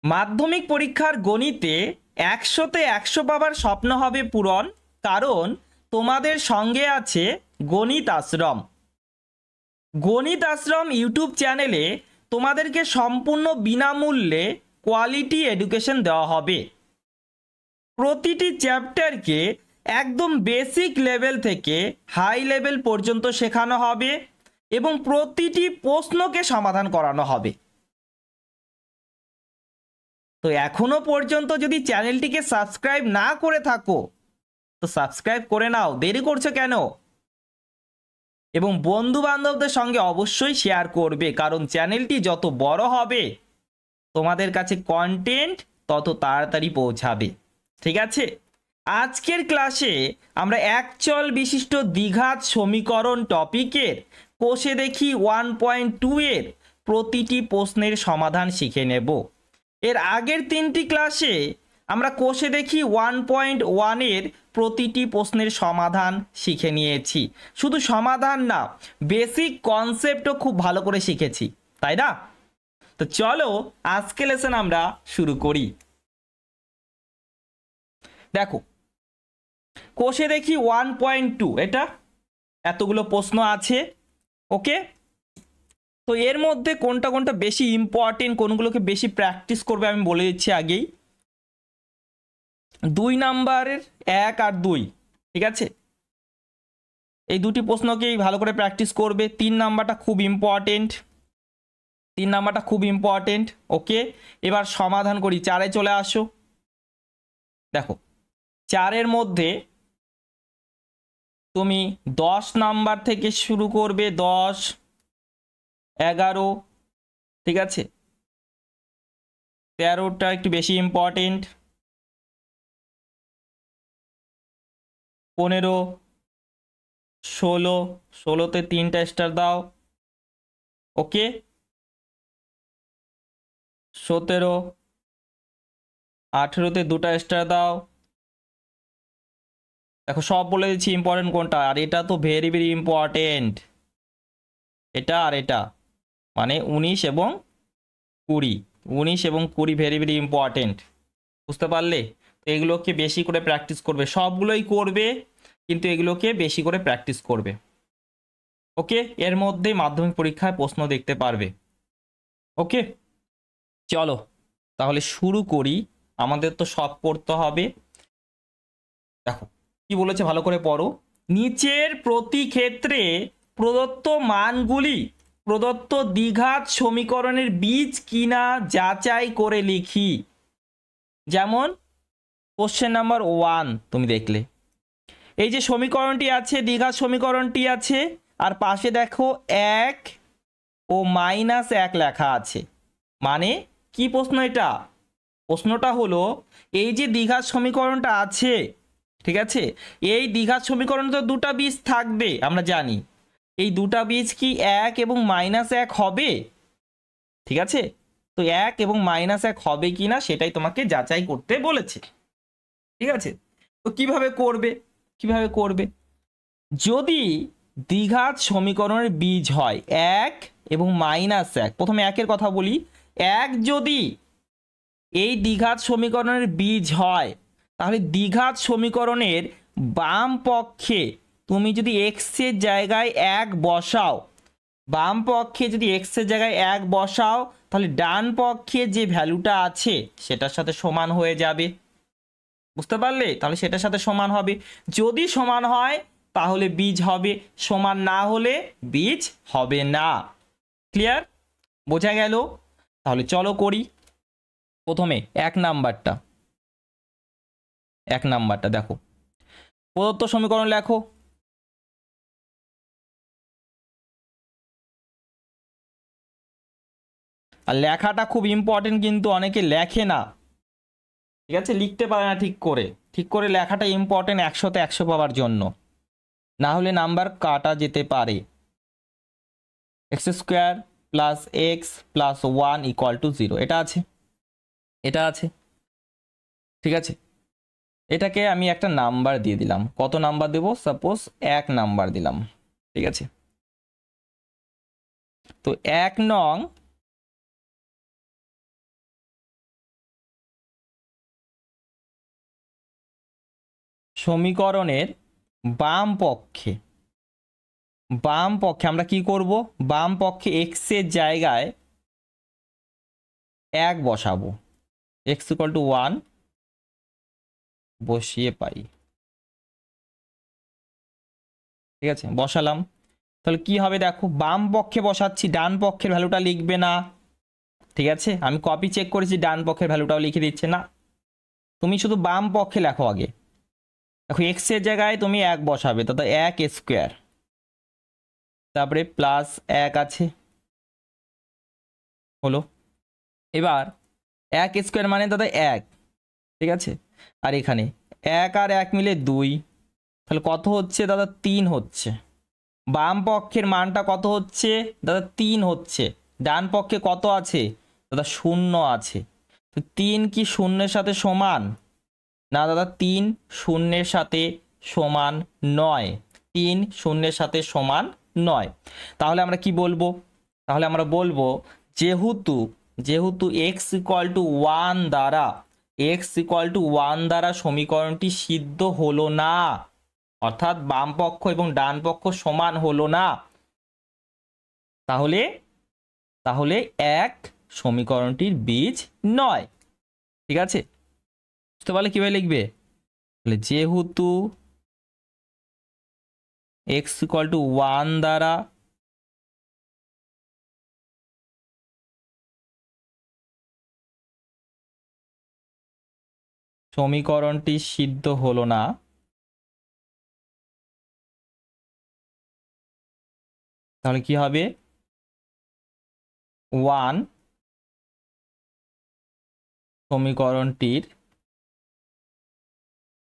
মাধ্যমিক পরীক্ষার গণিতে 100তে 100 পাবার স্বপ্ন হবে পূরণ, কারণ তোমাদের সঙ্গে আছে গণিত আশ্রম। গণিত আশ্রম ইউটিউব চ্যানেলে তোমাদেরকে সম্পূর্ণ বিনামূল্যে কোয়ালিটি এডুকেশন দেওয়া হবে। প্রতিটি চ্যাপ্টারকে একদম বেসিক লেভেল থেকে হাই লেভেল পর্যন্ত শেখানো হবে এবং প্রতিটি প্রশ্নকে সমাধান করানো হবে। তো এখনো পর্যন্ত যদি চ্যানেলটিকে সাবস্ক্রাইব না করে থাকো তো সাবস্ক্রাইব করে নাও, দেরি করছো কেন? এবং বন্ধু বান্ধবদের সঙ্গে অবশ্যই শেয়ার করবে, কারণ চ্যানেলটি যত বড় হবে তোমাদের কাছে কন্টেন্ট তত তাড়াতাড়ি পৌঁছাবে। ঠিক আছে, আজকের ক্লাসে আমরা একচল বিশিষ্ট দ্বিঘাত সমীকরণ টপিকের কোষে দেখি 1.2 এর প্রতিটি প্রশ্নের সমাধান শিখে নেব। এর আগের 3টি ক্লাসে আমরা কোষে দেখি 1.1 এর প্রতিটি প্রশ্নের সমাধান শিখে নিয়েছি। শুধু সমাধান না, বেসিক কনসেপ্টও খুব ভালো করে শিখেছি, তাই না? তো চলো আজকে লেসন আমরা শুরু করি। দেখো, কোষে দেখি 1.2, এটা এতগুলো প্রশ্ন আছে। ওকে, তো এর মধ্যে কোনটা কোনটা বেশি ইম্পর্টেন্ট, কোনগুলোকে বেশি প্র্যাকটিস করবে আমি বলে দিচ্ছি আগেই। 2 নাম্বারের 1 আর 2, ঠিক আছে, এই দুটি প্রশ্নকেই ভালো করে প্র্যাকটিস করবে। 3 নাম্বারটা খুব ইম্পর্টেন্ট, 3 নাম্বারটা খুব ইম্পর্টেন্ট। ওকে, এবার সমাধান করি। 4-এ চলে আসো। দেখো, 4-এর মধ্যে তুমি 10 নাম্বার থেকে শুরু করবে, 10, 11, ঠিক আছে, 13টা একটু বেশি ইম্পর্টেন্ট, 15, 16, 16তে 3টা স্টার দাও। ওকে, 17, 18তে 2টা স্টার দাও। দেখো, সব বলে দিচ্ছি ইম্পর্টেন্ট কোনটা, আর এটা তো ভেরি ভেরি ইম্পর্টেন্ট, এটা আর এটা, মানে 19 এবং 20, 19 এবং 20 ভেরি ভেরি ইম্পর্টেন্ট। বুঝতে পারলে? তো এগুলোকে বেশি করে প্র্যাকটিস করবে, সবগুলোই করবে কিন্তু এগুলোকে বেশি করে প্র্যাকটিস করবে। ওকে, এর মধ্যে মাধ্যমিক পরীক্ষায় প্রশ্ন দেখতে পারবে। ওকে, চলো তাহলে শুরু করি। আমাদের তো সব করতে হবে। দেখো কি বলেছে, ভালো করে পড়ো। নিচের প্রতি ক্ষেত্রে প্রদত্ত মানগুলি প্রদত্ত দ্বিঘাত সমীকরণের বীজ কিনা যাচাই করে লিখি। যেমন কোশ্চেন নাম্বার 1 তুমি দেখলে, এই যে সমীকরণটি আছে, দ্বিঘাত সমীকরণটি আছে, আর পাশে দেখো 1 ও -1 লেখা আছে। মানে কি প্রশ্ন এটা? প্রশ্নটা হলো, এই যে দ্বিঘাত সমীকরণটা আছে, ঠিক আছে, এই দ্বিঘাত সমীকরণে তো দুটা বীজ থাকবে আমরা জানি। এই দুটা বীজ কি 1 এবং -1 হবে? ঠিক আছে, তো 1 এবং -1 হবে কি না সেটাই তোমাকে যাচাই করতে বলেছে। ঠিক আছে, তো কিভাবে করবে, কিভাবে করবে? যদি দ্বিঘাত সমীকরণের বীজ হয় 1 এবং -1, প্রথমে 1-এর কথা বলি। 1 যদি এই দ্বিঘাত সমীকরণের বীজ হয়, তাহলে দ্বিঘাত সমীকরণের বাম পক্ষে তুমি যদি এক্সের জায়গায় 1 বসাও, বাম পক্ষে যদি এক্সের জায়গায় 1 বসাও, তাহলে ডান পক্ষে যে ভ্যালুটা আছে সেটার সাথে সমান হয়ে যাবে। বুঝতে পারলে? তাহলে সেটার সাথে সমান হবে। যদি সমান হয় তাহলে বীজ হবে, সমান না হলে বীজ হবে না। ক্লিয়ার? বোঝা গেল? তাহলে চলো করি। প্রথমে 1 নাম্বারটা, 1 নাম্বারটা দেখো, প্রদত্ত সমীকরণ লেখো। আর লেখাটা খুব ইম্পর্টেন্ট, কিন্তু অনেকে লেখে না, ঠিক আছে, লিখতে পারে না ঠিক করে। ঠিক করে লেখাটা ইম্পর্টেন্ট 100তে 100 পাওয়ার জন্য, না হলে নাম্বার কাটা যেতে পারে। x² + x + 1 = 0, এটা আছে, এটা আছে, ঠিক আছে। এটাকে আমি একটা নাম্বার দিয়ে দিলাম। কত নাম্বার দেব? সাপোজ 1 নাম্বার দিলাম, ঠিক আছে। তো 1 নং সমীকরণের বাম পক্ষে আমরা কি করব, বাম পক্ষে এক্স এর জায়গায় 1 বসাবো, x = 1 বসিয়ে পাই। ঠিক আছে, বসালাম। তাহলে কি হবে দেখো, বাম পক্ষে বসাচ্ছি, ডান পক্ষের ভ্যালুটা লিখবে না। ঠিক আছে, আমি কপি চেক করেছি, ডান পক্ষের ভ্যালুটাও লিখে দিচ্ছে না, তুমি শুধু বাম পক্ষে লেখো আগে। দেখো এক্স এর জায়গায় তুমি 1 বসাবে, তো 1² তারপরে প্লাস 1 আছে, হলো। এবার 1² মানে দাদা 1, ঠিক আছে, আর এখানে 1 আর 1 মিলে 2, তাহলে কত হচ্ছে দাদা, 3 হচ্ছে। বাম পক্ষের মানটা কত হচ্ছে দাদা, 3 হচ্ছে। ডান পক্ষে কত আছে দাদা, 0 আছে। তো 3 কি 0-এর সাথে সমান? না দাদা, 3 0-এর সাথে সমান নয়, 3 0-এর সাথে সমান নয়। তাহলে আমরা কি বলবো, তাহলে আমরা বলবো যেহেতু x = 1 দ্বারা সমীকরণটি সিদ্ধ হলো না, অর্থাৎ বাম পক্ষ এবং ডান পক্ষ সমান হলো না, তাহলে 1 সমীকরণটির বীজ নয়। ঠিক আছে, বুঝতে পারলে কিভাবে লিখবে? যেহেতু x = 1 দ্বারা সমীকরণটি সিদ্ধ হলো না, তাহলে কি হবে, 1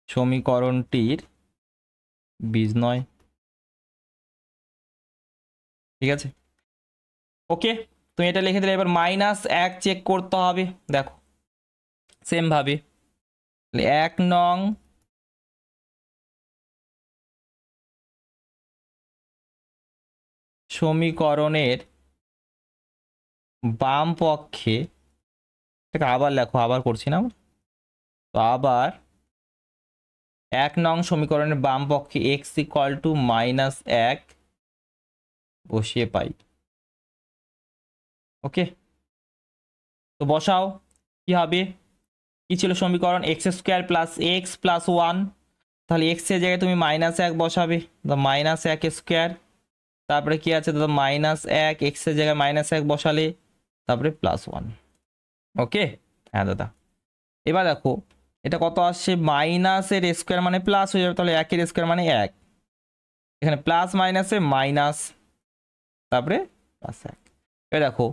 সমীকরণটির বীজ নয়। ঠিক আছে, ওকে, তুমি এটা লিখে দিলে। এবার -1 চেক করতে হবে, দেখো সেম ভাবে 1 নং সমীকরণের বাম পক্ষে, এটাকে আবার লেখো, আবার করছি না, তো আবার 1 নং সমীকরণের বাম পক্ষে x = -1 বসিয়ে পাই। ওকে, তো বসাও, কি হবে, কি ছিল সমীকরণ, x² + x + 1, তাহলে x এর জায়গায় তুমি -1 বসাবে, -1², তারপরে কি আছে দাদা, -1, x এর জায়গায় -1 বসালে তারপরে +1। ওকে, হ্যাঁ দাদা। এবার দেখো এটা কত আসছে, মাইনাসের স্কোয়ার মানে প্লাস হয়ে যাবে, তাহলে 1 এর স্কোয়ার মানে 1, এখানে প্লাস মাইনাসে মাইনাস, তারপরে +1। এবার দেখো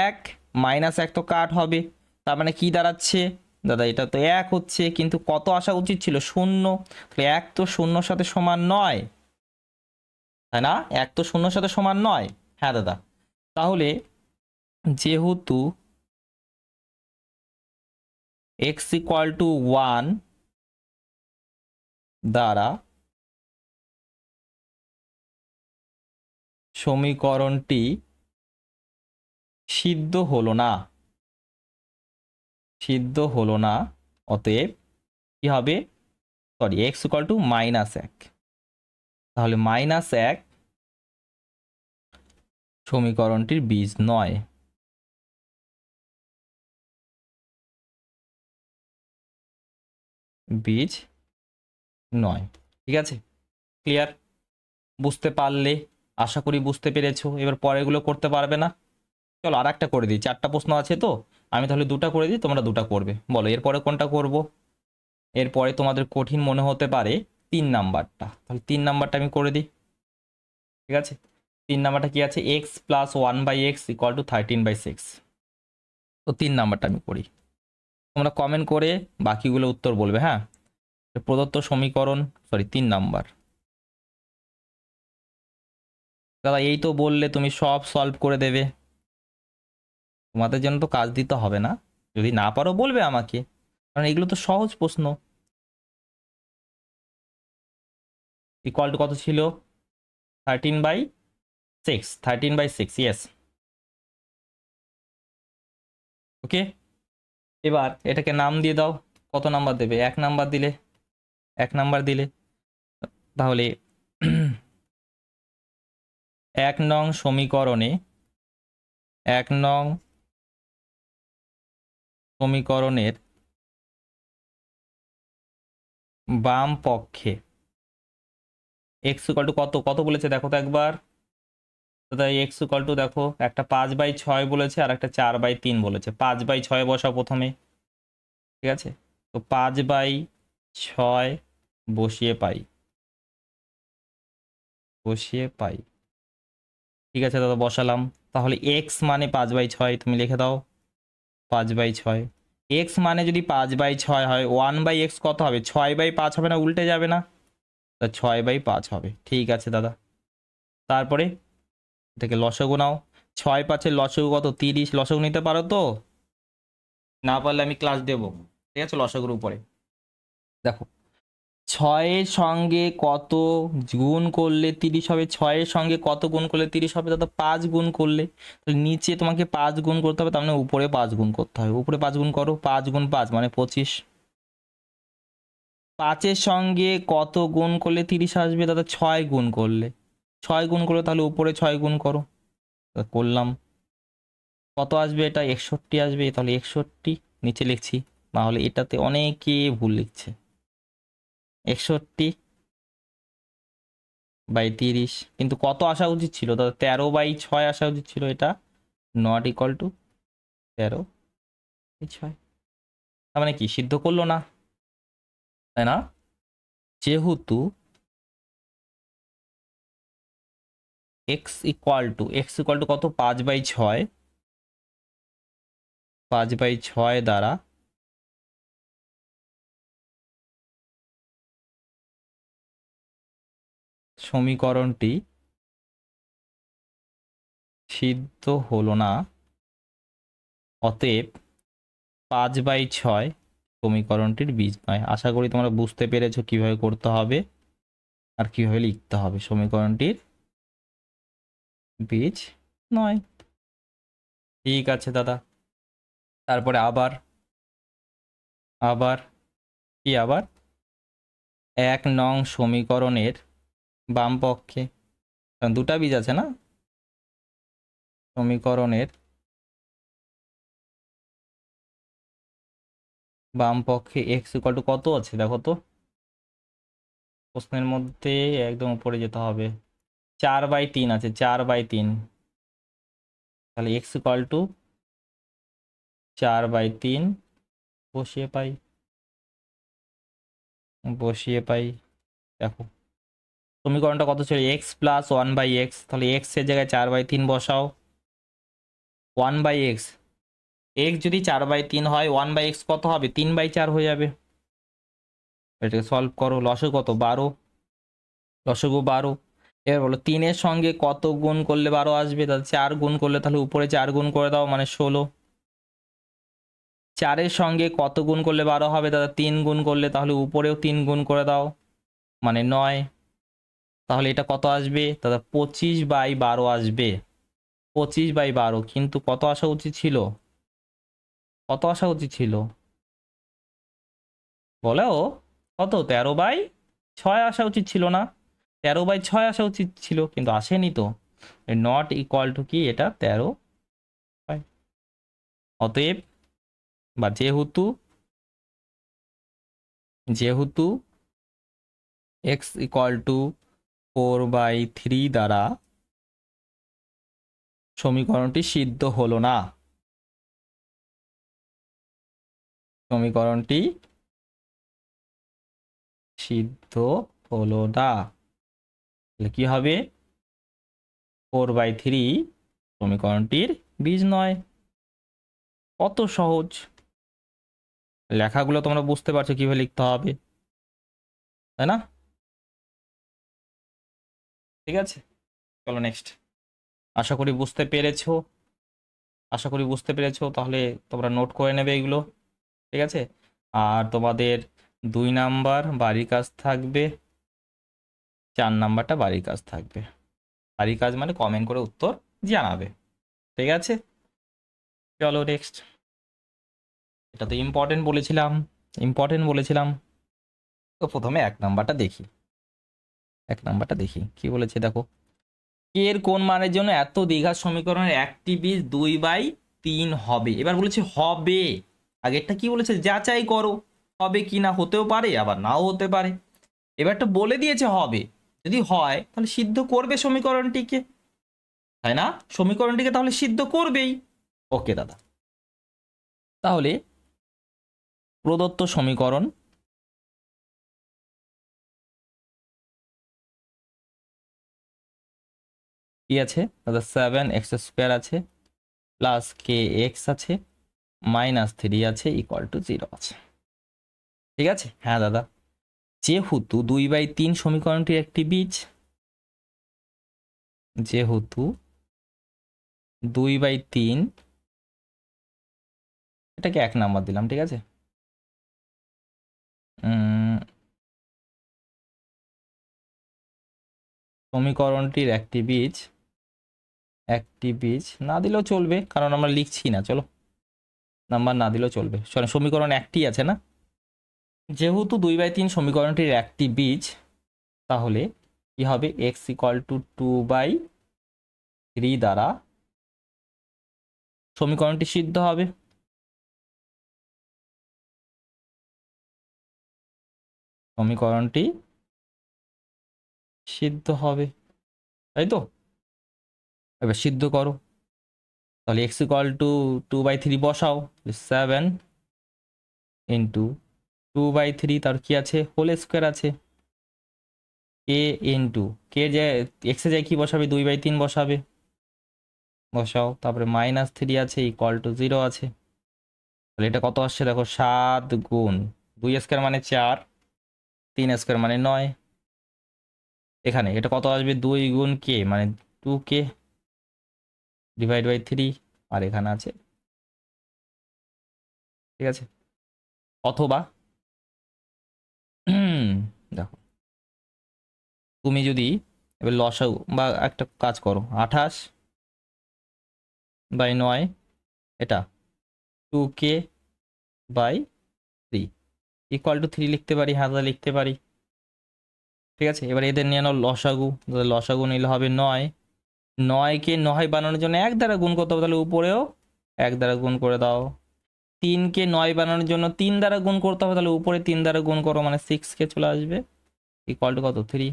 1 -1 তো কাট হবে, তার মানে কি দাঁড়াচ্ছে দাদা, এটা তো 1 হচ্ছে, কিন্তু কত আসা উচিত ছিল, 0, তাহলে 1 তো 0-এর সাথে সমান নয়, তাই না, 1 তো 0-এর সাথে সমান নয়। হ্যাঁ দাদা, তাহলে যেহেতু x = 1 দ্বারা সমীকরণটি সিদ্ধ হলো না, অতএব কি হবে, সরি, x = -1, তাহলে -1 সমীকরণটির বীজ নয়। বীজ নয়। ঠিক আছে, ক্লিয়ার, বুঝতে পারলে, আশা করি বুঝতে পেরেছো। এবার পরেরগুলো করতে পারবে না, চলো আর একটা করে দিই, 4টা প্রশ্ন আছে তো, আমি তাহলে 2টা করে দিই, তোমরা 2টা করবে। বলো এরপরে কোনটা করব? এরপরে তোমাদের কঠিন মনে হতে পারে 3 নাম্বারটা, তাহলে 3 নাম্বারটা আমি করে দিই। ঠিক আছে, 3 নাম্বারটা কি আছে, x + 1/x = 13/6। তো 3 নাম্বারটা আমি করি, তোমরা কমেন্ট করে বাকিগুলো উত্তর বলবে। হ্যাঁ, প্রদত্ত সমীকরণ, সরি 3 নাম্বার। দাদা এই তো বললে তুমি সব সলভ করে দেবে, তোমাদের জন্য তো কাজ দিতে হবে না, যদি না পারো বলবে আমাকে, কারণ এগুলো তো সহজ প্রশ্ন। ইকুয়াল টু কত ছিল, 13/6, ইয়েস। ওকে, এবার এটাকে নাম দিয়ে দাও, কত নাম্বার দেবে, 1 নাম্বার দিলে 1 নাম্বার দিলে। তাহলে 1 নং সমীকরণে 1 নং সমীকরণের বাম পক্ষে এক্স ইকুয়াল টু কত কত বলেছে দেখো তো একবার। তো তাই এক্স ইকুয়াল টু দেখো একটা 5/6 বলেছে আর একটা 4/3 বলেছে। 5/6 বসাও প্রথমে, ঠিক আছে? তো 5/6 বসিয়ে পাই, ঠিক আছে দাদা বসালাম। তাহলে এক্স মানে 5/6 তুমি লিখে দাও 5/6। এক্স মানে যদি 5/6 হয় 1/x কত হবে? 6/5 হবে না, উল্টে যাবে না? তা 6/5 হবে। ঠিক আছে দাদা, তারপরে এটাকে লসাগু নাও। 6/5 লসাগু কত? 30। লসাগু নিতে পারো তো? না পারলে আমি ক্লাস দেবো, ঠিক আছে, লসাগুর উপরে। দেখো 6-এর সঙ্গে কত গুণ করলে 30 হবে? 6-এর সঙ্গে কত গুণ করলে 30 হবে দাদা? 5 গুণ করলে। তাহলে নিচে তোমাকে 5 গুণ করতে হবে, তার মানে উপরে 5 গুণ করতে হবে। উপরে 5 গুণ করো, 5 গুণ 5 মানে 25। 5-এর সঙ্গে কত গুণ করলে 30 আসবে দাদা? 6 গুণ করলে। 6 গুণ করলে তাহলে উপরে 6 গুণ করো। করলাম, কত আসবে? এটা 61 আসবে। তাহলে 61 নিচে লিখছি, নাহলে এটাতে অনেকে ভুল লিখছে। 61/30, কিন্তু কত আসা উচিত ছিল দাদা? 13/6 আসা উচিত ছিল। এটা নট ইকুয়াল টু 13/6। তার মানে কি সিদ্ধ করলো না, তাই না? যেহেতু x ইকুয়াল টু কত? 5/6। 5/6 দ্বারা সমীকরণটি সিদ্ধ হলো না, অতএব 5/6 সমীকরণটির বীজ নয়। আশা করি তোমরা বুঝতে পেরেছো কিভাবে করতে হবে আর কিভাবে লিখতে হবে। সমীকরণটির বীজ নয়। ঠিক আছে দাদা, তারপরে আবার আবার কি আবার 1 নং সমীকরণের বাম পক্ষে, কারণ দুটা বীজ আছে না, সমীকরণের বাম পক্ষে এক্স ইকুয়াল টু কত আছে দেখো তো। প্রশ্নের মধ্যে একদম উপরে যেতে হবে। 4/3 আছে, 4/3। তাহলে এক্স ইকুয়াল টু 4/3 বসিয়ে পাই, দেখো সমীকরণটা কত ছিল? X plus 1/x। তাহলে এক্স এর জায়গায় 4/3 বসাও। 1/x, এক্স যদি 4/3 হয় 1/x কত হবে? 3/4 হয়ে যাবে। এটাকে সলভ করো। লসাগু কত? 12। লসাগু 12। এবার বলো 3-এর সঙ্গে কত গুণ করলে 12 আসবে? তাহলে 4 গুণ করলে, তাহলে উপরে 4 গুণ করে দাও, মানে 16। 4-এর সঙ্গে কত গুণ করলে 12 হবে দাদা? 3 গুণ করলে, তাহলে উপরেও 3 গুণ করে দাও, মানে 9। তাহলে এটা কত আসবে দাদা? 25/12 আসবে। 25/12, কিন্তু কত আসা উচিত ছিল? কত আসা উচিত ছিল বলো? কত? 13/6 আসা উচিত ছিল না? 13/6 আসা উচিত ছিল, কিন্তু আসেনি তো। নট ইকুয়াল টু কি এটা? 13। অতএব বা যেহেতু এক্স ইকুয়াল টু 4/3 দ্বারা সমীকরণটি সিদ্ধ হলো না, সমীকরণটি সিদ্ধ হলো না, তাহলে কি হবে? 4/3 সমীকরণটির বীজ নয়। কত সহজ! লেখাগুলো তোমরা বুঝতে পারছো কিভাবে লিখতে হবে, তাই না? ঠিক আছে, চলো নেক্সট। আশা করি বুঝতে পেরেছো, তাহলে তোমরা নোট করে নেবে এগুলো, ঠিক আছে? আর তোমাদের 2 নাম্বার বাড়ির কাজ থাকবে, 4 নাম্বারটা বাড়ির কাজ থাকবে। বাড়ির কাজ মানে কমেন্ট করে উত্তর জানাবে, ঠিক আছে? চলো নেক্সট। এটা তো ইম্পর্টেন্ট বলেছিলাম। তো প্রথমে এক নাম্বারটা দেখি, কি বলেছে দেখো, কে এর কোন মানের জন্য এত দ্বিঘাত সমীকরণের একটি বীজ 2/3 হবে। এবার বলেছে হবে, আগেরটা কি বলেছে, যাচাই করো হবে কি না, হতেও পারে আবার নাও হতে পারে। এবারটা বলে দিয়েছে হবে, যদি হয় তাহলে সিদ্ধ করবে সমীকরণটিকে, তাই না, সমীকরণটিকে তাহলে সিদ্ধ করবেই। ওকে দাদা, তাহলে প্রদত্ত সমীকরণ কি আছে দাদা, 7x² আছে প্লাস kx আছে -3 আছে =0 আছে, ঠিক আছে। হ্যাঁ দাদা, যেহেতু 2/3 সমীকরণটির একটি বীজ, যেহেতু 2/3, এটাকে 1 নাম্বার দিলাম, ঠিক আছে। সমীকরণটির একটি বীজ না দিলেও চলবে, কারণ আমরা লিখছি না, চলো নাম্বার না দিলেও চলবে, সমীকরণ একটি আছে না। যেহেতু 2/3 সমীকরণটির একটি বীজ, তাহলে কি হবে, x = 2/3 দ্বারা সমীকরণটি সিদ্ধ হবে। সমীকরণটি সিদ্ধ হবে, তাই তো। এবার সিদ্ধ করো, তাহলে x = 2/3 বসাও, 7 × 2/3, তার কি আছে, হোল স্কোয়ার আছে, a ইন্টু কে যে এক্সে যায় কি বসাবে, 2/3 বসাবে, বসাও, তারপরে -3 আছে =0 আছে। তাহলে এটা কত আসছে দেখো, 7 গুণ 2² মানে 4, 3² মানে 9, এখানে এটা কত আসবে, 2 গুণ k মানে 2k /3, আর এখানে আছে, ঠিক আছে। অথবা দেখো, তুমি যদি এবার লসাগু বা একটা কাজ করো, 28/9 এটা 2k/3 =3 লিখতে পারি, হাজার লিখতে পারি, ঠিক আছে। এবার এদের নিয়ে নাও লসাগু, লসাগু নিলে হবে 9, 9কে 9 বানানোর জন্য 1 দ্বারা গুণ করতে হবে, তাহলে উপরেও 1 দ্বারা গুণ করে দাও। 3কে 9 বানানোর জন্য 3 দ্বারা গুণ করতে হবে, তাহলে উপরে 3 দ্বারা গুণ করো, মানে 6k চলে আসবে, কত 3,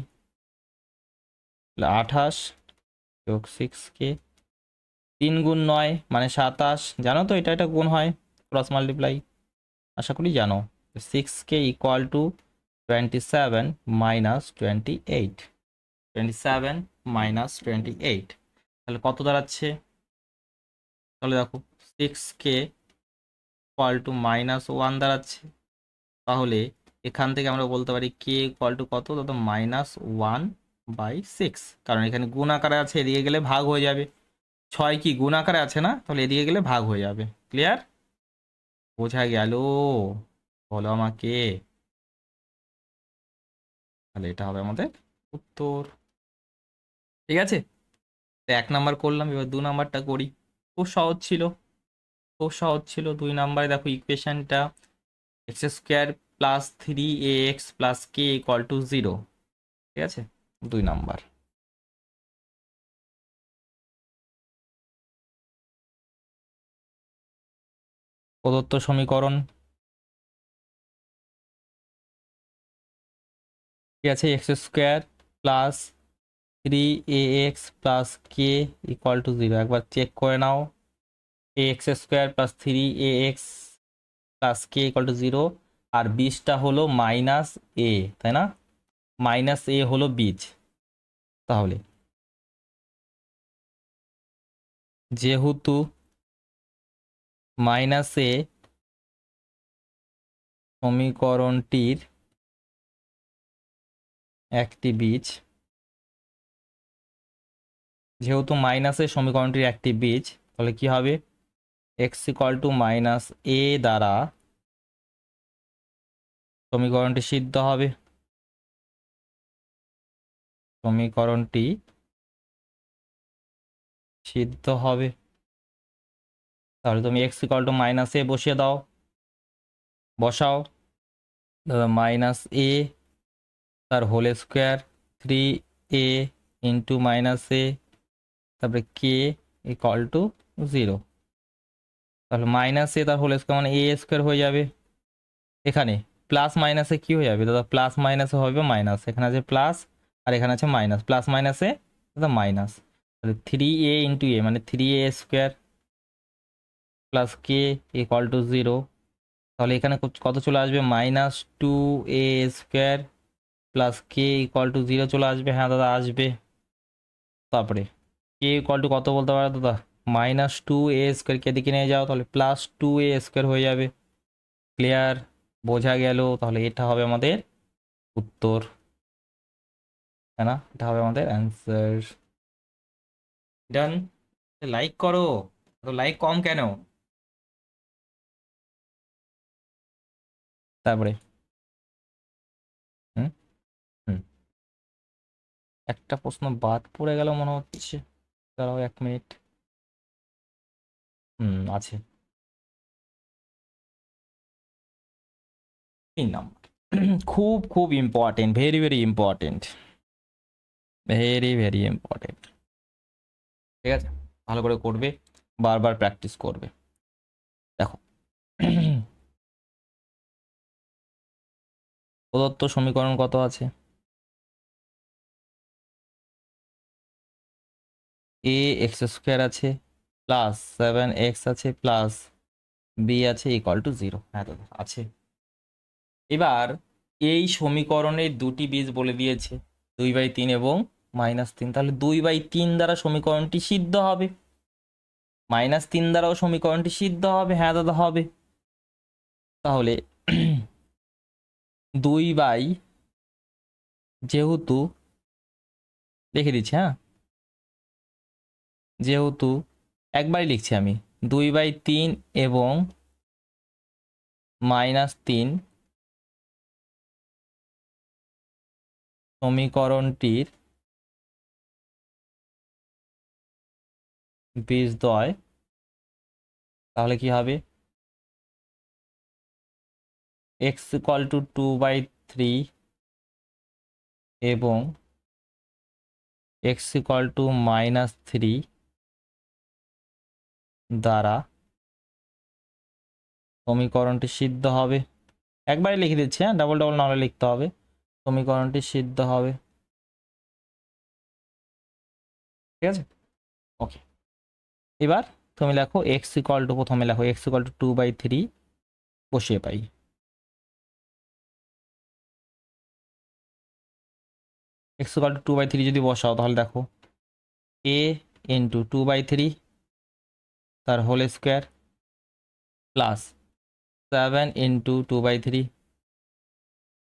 28 যোগ 6k, 3 গুণ 9 মানে 27, জানো তো এটা গুণ হয়, ক্রস মাল্টিপ্লাই, আশা করি জানো। 6k = 27 - 28, 27 - 28, তাহলে কত দাঁড়াচ্ছে, তাহলে দেখো 6k = -1 দাঁড়াচ্ছে। তাহলে এখান থেকে আমরা বলতে পারি k = কত দাদা, -1/6, কারণ এখানে গুণ আকারে আছে, এদিকে গেলে ভাগ হয়ে যাবে, 6 কি গুণ আকারে আছে না, তাহলে এদিকে গেলে ভাগ হয়ে যাবে। ক্লিয়ার, বোঝা গেল, বলো আমাকে, তাহলে এটা হবে আমাদের উত্তর, ঠিক আছে। তো 1 নাম্বার করলাম, এবার 2 নাম্বারটা করি, খুব সহজ ছিল, 2 নাম্বারে দেখো ইকুয়েশনটা, x² + 3ax + k = 0, ঠিক আছে। 2 নাম্বার, প্রদত্ত সমীকরণ কি আছে, x² + 3ax + k = 0, একবার চেক করে নাও, ax² + 3ax + k = 0, আর বীজটা হলো -a, তাই না, -a হলো বীজ, তাহলে যেহেতু -a সমীকরণটির একটি বীজ, যেহেতু -a সমীকরণটির একটি বীজ, তাহলে কি হবে, x = -a দ্বারা সমীকরণটি সিদ্ধ হবে, সমীকরণটি সিদ্ধ হবে। তাহলে তুমি x = -a বসিয়ে দাও, বসাও, -a তার whole square 3a into minus A তারপরে কে ইকুয়াল টু 0। তাহলে মাইনাস এ তার হোল স্কোয়ার মানে এ স্কোয়ার হয়ে যাবে। এখানে প্লাস মাইনাসে কি হয়ে যাবে দাদা, প্লাস মাইনাসে হবে মাইনাস, এখানে আছে প্লাস আর এখানে আছে মাইনাস, প্লাস মাইনাসে দাদা মাইনাস। তাহলে 3a ইন্টু এ মানে 3a square plus K equal to 0। তাহলে এখানে কত চলে আসবে, -2a square plus K equal to 0 চলে আসবে। হ্যাঁ দাদা আসবে। তারপরে কে ইকুয়াল টু কত বলতে পারো দাদা, -2a স্কোয়ার কে দিকে নিয়ে যাও তাহলে +2a স্কোয়ার হয়ে যাবে। ক্লিয়ার, বোঝা গেল। তাহলে এটা হবে আমাদের উত্তর, তাই না? এটা হবে আমাদের অ্যান্সার। ডান। লাইক করো, তো লাইক কম কেন? তারপরে হুম হুম একটা প্রশ্ন বাদ পড়ে গেল মনে হচ্ছে, দাঁড়াও 1 মিনিট। আছে 3 নম্বর। খুব খুব important, very very important, very very important. ঠিক আছে, ভালো করে করবে, বারবার প্র্যাকটিস করবে। দেখো প্রদত্ত সমীকরণ কত আছে, এ এক্স স্কোয়ার আছে প্লাস 7x আছে প্লাস বি আছে ইকুয়াল টু 0। হ্যাঁ দাদা আছে। এবার এই সমীকরণের দুটি বীজ বলে দিয়েছে, 2/3 এবং -3। তাহলে 2/3 দ্বারা সমীকরণটি সিদ্ধ হবে, -3 দ্বারাও সমীকরণটি সিদ্ধ হবে। হ্যাঁ দাদা হবে। তাহলে 2 যেহেতু লিখে দিচ্ছি, হ্যাঁ যেহেতু একবারই লিখছি আমি, 2/3 এবং -3 সমীকরণটির বীজদ্বয়, তাহলে কি হবে, x ইকুয়াল টু 2/3 এবং x ইকুয়াল টু -3 দ্বারা সমীকরণটি সিদ্ধ হবে। একবারই লিখে দিচ্ছি, হ্যাঁ ডাবল ডাবল নাহলে লিখতে হবে। সমীকরণটি সিদ্ধ হবে। ঠিক আছে, ওকে। এবার তুমি লেখো x ইকুয়াল টু, প্রথমে লেখো x ইকুয়াল টু 2/3 বসিয়ে পাই। x ইকুয়াল টু 2/3 যদি বসাও তাহলে দেখো a ইন্টু 2/3 তার whole square plus 7 into 2/3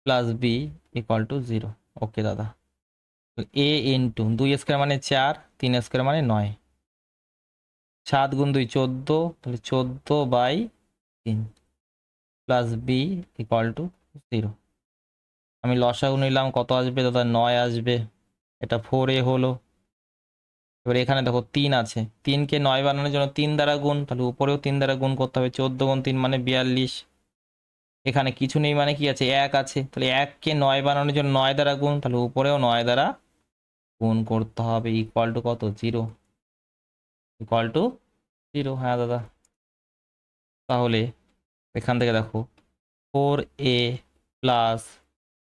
plus B equal to 0। Okay দাদা। এ ইন্টু 2 স্কোয়ার মানে 4, 3 স্কোয়ার মানে 9, 7 গুণ 2 14, তাহলে 14/3 প্লাস বি ইকুয়াল টু 0। আমি লসাগু নিলাম, কত আসবে দাদা, 9 আসবে। এটা 4a হলো। এবার এখানে দেখো 3 আছে, 3কে 9 বানানোর জন্য 3 দ্বারা গুণ, তাহলে উপরেও 3 দ্বারা গুণ করতে হবে, 14 গুণ 3 মানে 42। এখানে কিছু নেই মানে কি আছে, 1 আছে, তাহলে 1কে 9 বানানোর জন্য 9 দ্বারা গুণ, তাহলে উপরেও 9 দ্বারা গুণ করতে হবে, ইকুয়াল টু কত, 0, ইকুয়াল টু 0। হ্যাঁ দাদা। তাহলে এখান থেকে দেখো 4a plus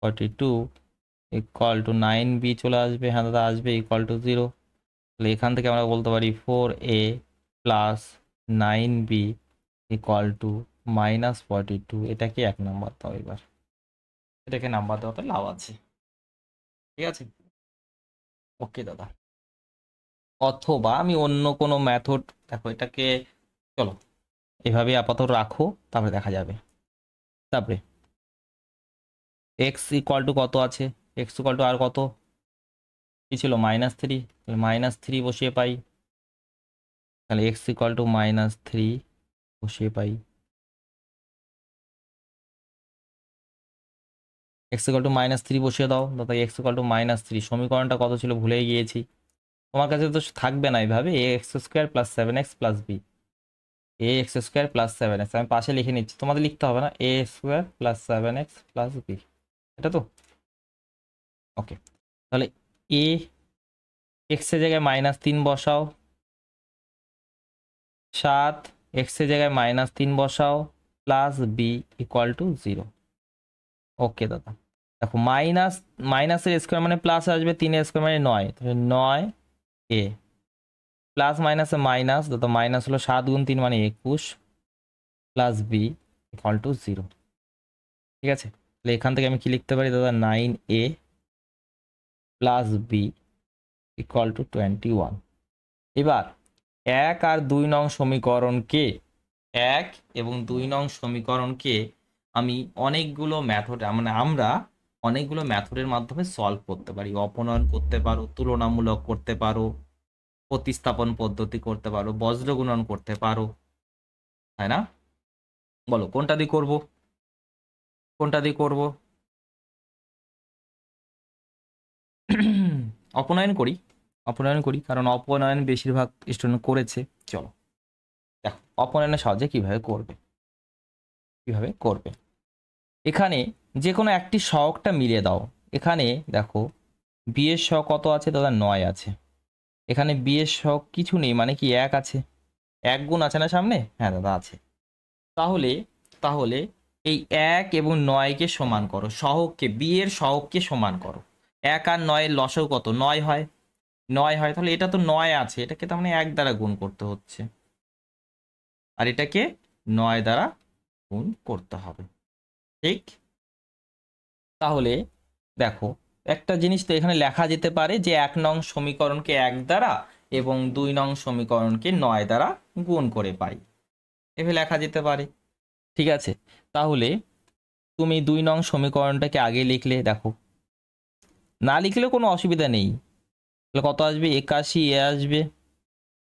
42 equal to 9b চলে আসবে। হ্যাঁ দাদা আসবে, ইকুয়াল টু 0। তাহলে এখান থেকে আমরা বলতে পারি 4a plus 9b equal to -42। এটাকে 1 নাম্বার দাও। এবার এটাকে নাম্বার দেওয়াতে লাভ আছে। ঠিক আছে, ওকে দাদা। অথবা আমি অন্য কোনো মেথড, দেখো এটাকে, চলো এভাবে আপাতত রাখো, তারপরে দেখা যাবে। তারপরে এক্স ইকুয়াল টু কত আছে, এক্স ইকুয়াল টু আর কত কি ছিল, -3, তাহলে -3 বসিয়ে পাই। তাহলে এক্স ইকুয়াল টু -3 বসিয়ে পাই। এক্স ইকুয়াল টু -3 বসিয়ে দাও দাদা। এক্স ইকুয়াল টু -3, সমীকরণটা কত ছিল ভুলেই গিয়েছি। তোমার কাছে তো থাকবে না এইভাবে, A X square plus 7x plus B, A X square plus 7x, আমি পাশে লিখে নিচ্ছি, তোমাদের লিখতে হবে না, A square plus 7x plus B, এটা তো ওকে, তাহলে এ এক্সের জায়গায় -3 বসাও, 7 এক্সের জায়গায় -3 বসাও, plus B equal to 0। Okay দাদা, দেখো মাইনাসের স্কোয়ার মানে প্লাস আসবে, 3 স্কোয়ার মানে 9, তাহলে 9 এ প্লাস মাইনাসে মাইনাস, দাদা মাইনাস হলো 7 গুণ 3 মানে 21, প্লাস বি ইকুয়াল টু 0। ঠিক আছে, তাহলে এখান থেকে আমি কি লিখতে পারি দাদা, 9a plus B equal two 21। এবার 1 আর 2 নং সমীকরণকে, 1 এবং 2 নং সমীকরণকে আমি অনেকগুলো মেথড, মানে আমরা অনেকগুলো মেথডের মাধ্যমে সলভ করতে পারি। অপনয়ন করতে পারো, তুলনামূলক করতে পারো, প্রতিস্থাপন পদ্ধতি করতে পারো, বজ্রগুণন করতে পারো, তাই না? বলো কোনটা দিয়ে করব, কোনটা দিয়ে করব? অপনয়ন করি, অপনয়ন করি, কারণ অপনয়ন বেশিরভাগ স্টুডেন্ট করেছে। চলো দেখো অপনয়নের সাহায্যে কিভাবে করবে, কিভাবে করবে। এখানে যে কোনো একটি সহগটা মিলিয়ে দাও। এখানে দেখো বি এর সহগ কত আছে দাদা, 9 আছে। এখানে বি এর সহগ কিছু নেই, মানে কি 1 আছে, 1 গুণ আছে না সামনে, হ্যাঁ দাদা আছে। তাহলে তাহলে এই 1 এবং 9কে সমান করো, সহগকে, বি এর সহগকে সমান করো। 1 আর 9 এর লসও কত, 9 হয়, 9 হয়। তাহলে এটা তো 9 আছে, এটাকে তার মানে 1 দ্বারা গুণ করতে হচ্ছে, আর এটাকে 9 দ্বারা গুণ করতে হবে। ঠিক, তাহলে দেখো একটা জিনিস তো এখানে লেখা যেতে পারে যে 1 নং সমীকরণকে 1 দ্বারা এবং 2 নং সমীকরণকে 9 দ্বারা গুণ করে পাই, এভাবে লেখা যেতে পারে। ঠিক আছে, তাহলে তুমি 2 নং সমীকরণটাকে আগে লিখলে, দেখো না লিখলেও কোনো অসুবিধা নেই। তাহলে কত আসবে, 81 এ আসবে,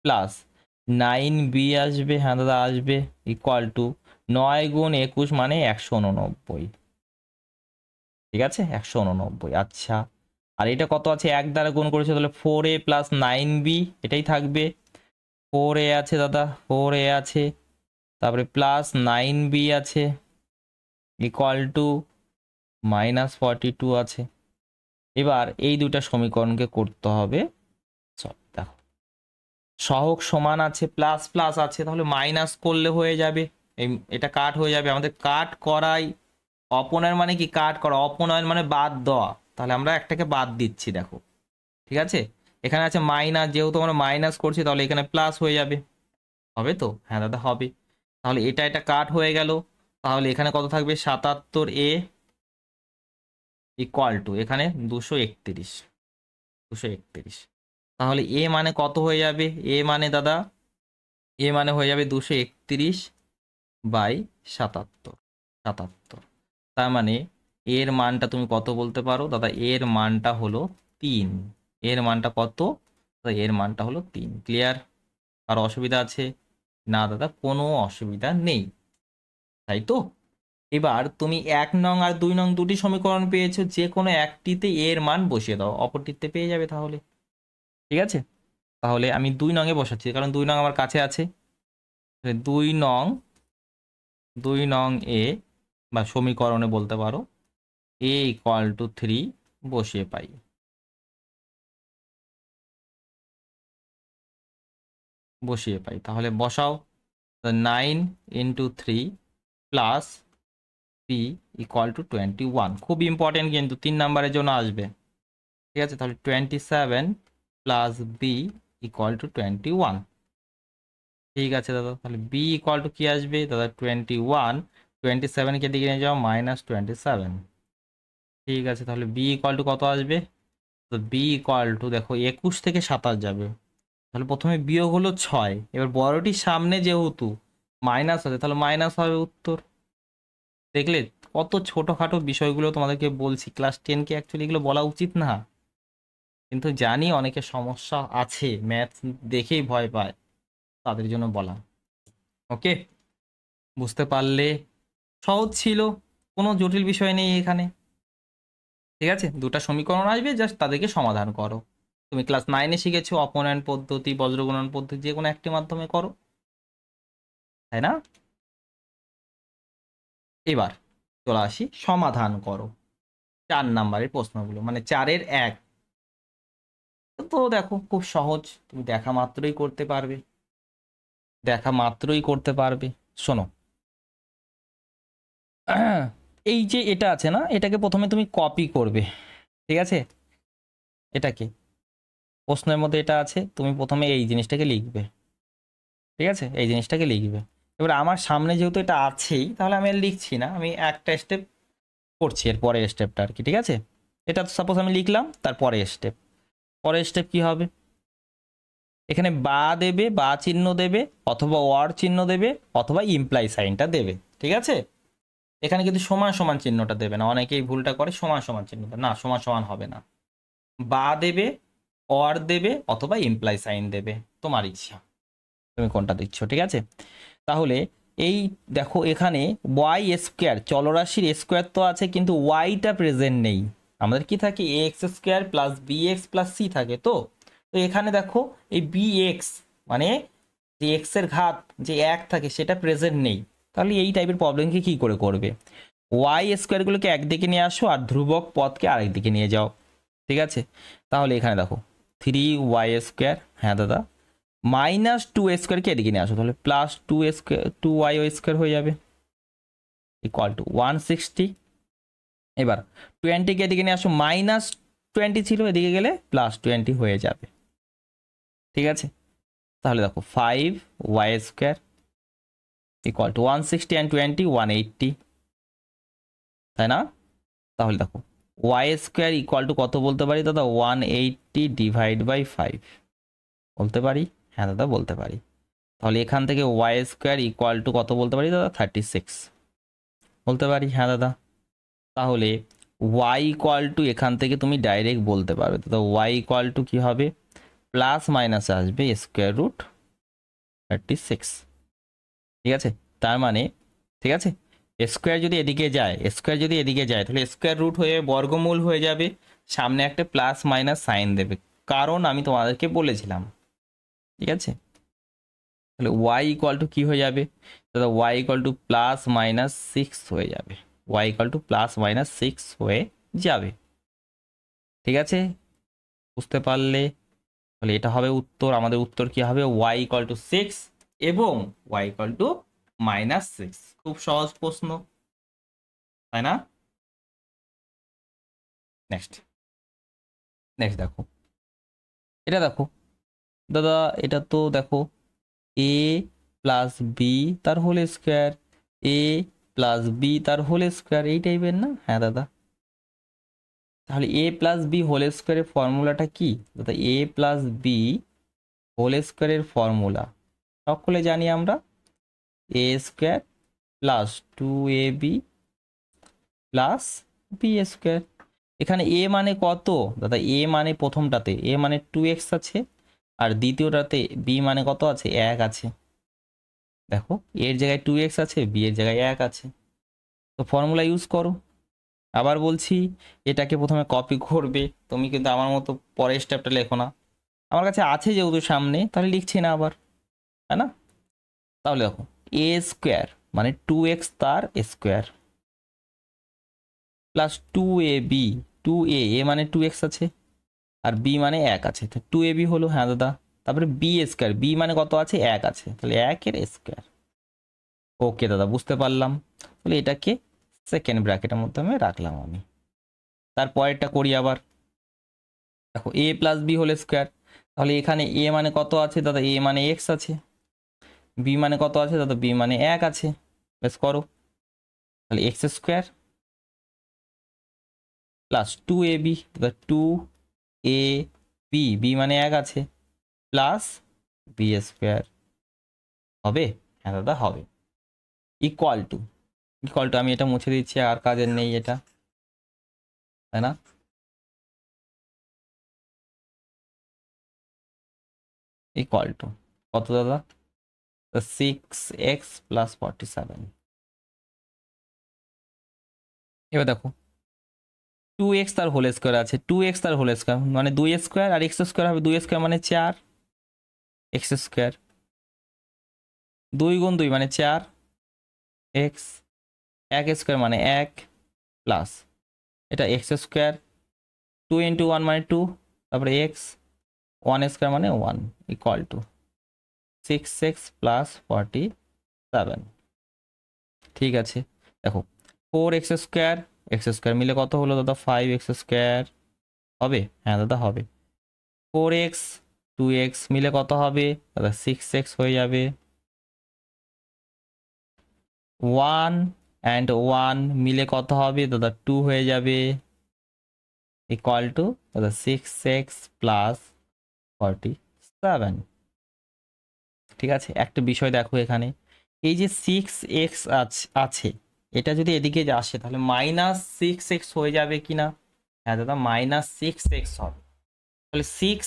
প্লাস 9b আসবে, হ্যাঁ দাদা আসবে, ইকুয়াল টু 9 গুণ 21 মানে 189। ঠিক আছে, 189। আচ্ছা, আর এটা কত আছে, 1 দ্বারা গুণ করেছে, তাহলে 4a প্লাস 9b এটাই থাকবে। 4a আছে দাদা, 4a আছে, তারপরে প্লাস 9b আছে, ইকুয়াল টু -42 আছে। এবার এই দুটা সমীকরণকে করতে হবে। দেখো সহগ সমান আছে, প্লাস প্লাস আছে, তাহলে মাইনাস করলে হয়ে যাবে, এটা কাট হয়ে যাবে। আমাদের কাট করাই অপনয়ন, মানে কি কাট করা, অপনয়ন মানে বাদ দেওয়া। তাহলে আমরা একটাকে বাদ দিচ্ছি, দেখো ঠিক আছে। এখানে আছে মাইনাস, যেহেতু আমরা মাইনাস করছি তাহলে এখানে প্লাস হয়ে যাবে, হবে তো, হ্যাঁ দাদা হবে। তাহলে এটা কাট হয়ে গেল, তাহলে এখানে কত থাকবে, 77a ইকুয়াল টু এখানে 231, 231। তাহলে এ মানে কত হয়ে যাবে, এ মানে দাদা, এ মানে হয়ে যাবে 231 বাই 77, 77। তার মানে এর মানটা তুমি কত বলতে পারো দাদা, এর মানটা হলো 3। এর মানটা কত দাদা, এর মানটা হলো 3। ক্লিয়ার? আর অসুবিধা আছে? না দাদা কোনো অসুবিধা নেই, তাই তো। এবার তুমি 1 নং আর 2 নং দুটি সমীকরণ পেয়েছো, যে কোনো একটিতে এর মান বসিয়ে দাও, অপরটিতে পেয়ে যাবে তাহলে। ঠিক আছে, তাহলে আমি 2 নং এ বসাচ্ছি, কারণ 2 নং আমার কাছে আছে। 2 নং, 2 নং এ বা সমীকরণে বলতে পারো, a ইকুয়াল টু 3 বসিয়ে পাই। বসিয়ে পাই, তাহলে বসাও, 9 into 3 plus P equal to 21। খুব ইম্পর্টেন্ট কিন্তু, 3 নাম্বারের জন্য আসবে। ঠিক আছে, তাহলে 27 প্লাস বি ইকুয়াল টু 21। ঠিক আছে দাদা, তাহলে বি ইকুয়াল টু কি আসবে দাদা, 21, 27কে দিকে নিয়ে যাও, -27। ঠিক আছে, তাহলে বি ইকুয়াল টু কত আসবে, তো বি ইকুয়াল টু দেখো 21 থেকে 27 যাবে, তাহলে প্রথমে বিয়োগ হলো 6, এবার বড়টির সামনে যেহেতু মাইনাস আছে তাহলে মাইনাস হবে উত্তর। দেখলে কত ছোটোখাটো বিষয়গুলো তোমাদেরকে বলছি, ক্লাস 10কে অ্যাকচুয়ালি এগুলো বলা উচিত না, কিন্তু জানি অনেকের সমস্যা আছে, ম্যাথ দেখেই ভয় পায়, তাদের জন্য বলা। ওকে, বুঝতে পারলে? সহজ ছিল, কোনো জটিল বিষয় নেই এখানে। ঠিক আছে, দুটা সমীকরণ আসবে, জাস্ট তাদেরকে সমাধান করো। তুমি ক্লাস 9-এ শিখেছো অপনয়ন পদ্ধতি, বজ্রগুণন পদ্ধতি, যে কোনো একটি মাধ্যমে করো, তাই না? এবার চলে আসি, সমাধান করো। 4 নাম্বারের প্রশ্নগুলো, মানে 4-এর 1। তো দেখো খুব সহজ, তুমি দেখা মাত্রই করতে পারবে, দেখা মাত্রই করতে পারবে। শোনো, এই যে এটা আছে না, এটাকে প্রথমে তুমি কপি করবে, ঠিক আছে? এটাকে, প্রশ্নের মধ্যে এটা আছে, তুমি প্রথমে এই জিনিসটাকে লিখবে, ঠিক আছে? এই জিনিসটাকে লিখবে। এবার আমার সামনে যেহেতু এটা আছেই, তাহলে আমি আর লিখছি না, আমি একটা স্টেপ করছি এর পরের স্টেপটা আর কি, ঠিক আছে? এটা সাপোজ আমি লিখলাম, তার পরের স্টেপ, পরের স্টেপ কি হবে? এখানে বা দেবে, বা চিহ্ন দেবে, অথবা ওয়ার চিহ্ন দেবে, অথবা ইমপ্লাই সাইনটা দেবে, ঠিক আছে? এখানে কিন্তু সমান সমান চিহ্নটা দেবে না, অনেকেই ভুলটা করে সমান সমান চিহ্নটা, না সমান সমান হবে না। বা দেবে, অর দেবে, অথবা ইমপ্লাই সাইন দেবে, তোমার ইচ্ছা তুমি কোনটা দিচ্ছ, ঠিক আছে? তাহলে এই দেখো এখানে ওয়াই স্কোয়ার, চলরাশির স্কোয়ার তো আছে কিন্তু ওয়াইটা প্রেজেন্ট নেই। আমাদের কি থাকে, A X square plus B x plus C থাকে। তো তো এখানে দেখো এই বি এক্স মানে যে এক্স এর ঘাত যে 1 থাকে সেটা প্রেজেন্ট নেই। তাহলে এই টাইপের প্রবলেমকে কি করে করবে? ওয়াই স্কোয়ারগুলোকে একদিকে নিয়ে আসো আর ধ্রুবক পদকে আরেক দিকে নিয়ে যাও, ঠিক আছে? তাহলে এখানে দেখো 3y², হ্যাঁ দাদা, -2 স্কোয়ারকে এদিকে নিয়ে আসো, তাহলে +2 স্কোয়ার 2y² হয়ে যাবে, ইকুয়াল টু 160। এবার 20কে এদিকে নিয়ে আসো, -20 ছিল, এদিকে গেলে +20 হয়ে যাবে, ঠিক আছে? তাহলে দেখো 5y² ইকুয়াল টু 160 অ্যান্ড 20 180, তাই না? তাহলে দেখো y² ইকুয়াল টু কত বলতে পারি দাদা? 180 ডিভাইড বাই 5 বলতে পারি, হ্যাঁ দাদা বলতে পারি। তাহলে এখান থেকে y² ইকুয়াল টু কত বলতে পারি দাদা? 36 বলতে পারি, হ্যাঁ দাদা। তাহলে y ইকুয়াল টু এখান থেকে তুমি ডাইরেক্ট বলতে পারবে, তো y ইকুয়াল টু কী হবে? প্লাস মাইনাসে আসবে √36, ঠিক আছে? তার মানে, ঠিক আছে, স্কোয়ার যদি এদিকে যায়, স্কোয়ার যদি এদিকে যায় তাহলে স্কোয়ার রুট হয়ে বর্গমূল হয়ে যাবে, সামনে একটা প্লাস মাইনাস সাইন দেবে, কারণ আমি তোমাদেরকে বলেছিলাম, ঠিক আছে? তাহলে y ইকুয়াল টু কী হয়ে যাবে দাদা? y ইকুয়াল টু +−6 হয়ে যাবে, y ইকুয়াল টু +−6 হয়ে যাবে, ঠিক আছে? বুঝতে পারলে? তাহলে এটা হবে উত্তর, আমাদের উত্তর কি হবে? y ইকুয়াল টু 6 এবং y ইকুয়াল টু -6। খুব সহজ প্রশ্ন, তাই না? নেক্সট, নেক্সট দেখো, এটা দেখো দাদা, এটা তো দেখো a প্লাস বি তার whole square, a plus B তার হোল স্কোয়ার, এই টাইপের না? হ্যাঁ দাদা। তাহলে a প্লাস বি হোল স্কোয়ারের ফর্মুলাটা কি দাদা? a প্লাস বি হোল স্কোয়ারের ফর্মুলা সকলে জানি আমরা, a² plus 2ab plus b²। এখানে a মানে কত দাদা? a মানে প্রথমটাতে a মানে 2x আছে, আর দ্বিতীয়টাতে b মানে কত আছে? 1 আছে। দেখো এর জায়গায় 2x আছে, b এর জায়গায় 1 আছে, তো ফর্মুলা ইউজ করো। আবার বলছি, এটাকে প্রথমে কপি করবে, তুমি কিন্তু আমার মতো পরের স্টেপটা লেখো না, আমার কাছে আছে যেহেতু সামনে, তাহলে লিখছি না আবার, তাই না? তাহলে দেখো a² মানে 2x তার square plus 2ab, 2a, a মানে 2x আছে আর b মানে 1 আছে, তো 2ab হলো, হ্যাঁ দাদা। তারপরে b², b মানে কত আছে? 1 আছে, তাহলে 1 এর স্কোয়ার। ওকে দাদা, বুঝতে পারলাম। তাহলে এটাকে সেকেন্ড ব্র্যাকেটের মধ্যে আমি রাখলাম আমি। তারপরেরটা করি আবার, দেখো a plus B whole square, তাহলে এখানে a মানে কত আছে দাদা? a মানে x আছে, b মানে কত আছে দাদা? b মানে 1 আছে, বেশ করো। তাহলে x² প্লাস 2ab, দাদা 2ab, b মানে 1 আছে, প্লাস b² হবে, হ্যাঁ দাদা হবে, ইকুয়াল টু, ইকুয়াল টু আমি এটা মুছে দিচ্ছি, আর কাজের নেই এটা, তাই না? ইকুয়াল টু কত দাদা? 6x plus 47। এবার দেখো 2x তার হোল স্কোয়ার আছে, 2x তার হোল স্কোয়ার মানে 2 স্কোয়ার, আর x² হবে 2 স্কোয়ার মানে 4x², 2 গুণ 2 মানে 4x, 1 স্কোয়ার মানে 1 প্লাস এটা এক্স স্কোয়ার, 2 ইন্টু 1 মানে 2, তারপরে এক্স, 1 স্কোয়ার মানে 1 ইকুয়াল টু 6x প্লাস 47। ঠিক আছে, দেখো 4x স্কোয়ার মিলে কত হলো দাদা? 5x স্কোয়ার হবে, হ্যাঁ দাদা হবে। 4x 2x মিলে কত হবে দাদা? 6x হয়ে যাবে। 1 অ্যান্ড 1 মিলে কত হবে দাদা? 2 হয়ে যাবে, ইকুয়াল টু দাদা 6x প্লাস 47। ঠিক আছে, একটা বিষয় দেখো এখানে, এই যে 6x আছে, এটা যদি এদিকে আসে তাহলে -6x হয়ে যাবে কি না? হ্যাঁ দাদা, -6x হবে। তাহলে 6x,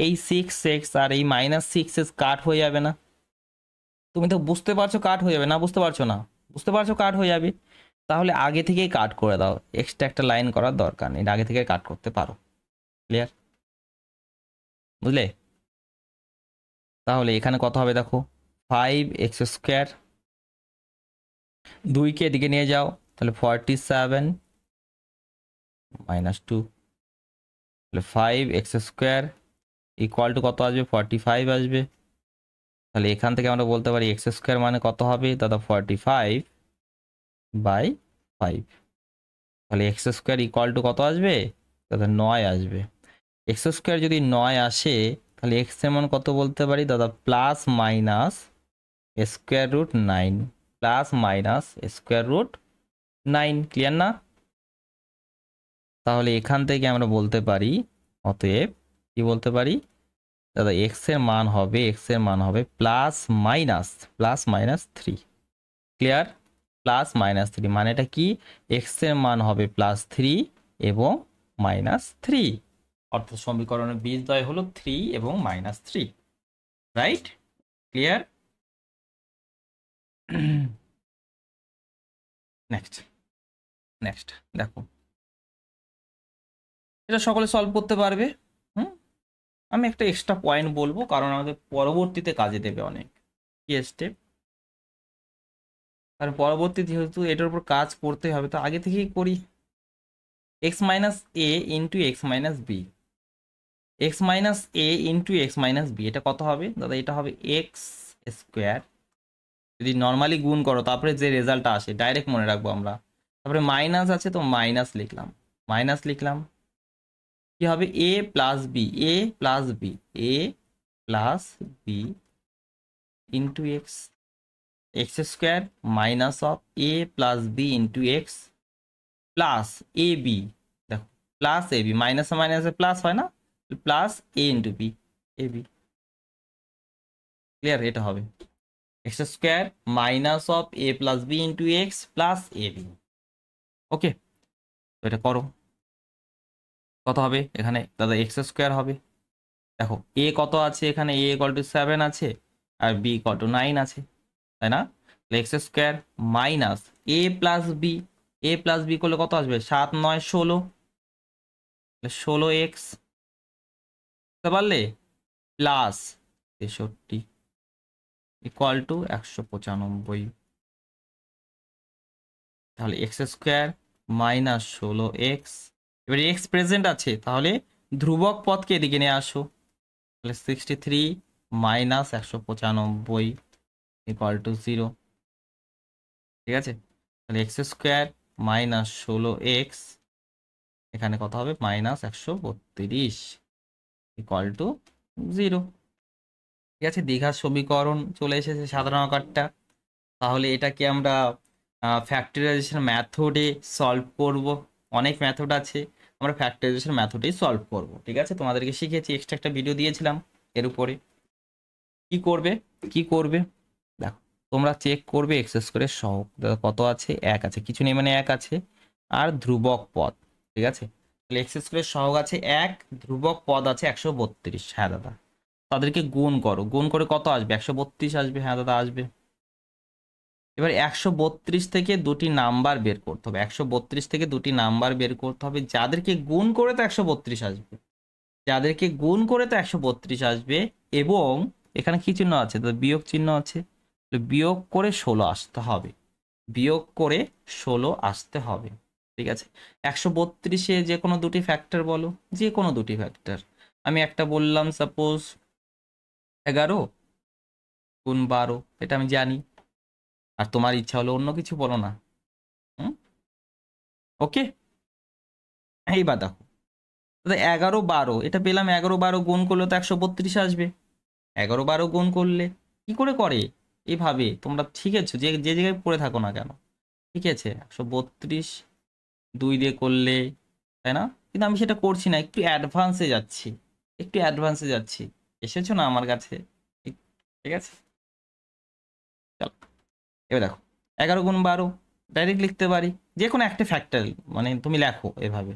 এই 6x আর এই -6x কাট হয়ে যাবে না? তুমি তো বুঝতে পারছো কাট হয়ে যাবে, না বুঝতে পারছো না? বুঝতে পারছো কাট হয়ে যাবে, তাহলে আগে থেকেই কাট করে দাও, এক্সট্রা একটা লাইন করার দরকার নেই, আগে থেকে কাট করতে পারো। ক্লিয়ার? বুঝলে? তাহলে এখানে কত হবে দেখো, 5x স্কোয়ার, 2কে এদিকে নিয়ে যাও, তাহলে 47 -2, তাহলে 5x স্কোয়ার ইকুয়াল টু কত আসবে? 45 আসবে। তাহলে এখান থেকে আমরা বলতে পারি এক্স স্কোয়ার মানে কত হবে দাদা? 45/5। তাহলে এক্স স্কোয়ার ইকুয়াল টু কত আসবে দাদা? 9 আসবে। এক্স স্কোয়ার যদি 9 আসে, তাহলে এক্স এর মান কত বলতে পারি দাদা? Plus minus square root 9, plus minus square root 9। Clear না? তাহলে এখান থেকে আমরা বলতে পারি, অতএব কি বলতে পারি দাদা? এক্স এর মান হবে প্লাস মাইনাস 3। ক্লিয়ার? প্লাস -3 মানে এটা কি? এক্স এর মান হবে +3 এবং -3, অর্থাৎ সমীকরণের বীজদ্বয় হলো 3 এবং -3। রাইট? ক্লিয়ার? নেক্সট নেক্সট দেখো, এটা সকলে সলভ করতে পারবে। হুম, আমি একটা এক্সট্রা পয়েন্ট বলবো, কারণ আমাদের পরবর্তীতে কাজে দেবে অনেক। কি স্টেপ? কারণ পরবর্তী যেহেতু এটার উপর কাজ করতে হবে, তো আগে থেকেই করি। x minus A into x minus B, x minus A into x minus B, এটা কত হবে দাদা? এটা হবে এক্স স্কোয়ার। যদি নর্মালি গুণ করো তারপরে যে রেজাল্টটা আসে ডাইরেক্ট মনে রাখবো আমরা, তারপরে মাইনাস আছে তো মাইনাস লিখলাম, কি হবে? A plus B, A plus B into X, X square minus of A plus B into x plus A B. দেখো, প্লাস এ বি, মাইনাসে মাইনাসে প্লাস হয় না? Plus A into B, A B. Clear? এটা হবে X square minus of A plus B into x plus A B. Okay, তো এটা করো, কত হবে এখানে দাদা? এক্স স্কোয়ার হবে। দেখো এ কত আছে এখানে? এ ইকুয়াল টু 7 আছে আর বি ইকুয়াল টু 9 আছে, তাই না? এক্স স্কোয়ার মাইনাস এ প্লাস বি করলে কত আসবে? 7 9 16, 16x বুঝতে পারলে? Plus 63 equal to 195। তাহলে এক্স স্কোয়ার মাইনাস 16x, এবারে এক্স প্রেজেন্ট আছে, তাহলে ধ্রুবক পদকে এদিকে নিয়ে আসো, তাহলে 63 মাইনাস 195 ইকুয়াল টু 0। ঠিক আছে, তাহলে এক্স স্কোয়ার মাইনাস 16x, এখানে কত হবে? Minus 132 equal to 0। ঠিক আছে, দ্বিঘাত সমীকরণ চলে এসেছে সাধারণ আকারটা। তাহলে এটাকে আমরা ফ্যাক্টরাইজেশন মেথডে সলভ করব। অনেক মেথড আছে, আমরা ফ্যাক্টরাইজেশন মেথডেই সলভ করব। ঠিক আছে, তোমাদেরকে শিখেছি, এক্সট্রা একটা ভিডিও দিয়েছিলাম এর উপরে। কি করবে দেখো, তোমরা চেক করবে এক্স স্কোয়ারের সহগ কত আছে? 1 আছে, কিছু নেই মানে 1 আছে, আর ধ্রুবক পদ। ঠিক আছে, তাহলে এক্স স্কোয়ারের সহগ আছে 1, ধ্রুবক পদ আছে 132। হ্যাঁ দাদা, তাদেরকে গুণ করো, গুণ করে কত আসবে? 132 আসবে। হ্যাঁ দাদা আসবে। এবার 132 থেকে দুটি নাম্বার বের করতে হবে, 132 থেকে দুটি নাম্বার বের করতে হবে, যাদেরকে গুণ করে তো 132 আসবে, যাদেরকে গুণ করে তো 132 আসবে। এবং এখানে কি চিহ্ন আছে? তো বিয়োগ চিহ্ন আছে, বিয়োগ করে 16 আসতে হবে, বিয়োগ করে 16 আসতে হবে। ঠিক আছে, 132-এ যে কোনো দুটি ফ্যাক্টর বলো, যে কোনো দুটি ফ্যাক্টর। আমি একটা বললাম সাপোজ 11 গুণ 12, এটা আমি জানি, আর তোমার ইচ্ছা হলো অন্য কিছু বলো না। ওকে, এইবার দেখো দাদা 11-12 এটা পেলাম, 11-12 গুণ করলে তো 132 আসবে। 11-12 গুণ করলে কি করে করে, এইভাবে তোমরা ঠিক আছে যে যে জায়গায় পড়ে থাকো না কেন, ঠিক আছে 132 2 দিয়ে করলে, তাই না? কিন্তু আমি সেটা করছি না, একটু অ্যাডভান্সে যাচ্ছি, একটু অ্যাডভান্সে যাচ্ছি। এসেছো না আমার কাছে? ঠিক আছে, চলো এবার দেখো 11 গুণ 12 ডাইরেক্ট লিখতে পারি, যে কোনো একটা ফ্যাক্টর, মানে তুমি লেখো এভাবে।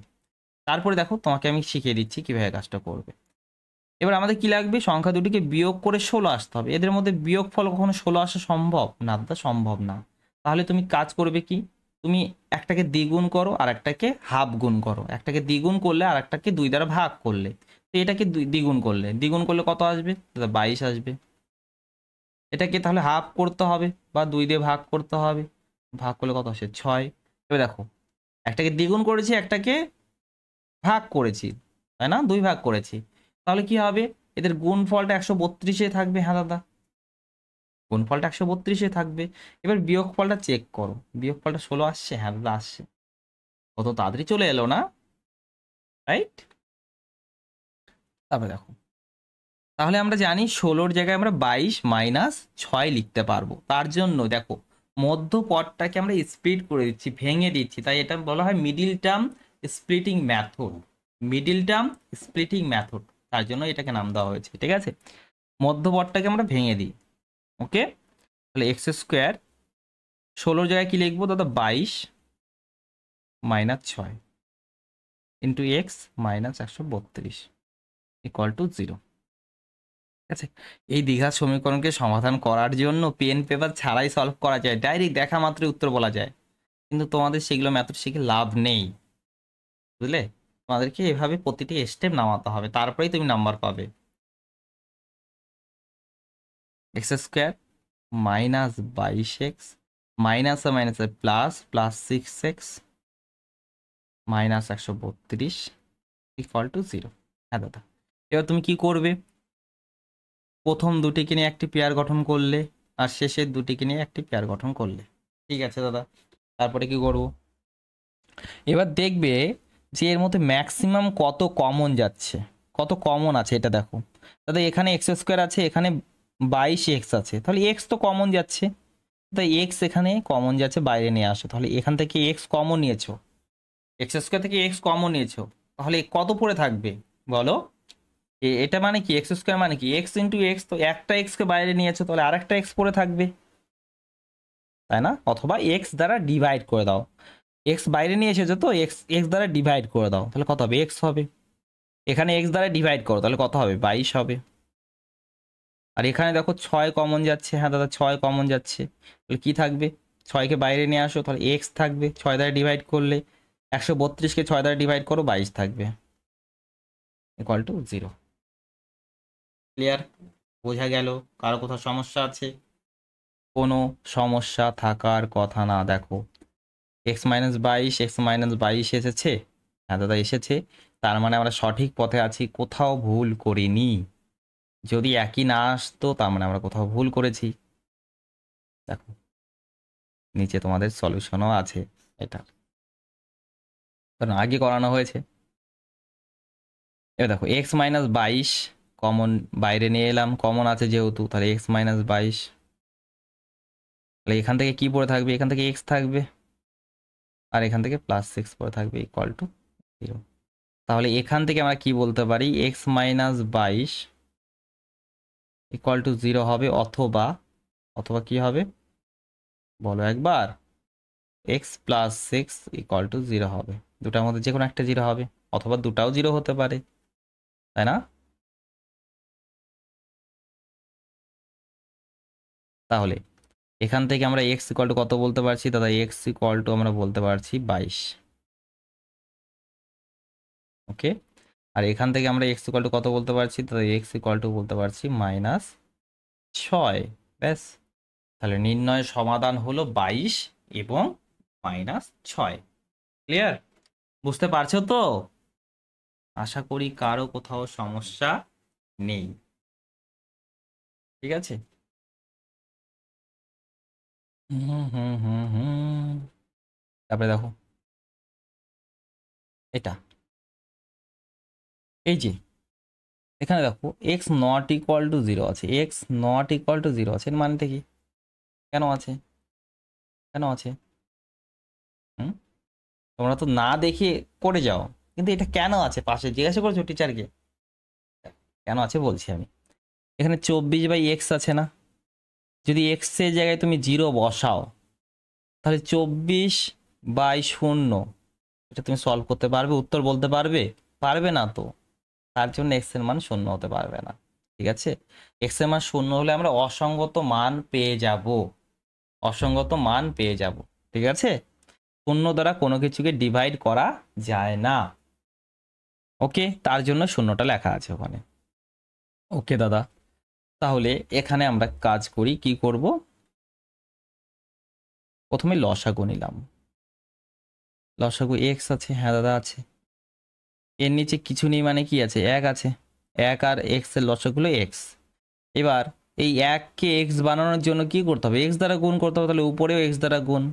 তারপরে দেখো তোমাকে আমি শিখিয়ে দিচ্ছি কিভাবে কাজটা করবে। এবার আমাদের কি লাগবে, সংখ্যা দুটিকে বিয়োগ করে 16 আসতে হবে। এদের মধ্যে বিয়োগ ফল কখনো 16 আসা সম্ভব না দাদা, সম্ভব না। তাহলে তুমি কাজ করবে কি, তুমি একটাকে দ্বিগুণ করো আর একটাকে হাফ গুণ করো। একটাকে দ্বিগুণ করলে আর একটাকে 2 দ্বারা ভাগ করলে, তো এটাকে দ্বিগুণ করলে, দ্বিগুণ করলে কত আসবে দাদা? 22 আসবে। এটাকে তাহলে হাফ করতে হবে বা 2 দিয়ে ভাগ করতে হবে, ভাগ করলে কত আসে? 6। এবার দেখো একটাকে দ্বিগুণ করেছি, একটাকে ভাগ করেছি, তাই না? 2 ভাগ করেছি, তাহলে কি হবে? এদের গুণফলটা 132-এ থাকবে। হ্যাঁ দাদা, গুণফলটা 132-এ থাকবে। এবার বিয়োগফলটা চেক করো, বিয়োগফলটা 16 আসছে? হ্যাঁ দাদা আসছে। কত তাড়াতাড়ি চলে এলো না, রাইট? তারপরে দেখো, তাহলে আমরা জানি 16-র জায়গায় আমরা 22 - 6 লিখতে পারবো। তার জন্য দেখো মধ্য পদটাকে আমরা স্প্লিট করে দিচ্ছি, ভেঙে দিচ্ছি, তাই এটা বলা হয় middle term splitting method. Middle term splitting method, তার জন্য এটাকে নাম দেওয়া হয়েছে। ঠিক আছে, মধ্যপদটাকে আমরা ভেঙে দিই। ওকে, তাহলে x² 16-র জায়গায় কি লিখবো দাদা? 22 - 6 into x minus 132 equal to 0। ঠিক আছে, এই দ্বিঘাত সমীকরণকে সমাধান করার জন্য পেন পেপার ছাড়াই সলভ করা যায়, ডাইরেক্ট দেখা মাত্রই উত্তর বলা যায়। কিন্তু তোমাদের সেগুলো মেথড শিখে লাভ নেই, বুঝলে? তোমাদেরকে এভাবে প্রতিটি স্টেপ নামাতে হবে, তারপরেই তুমি নাম্বার পাবে। x² মাইনাস 22x মাইনাসে মাইনাসে plus plus 6x minus 132 equal to 0। হ্যাঁ দাদা, এবার তুমি কি করবে? প্রথম দুটিকে নিয়ে একটি পেয়ার গঠন করলে, আর শেষের দুটিকে নিয়ে একটি পেয়ার গঠন করলে। ঠিক আছে দাদা, তারপরে কি করব? এবার দেখবে যে এর মধ্যে ম্যাক্সিমাম কত কমন যাচ্ছে, কত কমন আছে এটা দেখো। দাদা এখানে x² আছে, এখানে 22x আছে, তাহলে x তো কমন যাচ্ছে, তাই x এখানে কমন যাচ্ছে, বাইরে নিয়ে আসো। তাহলে এখান থেকে x কমন নিয়েছো, x² থেকে x কমন নিয়েছো, তাহলে কত পড়ে থাকবে বলো? এটা মানে কি, x² মানে কি x ইন্টু এক্স, তো একটা এক্সকে বাইরে নিয়েছো, তাহলে আরেকটা এক্স পড়ে থাকবে, তাই না? অথবা এক্স দ্বারা ডিভাইড করে দাও, এক্স বাইরে নিয়ে এসেছো তো এক্স এক্স দ্বারা ডিভাইড করে দাও, তাহলে কত হবে? এক্স হবে। এখানে এক্স দ্বারা ডিভাইড করো, তাহলে কত হবে? 22 হবে। আর এখানে দেখো 6 কমন যাচ্ছে, হ্যাঁ দাদা 6 কমন যাচ্ছে, তাহলে কি থাকবে? 6কে বাইরে নিয়ে আসো, তাহলে এক্স থাকবে, 6 দ্বারা ডিভাইড করলে 132কে 6 দ্বারা ডিভাইড করো, 22 থাকবে ইকুয়াল টু 0। ক্লিয়ার? বোঝা গেল? কারো কোথাও সমস্যা আছে? কোনো সমস্যা থাকার কথা না। দেখো x - 22 এসেছে, হ্যাঁ দাদা এসেছে, তার মানে আমরা সঠিক পথে আছি, কোথাও ভুল করিনি। যদি একই না আসতো তার মানে আমরা কোথাও ভুল করেছি। দেখো নিচে তোমাদের সলিউশনও আছে এটা, কারণ আগে করানো হয়েছে। এবার দেখো x - 22 কমন বাইরে নিয়ে এলাম, কমন আছে যেহেতু, তাহলে x - 22, তাহলে এখান থেকে কি পড়ে থাকবে? এখান থেকে x থাকবে, আর এখান থেকে +6 পড়ে থাকবে ইকুয়াল টু 0। তাহলে এখান থেকে আমরা কি বলতে পারি? x - 22 ইকুয়াল টু 0 হবে, অথবা অথবা কি হবে বলো একবার? x+6 ইকুয়াল টু 0 হবে। দুটার মধ্যে যে কোনো একটা 0 হবে, অথবা দুটাও 0 হতে পারে, তাই না? তাহলে এখান থেকে আমরা x ইকুয়াল টু কত বলতে পারছি দাদা? x ইকুয়াল টু আমরা বলতে পারছি 22। ওকে, আর এখান থেকে আমরা x ইকুয়াল টু কত বলতে পারছি দাদা? x ইকুয়াল টু বলতে পারছি -6। ব্যাস, তাহলে নির্ণয়ের সমাধান হলো 22 এবং -6। ক্লিয়ার? বুঝতে পারছো তো? আশা করি কারো কোথাও সমস্যা নেই। ঠিক আছে। হুম হুম হুম হুম। তারপরে দেখো এটা, এই যে এখানে দেখো X not equal to zero আছে, X not equal to zero আছে, এর মানেটা কি? কেন আছে? কেন আছে? হুম, তোমরা তো না দেখে করে যাও, কিন্তু এটা কেন আছে পাশে জিজ্ঞাসা করছো টিচারকে? কেন আছে বলছি আমি। এখানে 24/x আছে না, যদি এক্স এর জায়গায় তুমি জিরো বসাও তাহলে 24/0 এটা তুমি সলভ করতে পারবে, উত্তর বলতে পারবে? পারবে না তো। তার জন্য এক্স এর মান শূন্য হতে পারবে না। ঠিক আছে, এক্স এর মান শূন্য হলে আমরা অসঙ্গত মান পেয়ে যাব, অসঙ্গত মান পেয়ে যাব। ঠিক আছে, শূন্য দ্বারা কোনো কিছুকে ডিভাইড করা যায় না। ওকে, তার জন্য শূন্যটা লেখা আছে ওখানে। ওকে দাদা, তাহলে এখানে আমরা কাজ করি, কি করব? প্রথমে লসাগু নিলাম। লসাগু এক্স আছে, হ্যাঁ দাদা আছে। এর নিচে কিছু নেই মানে কি আছে? এক আছে। এক আর এক্স এর লসাগুলো এক্স। এবার এই এককে এক্স বানানোর জন্য কি করতে হবে? এক্স দ্বারা গুণ করতে হবে, তাহলে উপরেও এক্স দ্বারা গুণ,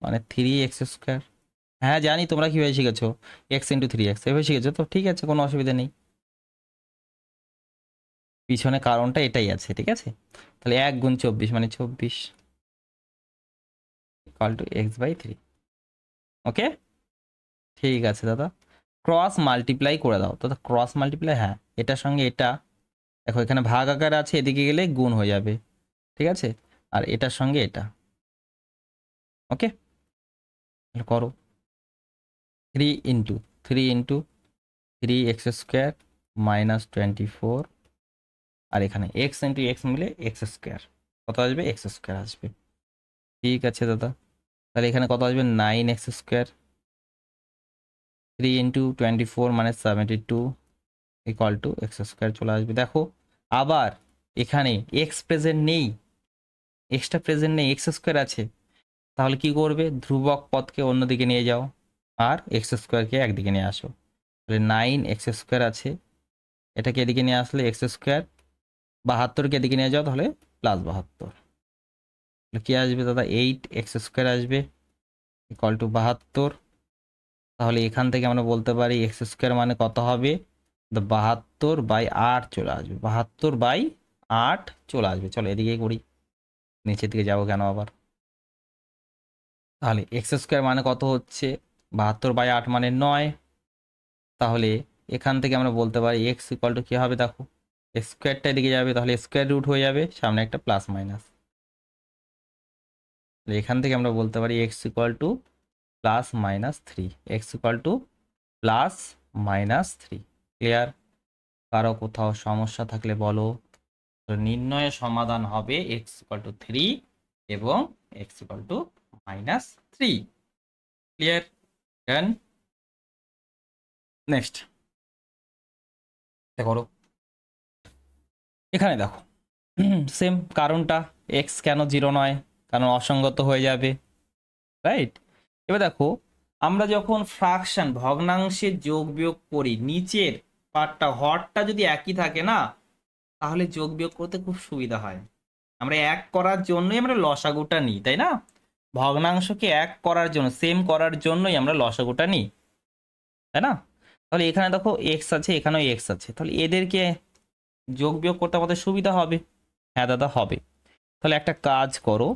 মানে 3x²। হ্যাঁ জানি তোমরা কীভাবে শিখেছো, x × 3x এভাবে শিখেছো তো, ঠিক আছে কোনো অসুবিধা নেই। পিছনে কারণটা এটাই আছে, ঠিক আছে। তাহলে 1 × 24 মানে 24 = x/3। ওকে, ঠিক আছে দাদা। ক্রস মাল্টিপ্লাই করে দাও দাদা, ক্রস মাল্টিপ্লাই, হ্যাঁ এটার সঙ্গে এটা, দেখো এখানে ভাগ আকার আছে, এদিকে গেলে গুণ হয়ে যাবে, ঠিক আছে। আর এটার সঙ্গে এটা, ওকে করো। 3 × 3 × 3x² - 24, আর এখানে x × x মিলে x², কত আসবে? x² আসবে। ঠিক আছে দাদা, তাহলে এখানে কত আসবে? 9x²। 3 × 24 মানে 72 = x² চলে আসবে। দেখো আবার এখানে এক্স প্রেজেন্ট নেই, এক্সটা প্রেজেন্ট নেই, x² আছে। তাহলে কি করবে? ধ্রুবক পদকে অন্যদিকে নিয়ে যাও আর x²কে একদিকে নিয়ে আসো। তাহলে 9x² আছে, এটাকে এদিকে নিয়ে আসলে x², 72কে এদিকে নিয়ে যাও তাহলে +72। কি আসবে দাদা? 8x² আসবে = 72। তাহলে এখান থেকে আমরা বলতে পারি x² মানে কত হবে? 72/8 চলে আসবে, 72/8 চলে আসবে। চলো এদিকে করি, নিচের দিকে যাবো কেন আবার। তাহলে x² মানে কত হচ্ছে? 72/8 মানে 9। তাহলে এখান থেকে আমরা বলতে পারি x কি হবে? দেখো স্কোয়ারটা এদিকে যাবে, তাহলে স্কোয়ার রুট হয়ে যাবে, সামনে একটা প্লাস মাইনাস। এখান থেকে আমরা বলতে পারি x +-3, x +-3। ক্লিয়ার? কারো কোথাও সমস্যা থাকলে বলো। তো নির্ণয়ের সমাধান হবে x=3 এবং x=-3। ক্লিয়ার? ডান। নেক্সট করো। এখানে দেখো সেম কারণটা, এক্স কেন 0 নয়? কারণ অসঙ্গত হয়ে যাবে, রাইট? এবার দেখো আমরা যখন ফ্রাকশন ভগ্নাংশে যোগ বিয়োগ করি, নিচের পার্টটা হরটা যদি একই থাকে না, তাহলে যোগ বিয়োগ করতে খুব সুবিধা হয়। আমরা এক করার জন্যই আমরা লসাগুটা নিই, তাই না? ভগ্নাংশকে এক করার জন্য, সেম করার জন্যই আমরা লসাগুটা নিই, তাই না? তাহলে এখানে দেখো এক্স আছে, এখানেও এক্স আছে, তাহলে এদেরকে যোগ বিয়োগ করতে আমাদের সুবিধা হবে। হ্যাঁ দাদা হবে। তাহলে একটা কাজ করো,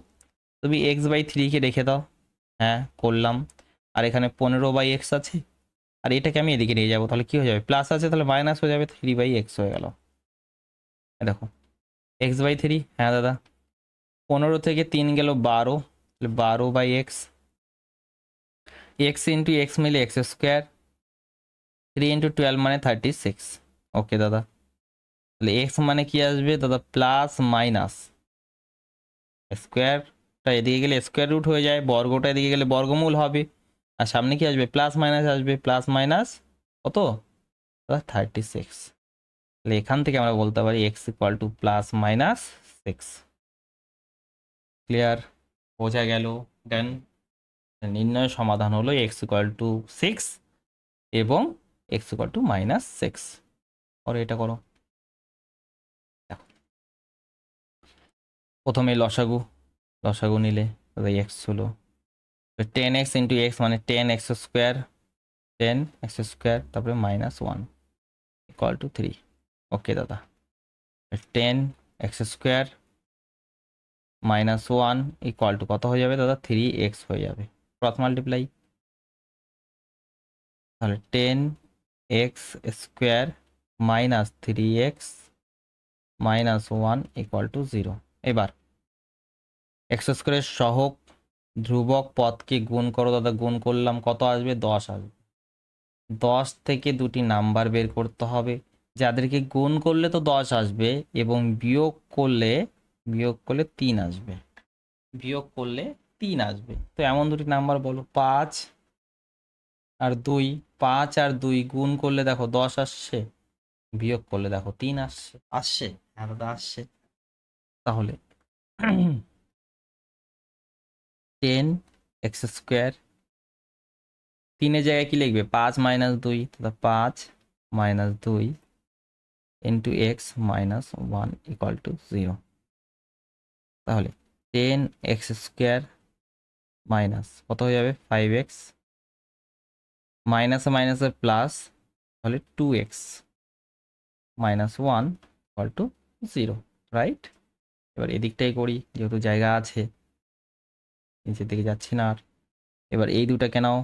তুমি x/3কে রেখে দাও। হ্যাঁ করলাম। আর এখানে 15/x আছে, আর এটাকে আমি এদিকে নিয়ে যাবো, তাহলে কি হয়ে যাবে? প্লাস আছে, তাহলে মাইনাস হয়ে যাবে, 3/x হয়ে গেল। দেখো x/3, হ্যাঁ দাদা 15 থেকে 3 গেল 12, তাহলে 12/x, x × x মিলে x², 3 × 12 মানে 36। ওকে দাদা, তাহলে x মানে কি আসবে দাদা? প্লাস মাইনাস, স্কোয়ারটা এদিকে গেলে স্কোয়ার রুট হয়ে যায়, বর্গটা এদিকে গেলে বর্গমূল হবে, আর সামনে কি আসবে? প্লাস মাইনাস আসবে, প্লাস মাইনাস কত? 36। তাহলে এখান থেকে আমরা বলতে পারি x = +-6। ক্লিয়ার? বোঝা গেল? দেন নির্ণয়ের সমাধান হলো x=6 এবং x=-6। আর এটা করো, দেখো প্রথমে লসাগু নিলে তবে x হলো 10x ইন্টু x মানে 10x স্কোয়ার, 10x স্কোয়ার, তারপরে -1 = 3। ওকে দাদা, 10x স্কোয়ার -1 কত হয়ে যাবে দাদা? 3x হয়ে যাবে। ক্রস মাল্টিপ্লাই, তাহলে 10x স্কোয়ার -3x -1 = 0। এবার x স্কোয়ারের সহগ ধ্রুবক পদকে গুণ করো দাদা, গুণ করলাম কত আসবে? 10 আসবে। 10 থেকে দুটি নাম্বার বের করতে হবে, যাদেরকে গুণ করলে তো 10 আসবে এবং বিয়োগ করলে 3 আসবে, বিয়োগ করলে 3 আসবে। তো এমন দুটি নাম্বার বলো, 5 আর 2। 5 আর 2 গুণ করলে দেখো 10 আসছে, বিয়োগ করলে দেখো 3 আসছে। হ্যাঁ দাদা আসছে। তাহলে 10x স্কোয়ার, 3-এর জায়গায় কি লিখবে? 5 - 2, তাহলে 5 - 2 ইন্টু x -1 = 0। তাহলে 10x স্কোয়ার মাইনাস কত হয়ে যাবে? 5x, মাইনাসে মাইনাসে প্লাস, তাহলে 2x -1 = 0, রাইট? এবার এদিকটাই করি, যেহেতু জায়গা আছে, নিচের দিকে যাচ্ছি না আর। এবার এই দুটাকে নাও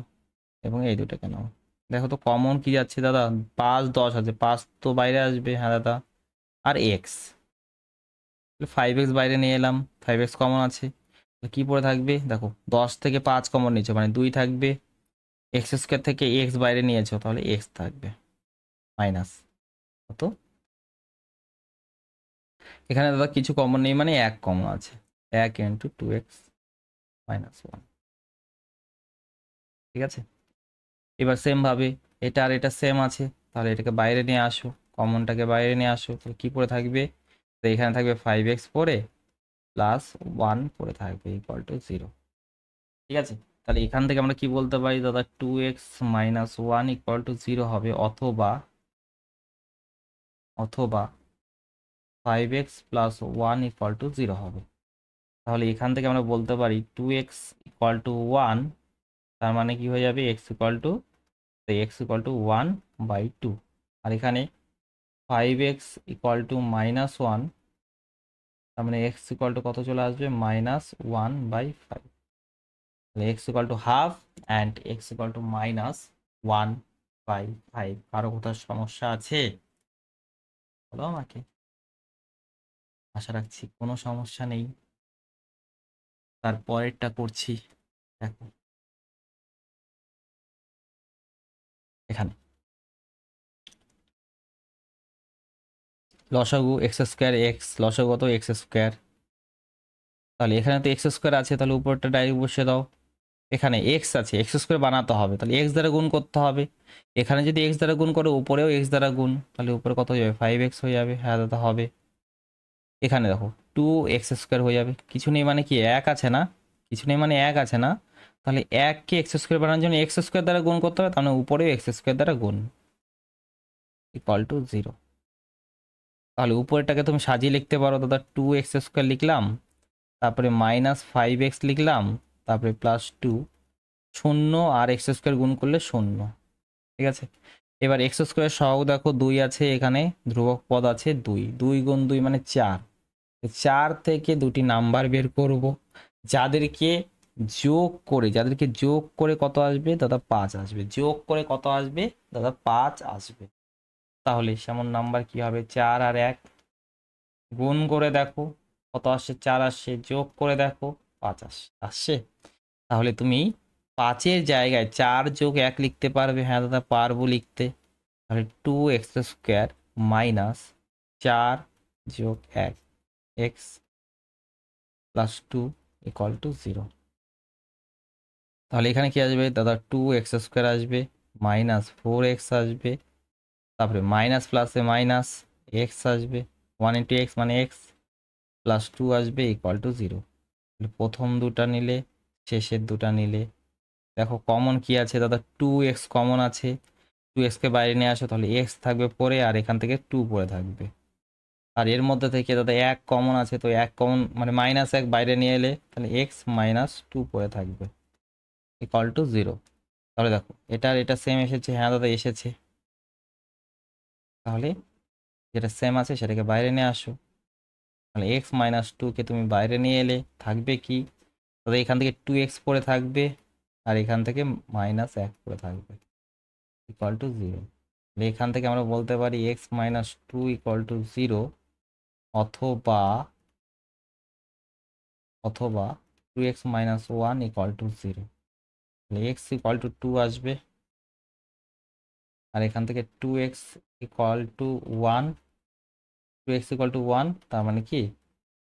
এবং এই দুটাকে নাও, দেখো তো কমন কি যাচ্ছে দাদা? 5 10 আছে, 5 তো বাইরে আসবে, হ্যাঁ দাদা, আর x 5x বাইরে নিয়ে এলাম, 5x কমন আছে, কি পড়ে থাকবে? দেখো 10 থেকে 5 কমন নিচ্ছে মানে 2 থাকবে, এক্স স্কোয়ার থেকে এক্স বাইরে নিয়েছো, তাহলে এক্স থাকবে মাইনাস কত? এখানে দাদা কিছু কমন নেই মানে 1 কমন আছে, 1 ইন্টু 2x -1। ঠিক আছে, এবার সেম ভাবে এটা আর এটা সেম আছে, তাহলে এটাকে বাইরে নিয়ে আসো, কমনটাকে বাইরে নিয়ে আসো, তাহলে কি পড়ে থাকবে? তো এখানে থাকবে 5x পড়ে প্লাস 1 পড়ে থাকবে =0। ঠিক আছে, তাহলে এখান থেকে আমরা কি বলতে পারি দাদা? 2x - 1 = 0 হবে, অথবা 5x + 1 = 0 হবে। তাহলে এখান থেকে আমরা বলতে পারি 2x = 1, তার মানে কি হয়ে যাবে? x = 1/2। আর এখানে 5x = -1, তার মানে x কত চলে আসবে? -1/5। তাহলে x ½ অ্যান্ড x -1/5। কারো কোথাও সমস্যা আছে বলো আমাকে, আশা রাখছি কোনো সমস্যা নেই। তারপরেরটা করছি, দেখো এখানে লসাগু এক্স স্কোয়ার এক্স, লসাগু কত? X square. তাহলে এখানে তো এক্স স্কোয়ার আছে, তাহলে উপরটা ডাইরেক্ট বসিয়ে দাও। এখানে এক্স আছে, এক্স স্কোয়ার বানাতে হবে, তাহলে এক্স দ্বারা গুণ করতে হবে। এখানে যদি এক্স দ্বারা গুণ করো, উপরেও এক্স দ্বারা গুণ, তাহলে উপরে কত হয়ে যাবে? 5x হয়ে যাবে, হ্যাঁ দাদা হবে। এখানে দেখো 2x² হয়ে যাবে, কিছু নেই মানে কি 1 আছে না, কিছু নেই মানে 1 আছে না, তাহলে 1কে এক্স স্কোয়ার বানানোর জন্য এক্স স্কোয়ার দ্বারা গুণ করতে হবে, তাহলে উপরেও এক্স স্কোয়ার দ্বারা গুণ =0। তাহলে উপরেরটাকে তুমি সাজিয়ে লিখতে পারো দাদা, 2x² লিখলাম, তারপরে -5x লিখলাম, তারপরে +2, 0 আর x² গুণ করলে 0। ঠিক আছে, এবার x² সহগ দেখো 2 আছে, এখানে ধ্রুবক পদ আছে 2, 2 গুণ 2 মানে 4। 4 থেকে দুটি নাম্বার বের করব, যাদেরকে যোগ করে কত আসবে দাদা? 5 আসবে। যোগ করে কত আসবে দাদা? 5 আসবে। তাহলে সেমন নাম্বার কি হবে? 4 আর 1 গুণ করে দেখো কত আসছে? 4 আসছে, যোগ করে দেখো 5 আসছে। তাহলে তুমি 5-এর জায়গায় 4 যোগ 1 লিখতে পারবে, হ্যাঁ দাদা পারবো লিখতে। তাহলে 2x² মাইনাস 4 যোগ 1 x +2 = 0। তাহলে এখানে কি আসবে দাদা? 2x² আসবে, -4x আসবে, তারপরে মাইনাস প্লাসে মাইনাস এক্স আসবে, 1 ইন্টু এক্স মানে এক্স, +2 আসবে =0। প্রথম দুটা নিলে, শেষের দুটা নিলে দেখো কমন কি আছে দাদা, 2x কমন আছে, 2x কে বাইরে নিয়ে আসো, তাহলে x থাকবে পরে, আর এখান থেকে 2 পরে থাকবে। আর এর মধ্যে থেকে দাদা 1 কমন আছে, তো 1 কমন মানে -1 বাইরে নিয়ে এলে তাহলে x -2 পরে থাকবে ইকুয়াল টু 0। তাহলে দেখো এটা আর এটা সেম এসেছে, হ্যাঁ দাদা এসেছে। তাহলে যেটা সেম আছে সেটাকে বাইরে নিয়ে আসো, তাহলে x-2 কে তুমি বাইরে নিয়ে এলে থাকবে কি, তাহলে এখান থেকে 2x পরে থাকবে, আর এখান থেকে -1 পরে থাকবে ইকুয়াল টু 0। এখান থেকে আমরা বলতে পারি x-2 ইকুয়াল টু 0, অথবা অথবা 2x-1 ইকুয়াল টু 0। তাহলে x ইকুয়াল টু 2 আসবে, আর এখান থেকে 2x equal to 1, 2x equal to 1, তার মানে কি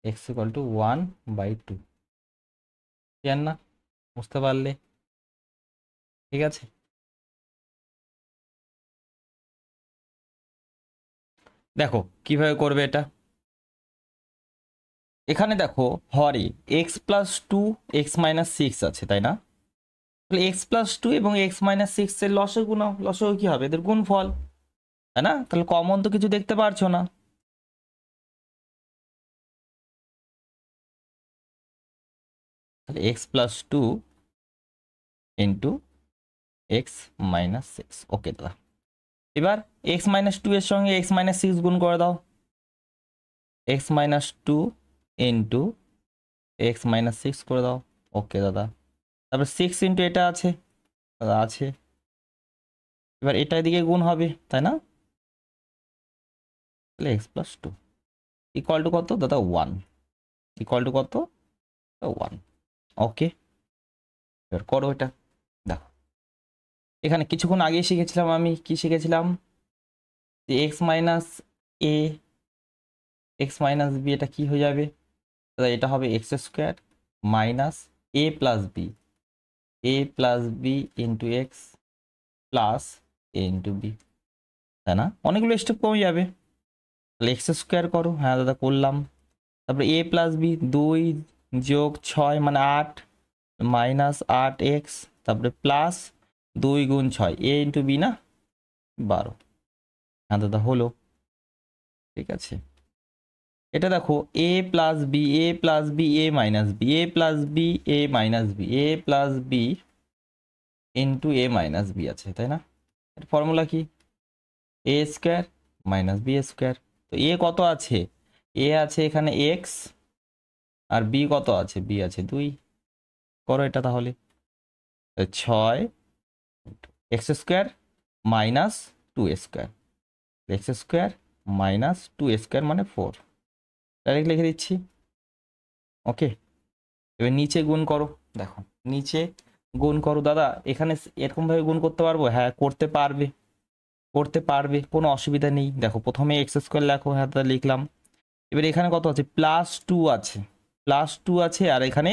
x ইকুয়াল টু 1/2। ক্লিয়ার না? বুঝতে পারলে? ঠিক আছে। দেখো কিভাবে করবে এটা। এখানে দেখো হরে x+2 x-6 আছে, তাই না? তাহলে x+2 এবং x-6 এর লসাগু নাও, লসাগু কি হবে, এদের গুণফল, তাই না? তাহলে কমন তো কিছু দেখতে পারছো না, তাহলে x+2 ইন্টু x-6। ওকে দাদা, এবার x-2 এর সঙ্গে x-6 গুণ করে দাও, x-2 ইন্টু x-6 করে দাও। ওকে দাদা, তারপর 6 ইন্টু এটা আছে দাদা, আছে। এবার এটা এদিকে গুণ হবে, তাই না? তাহলে x+2 ইকুয়াল টু কত দাদা, 1, ইকুয়াল টু কত, 1। ওকে, এবার করো এটা। দেখো এখানে কিছুক্ষণ আগে শিখেছিলাম, আমি কি শিখেছিলাম, যে x-a x-b এটা কি হয়ে যাবে দাদা, এটা হবে x² minus a+b into x plus a into B, তাই না? অনেকগুলো স্টেপ কমে যাবে, তাহলে x² করো, হ্যাঁ দাদা করলাম। তারপরে a+b 2 যোগ 6 মানে 8 মাইনাস 8x, তারপরে প্লাস 2 গুণ 6 a ইন্টু বি না, 12। হ্যাঁ দাদা হলো, ঠিক আছে। এটা দেখো a+b a+b ইন্টু a-b আছে, তাই না? এর ফর্মুলা কি, a² মাইনাস b²। তো a কত আছে, a আছে এখানে x, আর b কত আছে, b আছে 2। করো এটা তাহলে, 6 x² মাইনাস 2² x² মাইনাস 2² মানে 4, ডাইরেক্ট লিখে দিচ্ছি। ওকে, এবার নিচে গুণ করো, দেখো নিচে গুণ করো দাদা, এখানে এরকমভাবে গুণ করতে পারবো, হ্যাঁ করতে পারবে, করতে পারবে, কোনো অসুবিধা নেই। দেখো প্রথমে x² লেখো, হ্যাঁ দাদা লিখলাম। এবার এখানে কত আছে, +2 আছে, +2 আছে, আর এখানে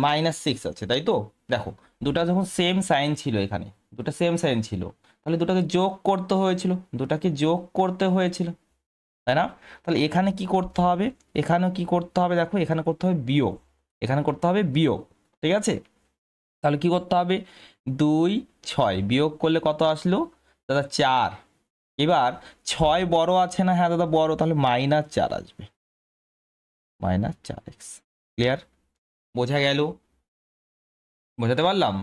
-6 আছে, তাই তো? দেখো দুটা যখন সেম সাইন ছিল, এখানে দুটা সেম সাইন ছিল, তাহলে দুটাকে যোগ করতে হয়েছিল, দুটাকে যোগ করতে হয়েছিল, তাই না? তাহলে এখানে কি করতে হবে, এখানেও কি করতে হবে, দেখো এখানে করতে হবে বিয়োগ, এখানে করতে হবে বিয়োগ, ঠিক আছে? তাহলে কি করতে হবে, 2 6 বিয়োগ করলে কত আসলো দাদা, 4। এবার 6 বড় আছে না, হ্যাঁ দাদা বড়, তাহলে -4 আসবে, -4x। ক্লিয়ার? বোঝা গেল? বোঝাতে পারলাম?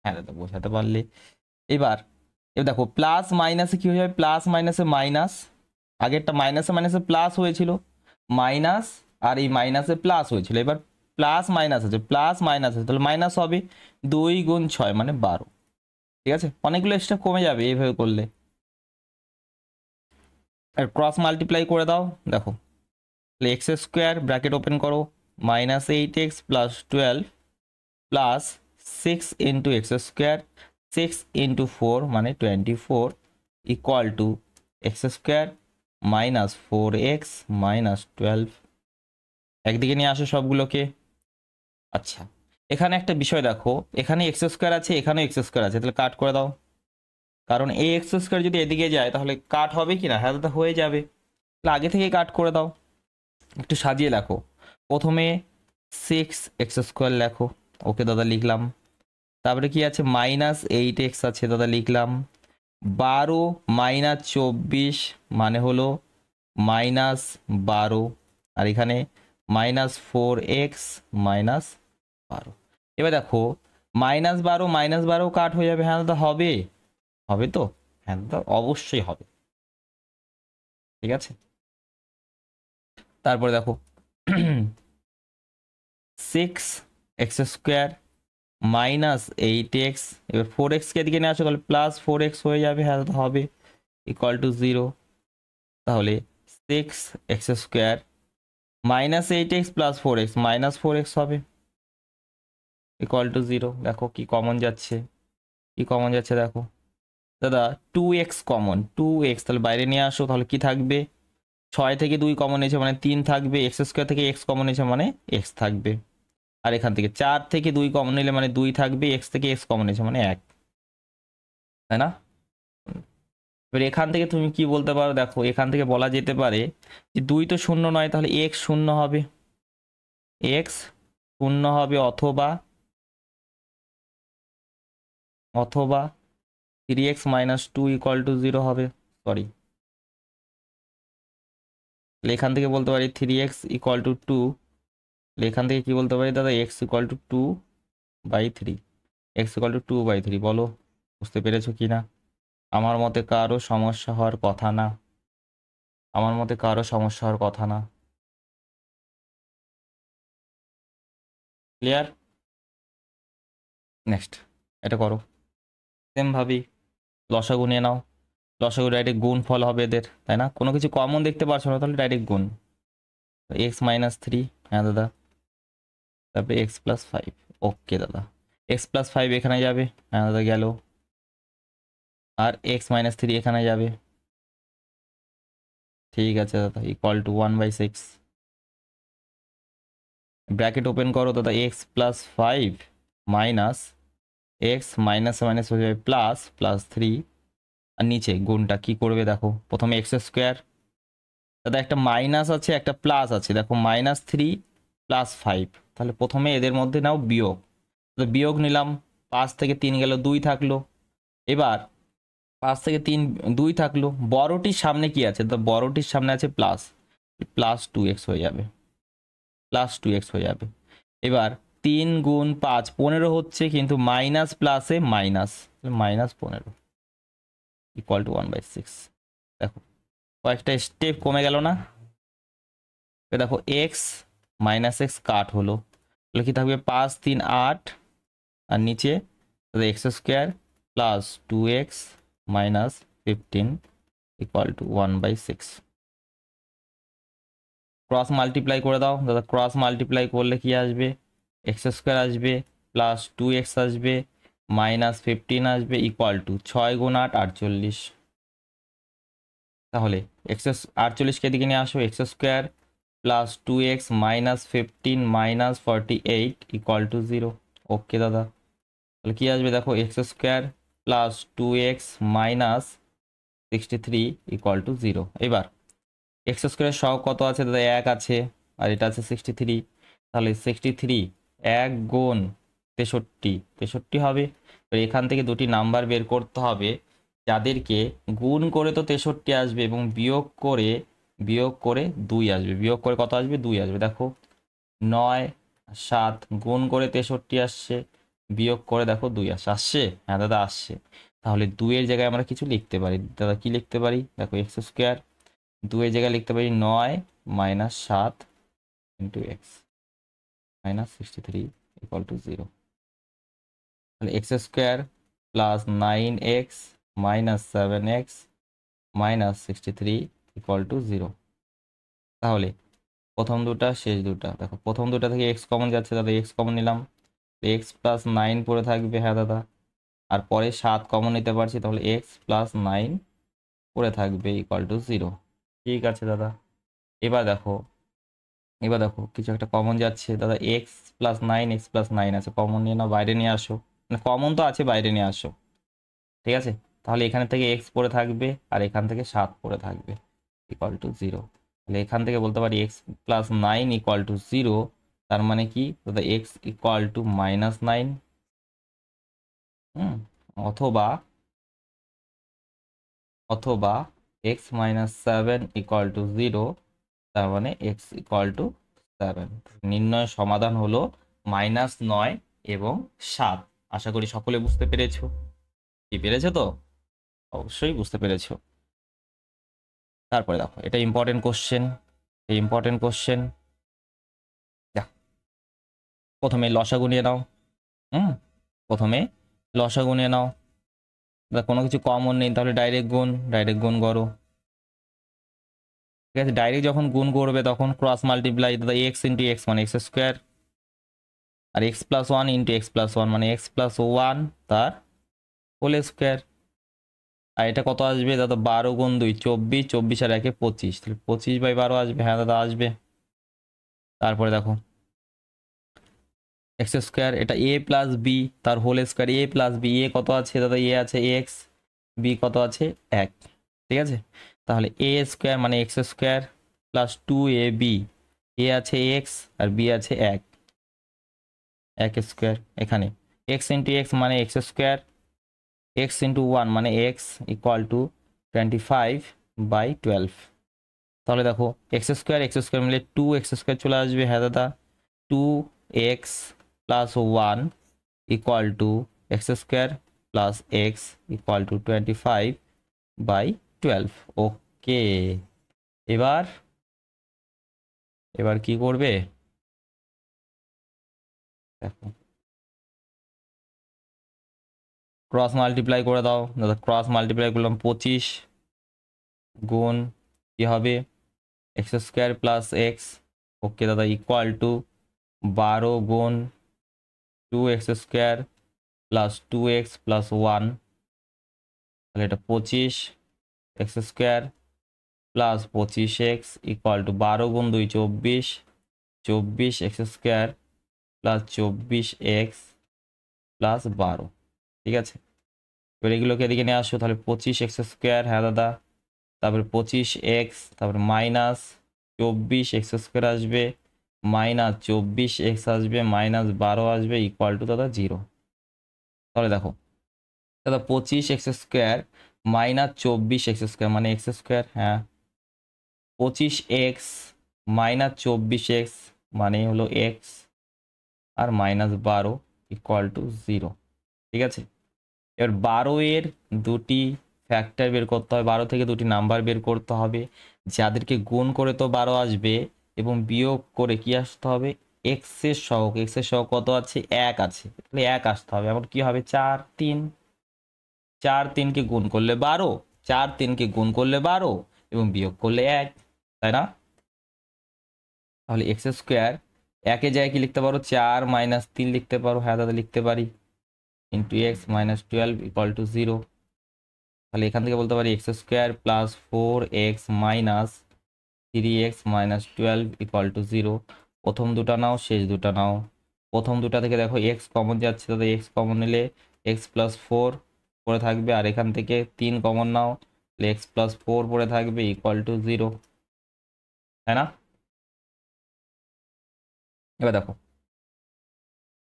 হ্যাঁ দাদা বোঝাতে পারলে। এবার এবার দেখো প্লাস মাইনাসে কি হয়ে যাবে, প্লাস মাইনাসে মাইনাস, আগেরটা মাইনাসে মাইনাসে প্লাস হয়েছিল, মাইনাস, আর এই মাইনাসে প্লাস হয়েছিল, এবার প্লাস মাইনাস আছে, প্লাস মাইনাস আছে, তাহলে মাইনাস হবে, 2 গুণ 6 মানে 12। ঠিক আছে, অনেকগুলো স্টেপ কমে যাবে এইভাবে করলে। আর ক্রস মাল্টিপ্লাই করে দাও, দেখো তাহলে x² ব্র্যাকেট ওপেন করো, -8x plus 12 plus 6 into x² 6 into 4 মানে 24 equal to x² minus 4x minus 12। একদিকে নিয়ে আসো সবগুলোকে। আচ্ছা, এখানে একটা বিষয় দেখো, এখানে x² আছে, এখানেও x² আছে, তাহলে কাট করে দাও, কারণ এই x² যদি এদিকে যায় তাহলে কাট হবে কি না, হ্যাঁ দাদা হয়ে যাবে, তাহলে আগে থেকে কাট করে দাও। একটু সাজিয়ে লেখো, প্রথমে 6x² লেখো, ওকে দাদা লিখলাম। তারপরে কি আছে -8x আছে দাদা, লিখলাম। 12 -24 মানে হলো -12, আর এখানে -4x -12। এবার দেখো -12 কাট হয়ে যাবে, হ্যাঁ দাদা হবে, হবে তো, হ্যাঁ দাদা অবশ্যই হবে, ঠিক আছে। তারপরে দেখো 6x² -8x, এবার 4x কে এদিকে নিয়ে আসো, তাহলে +4x হয়ে যাবে, হ্যাঁ দাদা হবে, =0। তাহলে 6x² -8x + 4x -4x হবে, =0। দেখো কি কমন যাচ্ছে, কি কমন যাচ্ছে দেখো দাদা, 2x কমন, 2x, তাহলে বাইরে নিয়ে আসো, তাহলে কি থাকবে, 6 থেকে 2 কমন নিয়েছে মানে 3 থাকবে, x² থেকে x কমন নিয়েছে মানে x থাকবে, আর এখান থেকে 4 থেকে 2 কমন নিলে মানে 2 থাকবে, x থেকে x কমন নিয়েছে মানে 1, তাই না? এবার এখান থেকে তুমি কি বলতে পারো, দেখো এখান থেকে বলা যেতে পারে যে 2 তো শূন্য নয়, তাহলে x শূন্য হবে, x শূন্য হবে, অথবা অথবা 3x - 2 = 0 হবে, সরি, এখান থেকে বলতে পারি 3x = 2, এখান থেকে কি বলতে পারি দাদা, x = 2/3, x = 2/3, বলো বুঝতে পেরেছো কি না? আমার মতে কারো সমস্যা হওয়ার কথা না, আমার মতে কারো সমস্যা হওয়ার কথা না, ক্লিয়ার? নেক্সট এটা করো, সেম ভাবি লসাগু নিয়ে নাও, লসাগু ডাইরেক্ট গুণ ফল হবে এদের, তাই না? কোনো কিছু কমন দেখতে পারছো না, তাহলে ডাইরেক্ট গুণ, x - 3, হ্যাঁ দাদা, তারপরে x + 5, ওকে দাদা, x + 5 এখানে যাবে, হ্যাঁ দাদা গেল, আর x - 3 এখানে যাবে, ঠিক আছে দাদা, = 1/6, ব্র্যাকেট ওপেন করো দাদা, x + 5 মাইনাস x মাইনাস হয়ে যাবে +3, আর নিচে গুণটা কি করবে দেখো, প্রথমে x² দাদা, একটা মাইনাস আছে একটা প্লাস আছে, দেখো -3 + 5, তাহলে প্রথমে এদের মধ্যে নাও বিয়োগ, তো বিয়োগ নিলাম, 5 থেকে 3 গেল 2 থাকলো, এবার 5 থেকে 3 2 থাকলো, বড়টির সামনে কি আছে, তো বড়টির সামনে আছে +2x হয়ে যাবে, +2x হয়ে যাবে। এবার 3 × 5 15 হচ্ছে, কিন্তু মাইনাস প্লাসে মাইনাস, -15 = 1/6। দেখো কয়েকটা স্টেপ কমে গেল না, দেখো x - x কাট হলো, তাহলে কি থাকবে 5 3 8, আর নিচে x² + 2x - 15 = 1/6। ক্রস মাল্টিপ্লাই করে দাও দাদা, ক্রস মাল্টিপ্লাই করলে কি আসবে, x² আসবে, +2x আসবে, -15 আসবে, = 6 × 8 48। তাহলে 48 কে দিকে নিয়ে আসো, x² + 2x - 15 - 48 = 0, ওকে দাদা, তাহলে কি আসবে দেখো, x² + 2x - 63 = 0। এবার x² সহগ কত আছে দাদা, 1 আছে, আর এটা আছে 63, তাহলে 63 1 গুণ 63, 63 হবে। তো এখান থেকে দুটি নাম্বার বের করতে হবে, যাদেরকে গুণ করে তো 63 আসবে, এবং বিয়োগ করে 2 আসবে, বিয়োগ করে কত আসবে, 2 আসবে। দেখো 9 7 গুণ করে 63 আসছে, বিয়োগ করে দেখো 2 আসছে, হ্যাঁ দাদা আসছে। তাহলে 2 এর জায়গায় আমরা কিছু লিখতে পারি দাদা, কি লিখতে পারি দেখো, x², 2 এর জায়গায় লিখতে পারি 9 - 7 × x - 63 = 0। তাহলে x² + 9x - 7x - 63 = 0। তাহলে প্রথম দুটা শেষ দুটা, দেখো প্রথম দুটা থেকে x কমন যাচ্ছে দাদা, x কমন নিলাম, x + 9 পড়ে থাকবে, হ্যাঁ দাদা, আর পরে 7 কমন নিতে পারছি, তাহলে x + 9 পড়ে থাকবে, = 0, ঠিক আছে দাদা। এবার দেখো, কিছু একটা কমন যাচ্ছে দাদা, x + 9, x + 9 আছে, কমন নিয়ে নাও, বাইরে নিয়ে আসো, মানে কমন তো আছে, বাইরে নিয়ে আসো, ঠিক আছে। তাহলে এখান থেকে x পড়ে থাকবে, আর এখান থেকে 7 পড়ে থাকবে, = 0। তাহলে এখান থেকে বলতে পারি x + 9 = 0, তার মানে কি দাদা, x = -9, অথবা অথবা x minus seven equal to zero, তার মানে এক্স ইকুয়াল টু সেভেন। নির্ণয় সমাধান হলো -9 এবং 7। আশা করি সকলে বুঝতে পেরেছো। কি পেরেছো তো? অবশ্যই বুঝতে পেরেছো। তারপরে দেখো, এটা ইম্পর্টেন্ট কোশ্চেন। ইম্পর্টেন্ট কোশ্চেন, প্রথমে লসাগু নিয়ে নাও। প্রথমে লসাগু নিয়ে নাও। কোনো কিছু কমন নেই, তাহলে ডাইরেক্ট গুণ করো। ঠিক আছে, ডাইরেক্ট যখন গুণ করবে তখন ক্রস মাল্টিপ্লাই, দাদা এক্স ইন্টু এক্স মানে এক্স স্কোয়ার, আর X plus one into x plus one মানে এক্স প্লাস ওয়ান তার হোল স্কোয়ার। আর এটা কত আসবে দাদা? 12 গুণ 2 24, 24 আর 1 25, তাহলে 25/12 আসবে। হ্যাঁ দাদা আসবে। তারপরে দেখো এক্স স্কোয়ার, এটা এ প্লাস বি তার হোল স্কোয়ার, এ প্লাস বি, এ কত আছে দাদা? এ আছে এক্স, বি কত আছে? 1। ঠিক আছে, তাহলে এ স্কোয়ার মানে এক্স স্কোয়ার প্লাস 2ab, এ আছে এক্স আর বি আছে 1 স্কোয়ার। এখানে এক্স ইন্টু এক্স মানে X square, x into one মানে এক্স ইকুয়াল টু 25/12। তাহলে দেখো এক্স স্কোয়ার মিলে 2x স্কোয়ার চলে আসবে। হ্যাঁ দাদা, 2x plus one equal to x square plus x equal two 25/12। ওকে, এবার এবার কি করবে দেখো, ক্রস মাল্টিপ্লাই করে দাও দাদা। ক্রস মাল্টিপ্লাই করলাম, 25 গুণ কি হবে? এক্স স্কোয়ার প্লাস এক্স, ওকে দাদা, ইকুয়াল টু 12 গুণ 2x square plus 2x plus one, তাহলে এটা 25 x square plus 25x equal to 12 গুণ 2 24, 24 x square plus 24x plus 12। ঠিক আছে, এবার এগুলোকে এদিকে নিয়ে আসো, তাহলে 25x স্কোয়ার, হ্যাঁ দাদা, তারপরে 25x, তারপরে মাইনাস 24x স্কোয়ার আসবে, মাইনাস 24x আসবে, মাইনাস 12 আসবে, ইকুয়াল টু দাদা 0। তাহলে দেখো দাদা 25x square minus 24x square মানে এক্স স্কোয়ার, হ্যাঁ, 25x মাইনাস 24x মানে হলো এক্স, আর মাইনাস 12 ইকুয়াল টু 0। ঠিক আছে, এবার 12 এর দুটি ফ্যাক্টর বের করতে হবে, 12 থেকে দুটি নাম্বার বের করতে হবে, যাদেরকে গুণ করে তো 12 আসবে এবং বিয়োগ করে কি আসতে হবে? এক্সের সহগ। এক্সের সহগ কত আছে? 1 আছে, তাহলে 1 আসতে হবে। এমন কি হবে? 4 3, 4 3কে গুণ করলে 12, 4 3কে গুণ করলে 12 এবং বিয়োগ করলে 1, তাই না? তাহলে এক্স স্কোয়ার 1-এর জায়গায় কি লিখতে পারো? 4 মাইনাস 3 লিখতে পারো, হ্যাঁ দাদা লিখতে পারি, into x minus 12 equal to 0। তাহলে এখান থেকে বলতে পারি x square plus 4x minus 3x minus 12 equal to 0। প্রথম দুটা নাও, শেষ দুটা নাও। প্রথম দুটা থেকে দেখো এক্স কমন যাচ্ছে, তাহলে এক্স কমন নিলে এক্স প্লাস 4 পড়ে থাকবে, আর এখান থেকে 3 কমন নাও, তাহলে এক্স প্লাস 4 পড়ে থাকবে, ইকুয়াল টু 0, তাই না? এবার দেখো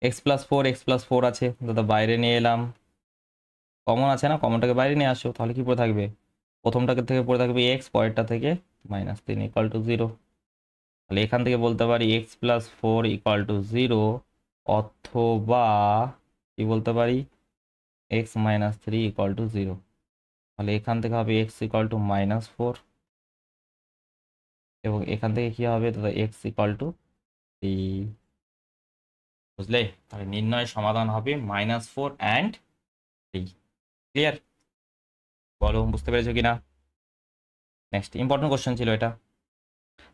x+4 আছে দাদা, বাইরে নিয়ে এলাম, কমন আছে না, কমনটাকে বাইরে নিয়ে আসো, তাহলে কি পড়ে থাকবে? প্রথমটাকে থেকে পড়ে থাকবে এক্স, পরেরটা থেকে -3 ইকুয়াল টু 0। তাহলে এখান থেকে বলতে পারি x+4 ইকুয়াল টু 0, অথবা কি বলতে পারি? x-3 equal to 0। তাহলে এখান থেকে হবে x ইকুয়াল টু -4, এবং এখান থেকে কি হবে দাদা? x equal to 3। বুঝলে? তাহলে নির্ণয় সমাধান হবে -4 অ্যান্ড 3। ক্লিয়ার? বলো বুঝতে পেরেছো কিনা? নেক্সট ইম্পর্টেন্ট কোশ্চেন ছিল এটা।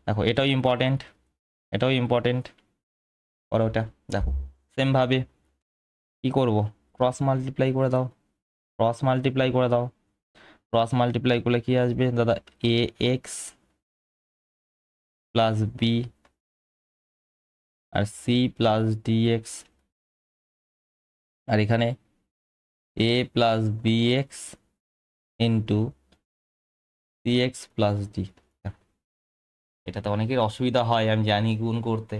দেখো এটাও ইম্পর্টেন্ট, এটাও ইম্পর্টেন্ট। করো ওটা, দেখো সেমভাবে কি করব? ক্রস মাল্টিপ্লাই করে দাও, ক্রস মাল্টিপ্লাই করে দাও। ক্রস মাল্টিপ্লাই করলে কি আসবে দাদা? এ এক্স প্লাস বি আর সি প্লাস ডিএক্স, আর এখানে A plus B X into C X plus D. এটাতে অনেকের অসুবিধা হয়, আমি জানি, গুণ করতে,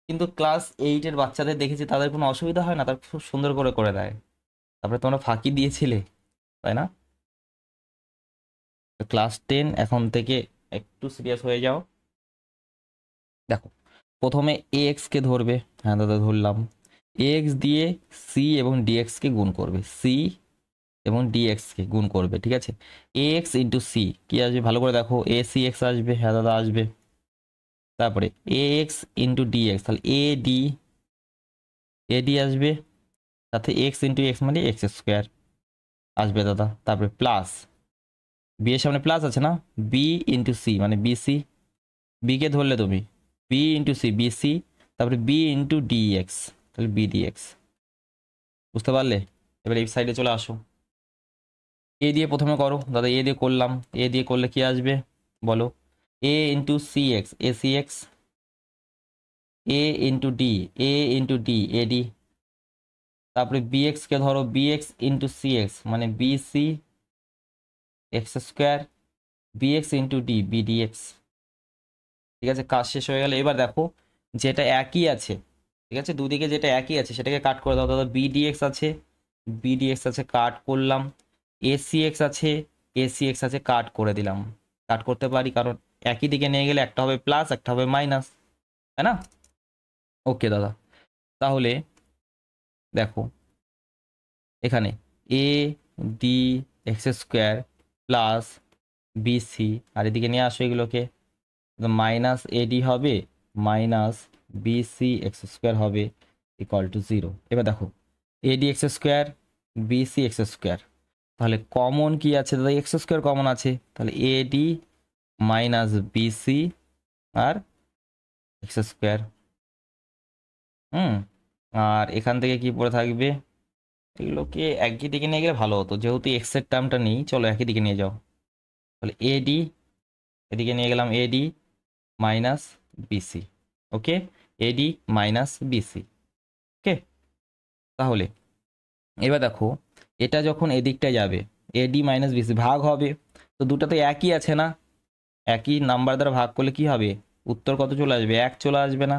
কিন্তু ক্লাস 8-এর বাচ্চাদের দেখেছি তাদের কোনো অসুবিধা হয় না, তারা খুব সুন্দর করে করে দেয়। তারপরে তোমরা ফাঁকি দিয়েছিলে, তাই না? ক্লাস 10 এখন থেকে একটু সিরিয়াস হয়ে যাও। দেখো, প্রথমে এক্স কে ধরবে, হ্যাঁ দাদা ধরলাম। এক্স দিয়ে সি এবং ডিএক্স কে গুণ করবে, সি এবং ডিএক্স কে গুণ করবে, ঠিক আছে? এক্স ইন্টু সি কি আসবে ভালো করে দেখো, এ সি এক্স আসবে, হ্যাঁ দাদা আসবে। তারপরে এ এক্স ইন্টু ডিএক্স, তাহলে এডি আসবে, সাথে এক্স ইন্টু এক্স মানে এক্স স্কোয়ার আসবে দাদা। তারপরে প্লাস বি এর সামনে প্লাস আছে না, বি ইন্টু সি মানে বিসি, বি কে ধরলে তুমি বি ইন্টু সি বিসি, তারপরে বি ইন্টু ডিএক্স, তাহলে বিডিএক্স। বুঝতে পারলে? এবার এই সাইডে চলে আসো, এ দিয়ে প্রথমে করো দাদা, এ দিয়ে করলাম, এ দিয়ে করলে কি আসবে বলো, A into C X A C X, A into D AD, তারপরে বিএক্স কে ধরো বিএক্স ইন্টু সি এক্স মানে BC X square, BX into D BDX. ঠিক আছে, কাজ শেষ হয়ে গেল। এবার দেখো যেটা একই আছে, ঠিক আছে, দুদিকে যেটা একই আছে সেটাকে কাট করে দাও দাদা। বিডিএক্স আছে কাট করলাম, এসিএক্স আছে কাট করে দিলাম। কাট করতে পারি কারণ একই দিকে নিয়ে গেলে একটা হবে প্লাস একটা হবে মাইনাস, তাই না? ওকে দাদা, তাহলে দেখো এখানে A D X square plus BC, আর এদিকে নিয়ে আসো এগুলোকে, মাইনাস এডি হবে মাইনাস বিসি এক্স স্কোয়ার হবে ইকুয়াল টু 0। এবার দেখো AD X square BC X square, তাহলে কমন কি আছে দাদা, এক্স স্কোয়ার কমন আছে, তাহলে এডি মাইনাস বিসি আর এক্স স্কোয়ার। আর এখান থেকে কি পড়ে থাকবে, এগুলোকে একই দিকে নিয়ে গেলে ভালো হতো, যেহেতু এক্সের টার্মটা নেই, চলো একই দিকে নিয়ে যাও। তাহলে এডি এদিকে নিয়ে গেলাম, এডি মাইনাস বিসি, ওকে, এডি মাইনাস বিসি, ওকে। তাহলে এবার দেখো এটা যখন এদিকটায় যাবে, এডি মাইনাস বিসি ভাগ হবে, তো দুটো তো একই আছে না, একই নাম্বার দ্বারা ভাগ করলে কি হবে, উত্তর কত চলে আসবে, 1 চলে আসবে না,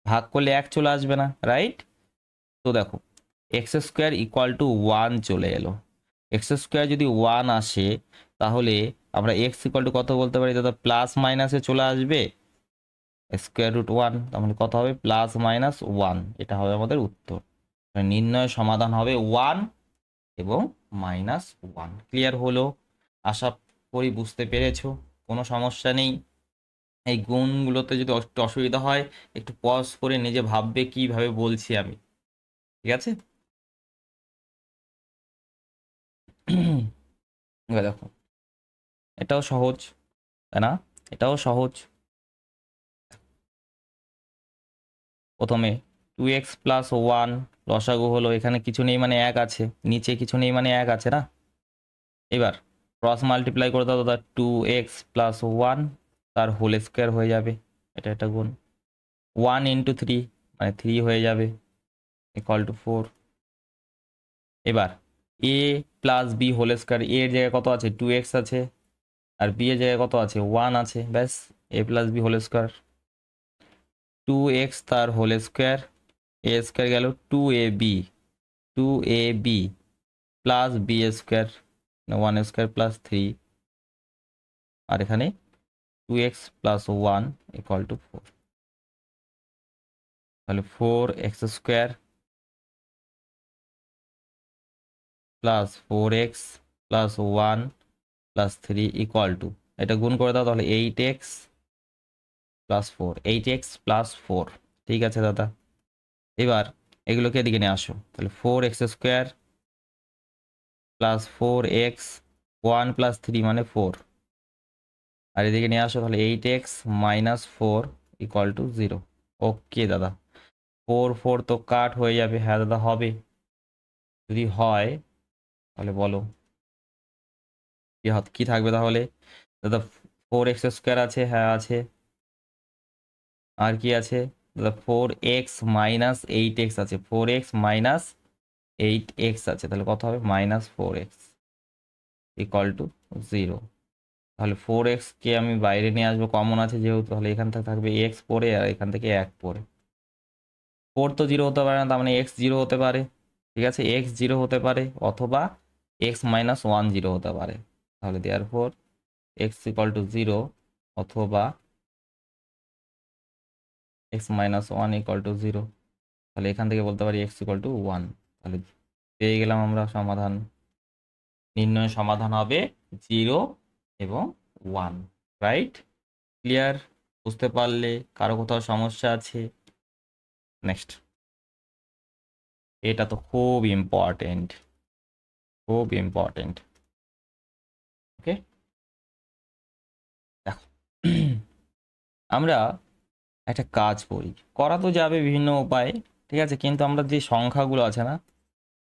ভাগ করলে 1 চলে আসবে না, রাইট? তো দেখো এক্স স্কোয়ার ইকুয়াল টু 1 চলে এলো। এক্স স্কোয়ার যদি 1 আসে তাহলে আমরা এক্স ইকুয়াল টু কত বলতে পারি দাদা, প্লাস মাইনাসে চলে আসবে স্কোয়ার রুট 1, তাহলে কত হবে প্লাস মাইনাস 1, এটা হবে আমাদের উত্তর। নির্ণয় সমাধান হবে 1 এবং -1। ক্লিয়ার হলো? আশা করি বুঝতে পেরেছো, কোনো সমস্যা নেই। এই গুণগুলোতে যদি একটু অসুবিধা হয় একটু পজ করে নিজে ভাববে কিভাবে বলছি আমি, ঠিক আছে? এবার দেখো এটাও সহজ, তাই না? এটাও সহজ। প্রথমে 2x প্লাস 1 লসাগু হলো, এখানে কিছু নেই মানে 1 আছে, নিচে কিছু নেই মানে 1 আছে না। এবার ক্রস মাল্টিপ্লাই করে দাও দাদা, 2x প্লাস 1 তার হোল স্কোয়ার হয়ে যাবে, এটা এটা গুণ 1 ইন্টু 3 মানে 3 হয়ে যাবে ইকুয়াল টু 4। এবার এ প্লাস বি হোল স্কোয়ার, এর জায়গায় কত আছে 2x আছে, আর বি এর জায়গায় কত আছে 1 আছে, ব্যাস A plus B whole square, 2x তার হোল স্কোয়ার, এ স্কোয়ার গেল 2ab plus B square 1 square plus 3, আর এখানে 2x প্লাস 1 ইকুয়াল টু 4, তাহলে 4x square plus 4x plus 1 plus 3 equal to, এটা গুণ করে দাও তাহলে 8x প্লাস 4, 8x প্লাস 4। ঠিক আছে দাদা, এবার এগুলোকে এদিকে নিয়ে আসো, তাহলে 4x square plus 4x 1 plus 3 মানে 4, আর এদিকে নিয়ে আসো তাহলে 8x minus 4 equal to 0। Okay দাদা, 4 4 তো কাট হয়ে যাবে, হ্যাঁ দাদা হবে, যদি হয় তাহলে বলো কি থাকবে তাহলে দাদা, 4x স্কোয়ার আছে, হ্যাঁ আছে, আর কি আছে দাদা 4x মাইনাস 8x আছে, 4x মাইনাস 8x আছে, তাহলে কত হবে -4x ইকুয়াল টু 0। তাহলে 4x কে আমি বাইরে নিয়ে আসবো, কমন আছে যেহেতু, তাহলে এখান থেকে থাকবে x পরে আর এখান থেকে 1 পরে, 4 তো 0 হতে পারে না, তার মানে x 0 হতে পারে, ঠিক আছে, এক্স 0 হতে পারে অথবা এক্স মাইনাস 1 0 হতে পারে। তাহলে দেয়ারফর এক্স ইকুয়াল টু 0 অথবা এক্স মাইনাস 1 ইকুয়াল টু 0। তাহলে এখান থেকে বলতে পারি এক্স ইকুয়াল টু 1। তাহলে পেয়ে গেলাম আমরা সমাধান। নির্ণয় সমাধান হবে 0 এবং 1। রাইট? ক্লিয়ার? বুঝতে পারলে? কারো কোথাও সমস্যা আছে? নেক্সট, এটা তো খুব ইম্পর্টেন্ট, খুব ইম্পর্টেন্ট। ওকে, দেখো আমরা একটা কাজ করি, করা তো যাবে বিভিন্ন উপায়ে, ঠিক আছে, কিন্তু আমরা যে সংখ্যাগুলো আছে না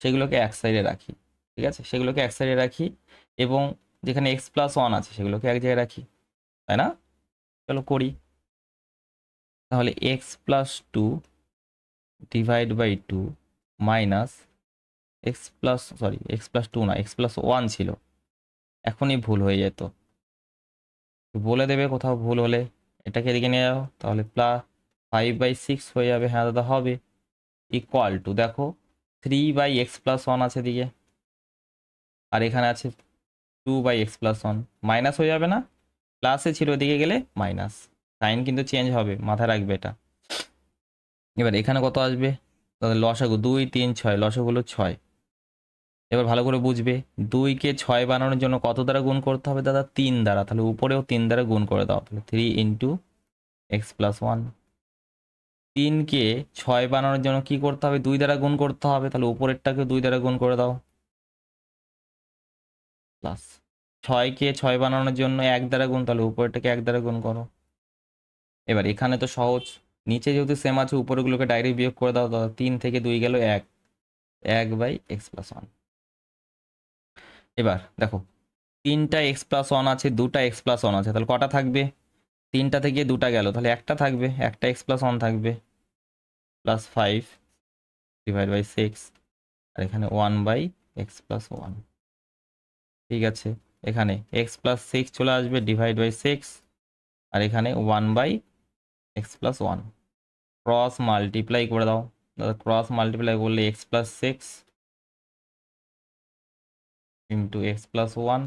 সেগুলোকে এক সাইডে রাখি। ঠিক আছে, সেগুলোকে এক সাইডে রাখি এবং যেখানে এক্স প্লাস 1 আছে সেগুলোকে এক জায়গায় রাখি, তাই না? চলো করি। তাহলে x plus 2 divide by 2 minus X plus, sorry X plus 2 না, এক্স প্লাস 1 ছিল, এখনই ভুল হয়ে যেত, বলে দেবে কোথাও ভুল হলে। এটাকে এদিকে নিয়ে যাও, তাহলে প্লাস 5/6 হয়ে যাবে। হ্যাঁ দাদা হবে। ইকুয়াল টু, দেখো 3/x প্লাস 1 আছে দিকে, আর এখানে আছে 2/x প্লাস 1, মাইনাস হয়ে যাবে না? প্লাসে ছিল, এদিকে গেলে মাইনাস, সাইন কিন্তু চেঞ্জ হবে, মাথায় রাখবে এটা। এবার এখানে কত আসবে? তাহলে লসাগু 2 3 6, লসাগু হলো 6। এবার ভালো করে বুঝবে, 2কে 6 বানানোর জন্য কত দ্বারা গুণ করতে হবে দাদা? 3 দ্বারা। তাহলে উপরেও 3 দ্বারা গুণ করে দাও, তাহলে 3 ইন্টু এক্স প্লাস 1। 3কে 6 বানানোর জন্য কি করতে হবে? 2 দ্বারা গুণ করতে হবে, তাহলে উপরেরটাকে 2 দ্বারা গুণ করে দাও, প্লাস 6কে 6 বানানোর জন্য 1 দ্বারা গুণ, তাহলে উপরেরটাকে 1 দ্বারা গুণ করো। এবার এখানে তো সহজ, নিচে যেহেতু সেম আছে উপরেগুলোকে ডাইরেক্ট বিয়োগ করে দাও, দাদা 3 থেকে 2 গেল 1, 1/x প্লাস 1। এবার দেখো 3টা এক্স প্লাস 1 আছে, 2টা এক্স প্লাস 1 আছে, তাহলে কটা থাকবে? 3টা থেকে 2টা গেল, তাহলে একটা থাকবে, একটা এক্স প্লাস 1 থাকবে, প্লাস 5 ডিভাইড বাই 6, আর এখানে 1/x প্লাস 1। ঠিক আছে, এখানে এক্স প্লাস 6 চলে আসবে ডিভাইড বাই 6, আর এখানে 1/x প্লাস 1। ক্রস মাল্টিপ্লাই করে দাও দাদা, ক্রস মাল্টিপ্লাই করলে x plus 6 into x plus 1,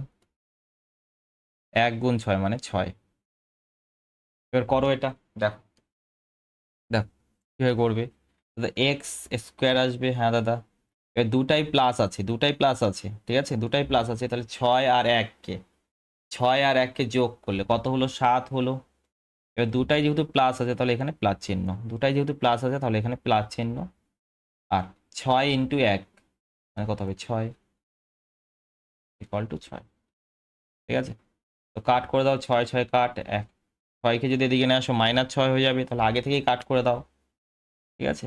1 গুণ 6 মানে 6। এবার করো এটা, দেখো দেখো কীভাবে করবে। দাদা এক্স স্কোয়ার আসবে, হ্যাঁ দাদা। এবার দুটাই প্লাস আছে, দুটাই প্লাস আছে, ঠিক আছে, দুটাই প্লাস আছে, তাহলে 6 আর 1কে যোগ করলে কত হলো? 7 হলো। এবার দুটাই যেহেতু প্লাস আছে তাহলে এখানে প্লাস চিহ্ন, দুটাই যেহেতু প্লাস আছে তাহলে এখানে প্লাস চিহ্ন, আর 6 ইন্টু 1 মানে কত হবে? 6 ইকুয়াল টু 6। ঠিক আছে, তো কাট করে দাও, 6 6 কাট, 1 6কে যদি এদিকে নিয়ে আসো -6 হয়ে যাবে, তাহলে আগে থেকেই কাট করে দাও। ঠিক আছে,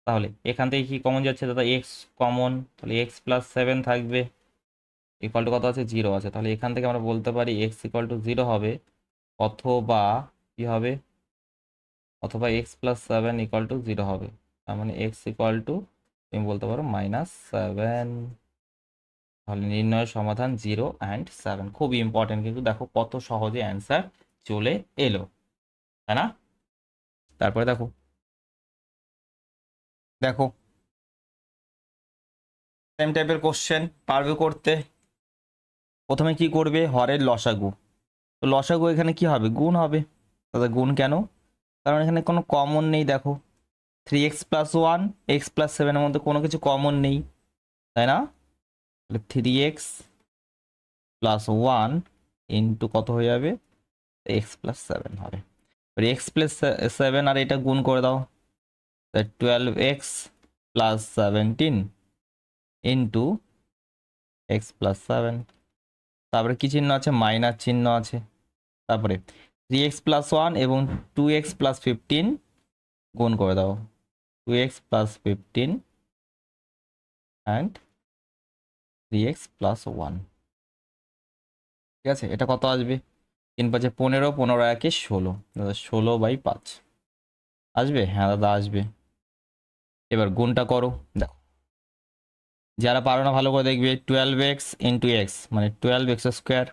তাহলে এখান থেকে কি কমন যাচ্ছে দাদা? এক্স কমন, তাহলে এক্স প্লাস 7 থাকবে, ইকুয়াল টু কত আছে? 0 আছে। তাহলে এখান থেকে আমরা বলতে পারি এক্স ইকুয়াল টু 0 হবে, অথবা কি হবে? অথবা এক্স প্লাস 7 ইকুয়াল টু 0 হবে। তার মানে এক্স ইকুয়াল টু তুমি বলতে পারো -7। তাহলে নির্ণয়ের সমাধান 0 অ্যান্ড 7। খুব ইম্পর্টেন্ট, কিন্তু দেখো কত সহজে অ্যান্সার চলে এলো, তাই না? তারপরে দেখো দেখো সেম টাইপের কোশ্চেন পারবে করতে। প্রথমে কি করবে? হরের লসাগু। তো লসাগু এখানে কি হবে? গুণ হবে। দাদা গুণ কেন? কারণ এখানে কোনো কমন নেই, দেখো 3x প্লাস 1 এক্স প্লাস 7-এর মধ্যে কোনো কিছু কমন নেই, তাই না? তাহলে 3x প্লাস 1 ইন্টু কত হয়ে যাবে? এক্স প্লাস 7 হবে। এক্স প্লাস 7 আর এটা গুণ করে দাও, 12x plus 17 into x plus 7। তারপরে কি চিহ্ন আছে? মাইনাস চিহ্ন আছে। তারপরে 3x প্লাস 1 এবং 2x প্লাস 15 গুণ করে দাও, 2x plus 15 and 3x plus 1। ঠিক আছে, এটা কত আসবে? 3 5 15, 15 1 16, দাদা 16/5 আসবে। হ্যাঁ দাদা আসবে। এবার গুণটা করো, দেখো যারা পারো না ভালো করে দেখবে, 12x ইন্টু এক্স মানে 12x স্কোয়ার।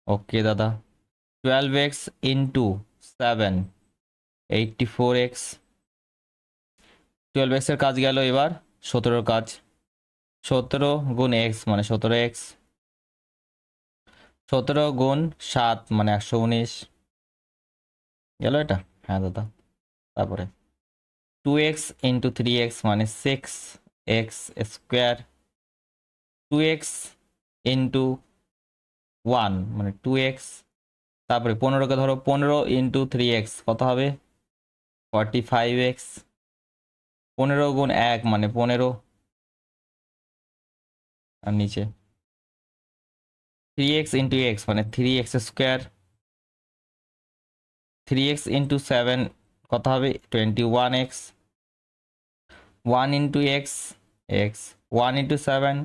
ওকে দাদা, 12x ইন্টু 7 84x, 12x এর কাজ গেল। এবার 17 কাজ 17 গুণ এক্স মানে 17x, 17 গুণ 7 মানে 119 গেল এটা। হ্যাঁ দাদা। তারপরে 2x ইন্টু 3x মানে 6x স্কোয়ার, 2x ইন্টু 1 মানে 2x, তারপরে 15কে ধরো, 15 ইন্টু 3x কত হবে 45x, 15 গুণ 1 মানে 15, আর নিচে 3x ইন্টু x মানে 3x স্কোয়ার, 3x ইন্টু 7 কত হবে 21x, 1 into x x, 1 into 7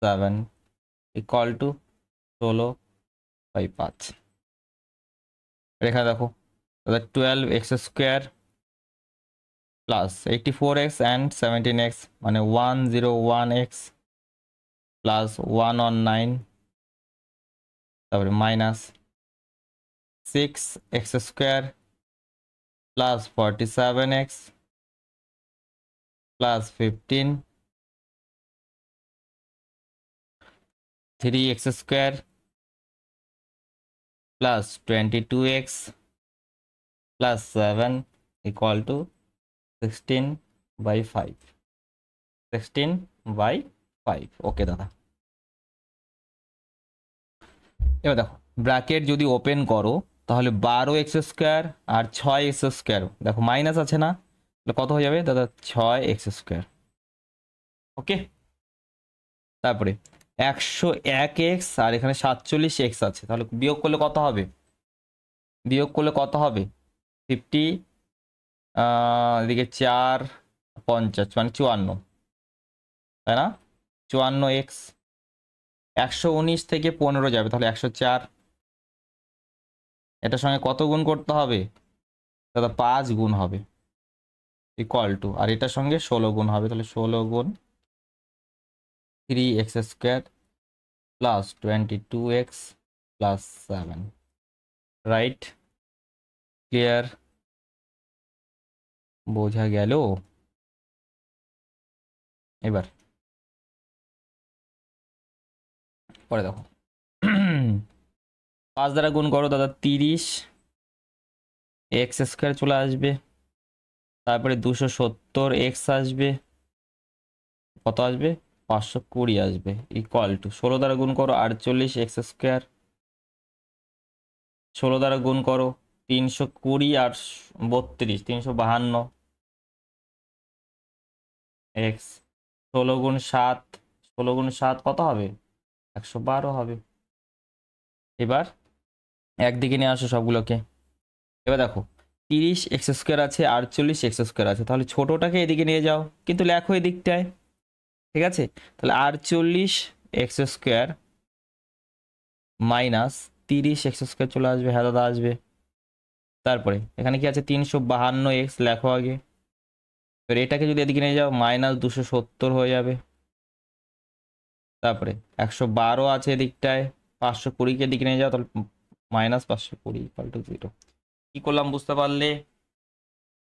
7 equal to 16/5। এখানে দেখো তাহলে 12x square plus 84x and 17x মানে 101x প্লাস 119, তারপরে minus 6x square plus 47x plus 15, 3x square plus 22x plus 7 equal to 16/5, 16/5। ওকে দাদা। এবার দেখো ব্র্যাকেট যদি ওপেন করো তাহলে 12x স্কোয়ার আর 6x স্কোয়ার, দেখো মাইনাস আছে না, তাহলে কত হয়ে যাবে দাদা 6x স্কোয়ার। ওকে, তারপরে 101x আর এখানে 47x আছে, তাহলে বিয়োগ করলে কত হবে, বিয়োগ করলে কত হবে 50, এদিকে 4 50 মানে 54, তাই না 54x, 119 থেকে 15 যাবে তাহলে 104, এটার সঙ্গে কত গুণ করতে হবে দাদা 5 গুণ হবে ইকুয়াল টু, আর এটার সঙ্গে 16 গুণ হবে, তাহলে 16 গুণ 3x square plus 22x plus 7, right, clear, বোঝা গেল। এবার পরে দেখো 5 দ্বারা গুণ করো দাদা 30x স্কোয়ার চলে আসবে, তারপরে 270x আসবে, কত আসবে 520 আসবে ইকুয়াল টু 16 দ্বারা গুণ করো 48x স্কোয়ার, 16 দ্বারা গুণ করো 320 আর 32 352 x, 16 গুণ 7, 16 গুণ 7 কত হবে 112 হবে। এবার একদিকে নিয়ে আসো সবগুলোকে। এবার দেখো 30x স্কোয়ার আছে 48x স্কোয়ার আছে, তাহলে ছোটোটাকে এদিকে নিয়ে যাও, কিন্তু লেখো এদিকটায়, ঠিক আছে, তাহলে 48x square minus 30x square চলে আসবে, হ্যাঁ দাদা আসবে। তারপরে এখানে কি আছে 352x লেখো আগে, এবার এটাকে যদি এদিকে নিয়ে যাও মাইনাস 270 হয়ে যাবে, তারপরে 112 আছে এদিকটায়, 520কে এদিকে নিয়ে যাও তাহলে মাইনাস 520 ইকুয়াল টু 0। কি করলাম বুঝতে পারলে,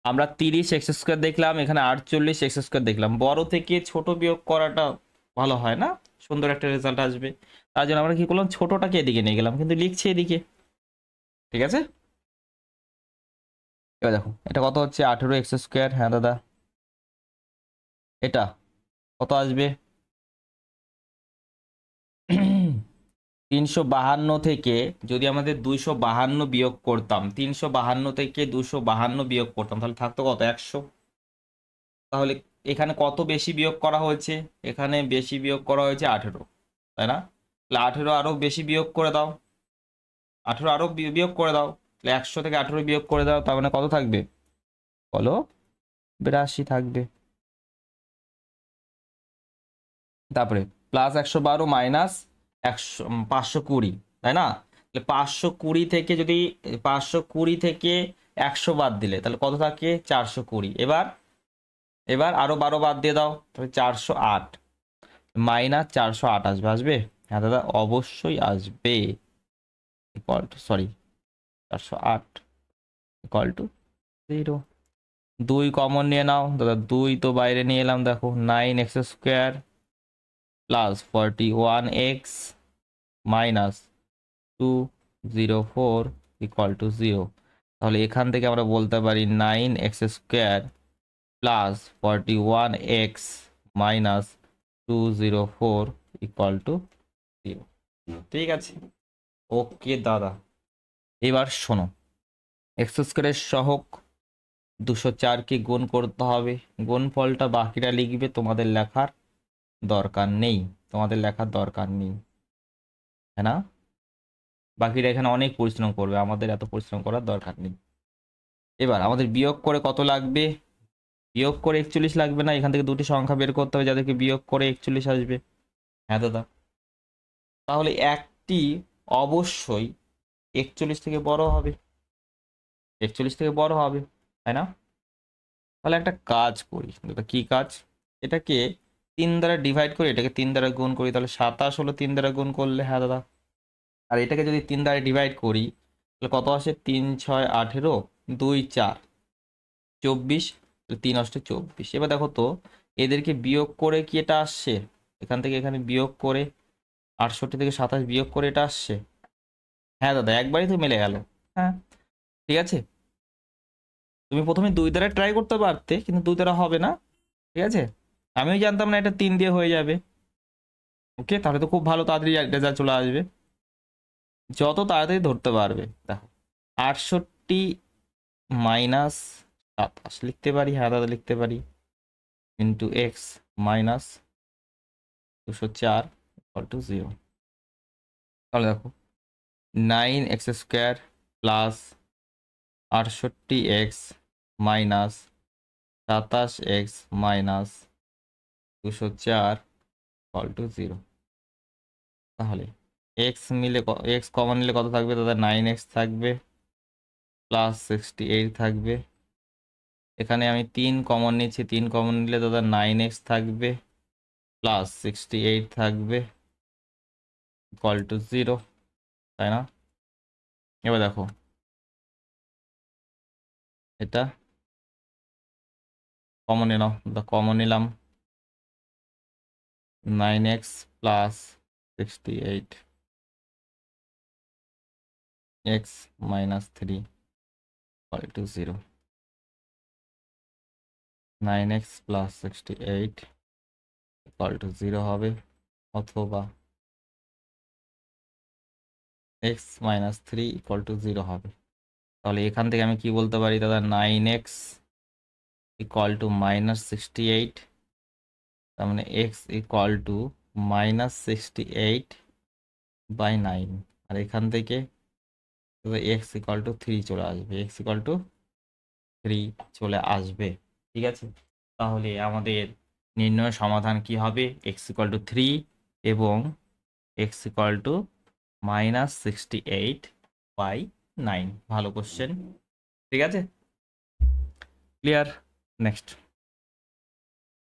আমরা 30x স্কোয়ার দেখলাম, এখানে 48x স্কোয়ার দেখলাম, বড় থেকে ছোট বিয়োগ করাটা ভালো হয় না, সুন্দর একটা রেজাল্ট আসবে, তার জন্য আমরা কি করলাম ছোটটাকে এদিকে নিয়ে গেলাম, কিন্তু লিখছি এদিকে, ঠিক আছে। এবার দেখো এটা কত হচ্ছে 18x স্কোয়ার, হ্যাঁ দাদা, এটা কত আসবে 352 থেকে যদি আমাদের 252 বিয়োগ করতাম, 352 থেকে 252 বিয়োগ করতাম তাহলে থাকতো কত 100, তাহলে এখানে কত বেশি বিয়োগ করা হয়েছে, এখানে বেশি বিয়োগ করা হয়েছে 18, তাই না, তাহলে 18 আরো বেশি বিয়োগ করে দাও, 18 আরো বিয়োগ করে দাও, তাহলে 100 থেকে 18 বিয়োগ করে দাও, তার মানে কত থাকবে বলো 82 থাকবে। তারপরে প্লাস 112 মাইনাস 520, তাই না, তাহলে 520 থেকে যদি 520 থেকে 100 বাদ দিলে তাহলে কত থাকে 420, এবার এবার আরো 12 বাদ দিয়ে দাও তাহলে 408, মাইনাস 408 আসবে, আসবে হ্যাঁ দাদা অবশ্যই আসবে, equal to sorry 408 equal to 0। 2 common নিয়ে নাও দাদা, 2 তো বাইরে নিয়ে এলাম, দেখো 9x square plus 41x minus 204 equal to 0। তাহলে এখান থেকে আমরা বলতে পারি 9x square plus 41x minus 204 equal to 0। ঠিক আছে, ওকে দাদা। এবার শোনো, এক্স স্কোয়ারের সহগ 204কে গুণ করতে হবে। গুণফলটা বাকিটা লিখবে, তোমাদের লেখার দরকার নেই, তোমাদের লেখার দরকার নেই, হ্যাঁ না? বাকিটা এখানে অনেক পরিশ্রম করবে, আমাদের এত পরিশ্রম করার দরকার নেই। এবার আমাদের বিয়োগ করে কত লাগবে? বিয়োগ করে 41 লাগবে না? এখান থেকে দুটি সংখ্যা বের করতে হবে যাদেরকে বিয়োগ করে 41 আসবে। হ্যাঁ দাদা, তাহলে একটি অবশ্যই 41 থেকে বড় হবে, 41 থেকে বড় হবে, তাই না? তাহলে একটা কাজ করি দাদা, কি কাজ? এটাকে 3 দ্বারা ডিভাইড করি, এটাকে 3 দ্বারা গুণ করি, তাহলে 27 হলো 3 দ্বারা গুণ করলে, হ্যাঁ দাদা। আর এটাকে যদি 3 দ্বারা ডিভাইড করি তাহলে কত আসে? 3 6 18, 2 4 24, 3 আসছে 24। এবার দেখো তো, এদেরকে বিয়োগ করে কি এটা আসছে? এখান থেকে এখানে বিয়োগ করে 68 থেকে 27 বিয়োগ করে এটা আসছে। হ্যাঁ দাদা, একবারই তো মিলে গেল। হ্যাঁ, ঠিক আছে। তুমি প্রথমে 2 দ্বারা ট্রাই করতে পারতে, কিন্তু 2 দ্বারা হবে না, ঠিক আছে। আমিও জানতাম না এটা 3 দিয়ে হয়ে যাবে। ওকে, তাহলে তো খুব ভালো, তাড়াতাড়ি রেজাল্ট চলে আসবে, যত তাড়াতাড়ি ধরতে পারবে। দেখো 68 মাইনাস 27 লিখতে পারি, হ্যাঁ দাদা লিখতে পারি, into x minus 204 equal to 0। তাহলে দেখো 9x square plus 68x minus 27x minus 204 equal to 0। তাহলে এক্স মিলে এক্স কমন নিলে কত থাকবে দাদা? 9x থাকবে প্লাস 68 থাকবে। এখানে আমি 3 কমন নিচ্ছি, 3 কমন নিলে দাদা 9x থাকবে প্লাস 68 থাকবে ইকুয়াল টু 0, তাই না? এবার দেখো, এটা কমন নাও, কমন নিলাম, 9x plus 68 x minus 3 equal to 0। 9x plus 68 equal to 0 হবে, অথবা x মাইনাস 3 ইকুয়াল টু 0 হবে। তাহলে এখান থেকে আমি কি বলতে পারি দাদা? 9x ইকুয়াল টু মাইনাস 68, তার মানে x equal to minus 68 by 9। আর এখান থেকে x ইকুয়াল টু 3 চলে আসবে, x ইকুয়াল টু 3 চলে আসবে, ঠিক আছে। তাহলে আমাদের নির্ণয় সমাধান কি হবে? x ইকুয়াল টু 3 এবং x equal to minus 68 by 9। ভালো কোশ্চেন, ঠিক আছে, ক্লিয়ার। নেক্সট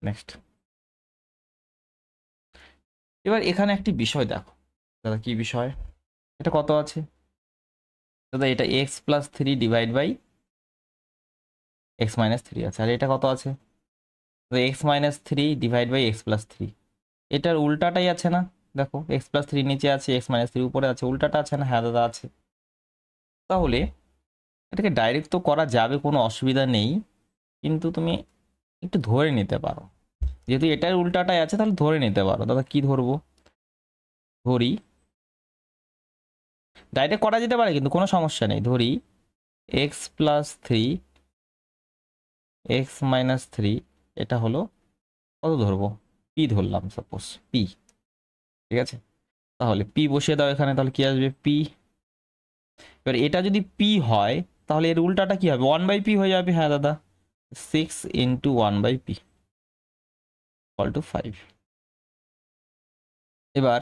নেক্সট এবার এখানে একটি বিষয় দেখো দাদা, কি বিষয়? এটা কত আছে দাদা? এটা x plus 3 divide by x minus 3 আছে। আর এটা কত আছে? X minus 3 divide by x plus 3। এটার উল্টাটাই আছে না? দেখো, এক্স প্লাস 3 নিচে আছে, এক্স মাইনাস 3 উপরে আছে, উল্টাটা আছে না? হ্যাঁ দাদা আছে। তাহলে এটাকে ডাইরেক্ট তো করা যাবে, কোনো অসুবিধা নেই, কিন্তু তুমি একটু ধরে নিতে পারো, যেহেতু এটার উল্টাটাই আছে তাহলে ধরে নিতে পারো। দাদা কি ধরবো? ধরি, ডাইরেক্ট করা যেতে পারে কিন্তু কোনো সমস্যা নেই। ধরি এক্স প্লাস 3 এক্স মাইনাস 3, এটা হলো কত ধরবো? পি ধরলাম, সাপোজ পি, ঠিক আছে। তাহলে পি বসিয়ে দাও এখানে, তাহলে কি আসবে? পি। এবার এটা যদি পি হয় তাহলে এর উল্টাটা কি হবে? 1/p হয়ে যাবে। হ্যাঁ দাদা, 6 ইন্টু 1/p ইকুয়াল টু 5। এবার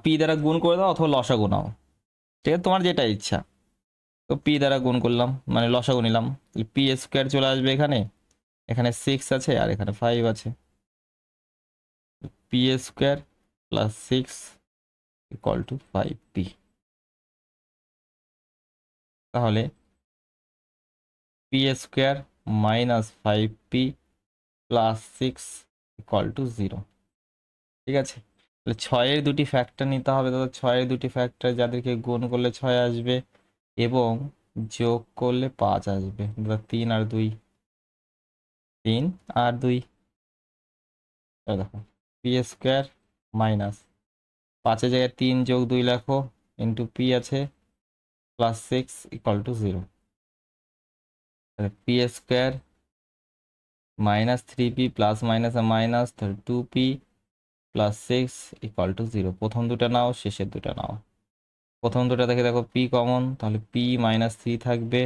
পি দ্বারা গুণ করে দাও অথবা লসাগু নাও, ঠিক আছে, তোমার যেটা ইচ্ছা। তো পি দ্বারা গুণ করলাম মানে লসাগু নিলাম, পি স্কোয়ার চলে আসবে এখানে, এখানে 6 আছে আর এখানে 5 আছে, P square plus 6 equal to 5p। তাহলে P square minus 5p plus 6 equal to 0। ঠিক আছে, তাহলে 6-এর দুটি ফ্যাক্টর নিতে হবে দাদা। 6-এর দুটি ফ্যাক্টর যাদেরকে গুণ করলে 6 আসবে এবং যোগ করলে 5 আসবে দাদা। 3 আর 2, 3 আর 2, দেখো পি স্কোয়ার মাইনাস 5-এর জায়গায় 3 যোগ 2 লেখো ইন্টু পি আছে plus 6 equal to 0। P square minus 3p plus minus minus 2p plus 6 equal to 0। প্রথম দুটো নাও, শেষের দুটো নাও। প্রথম দুটো থেকে দেখো p কমন, তাহলে p মাইনাস 3 থাকবে।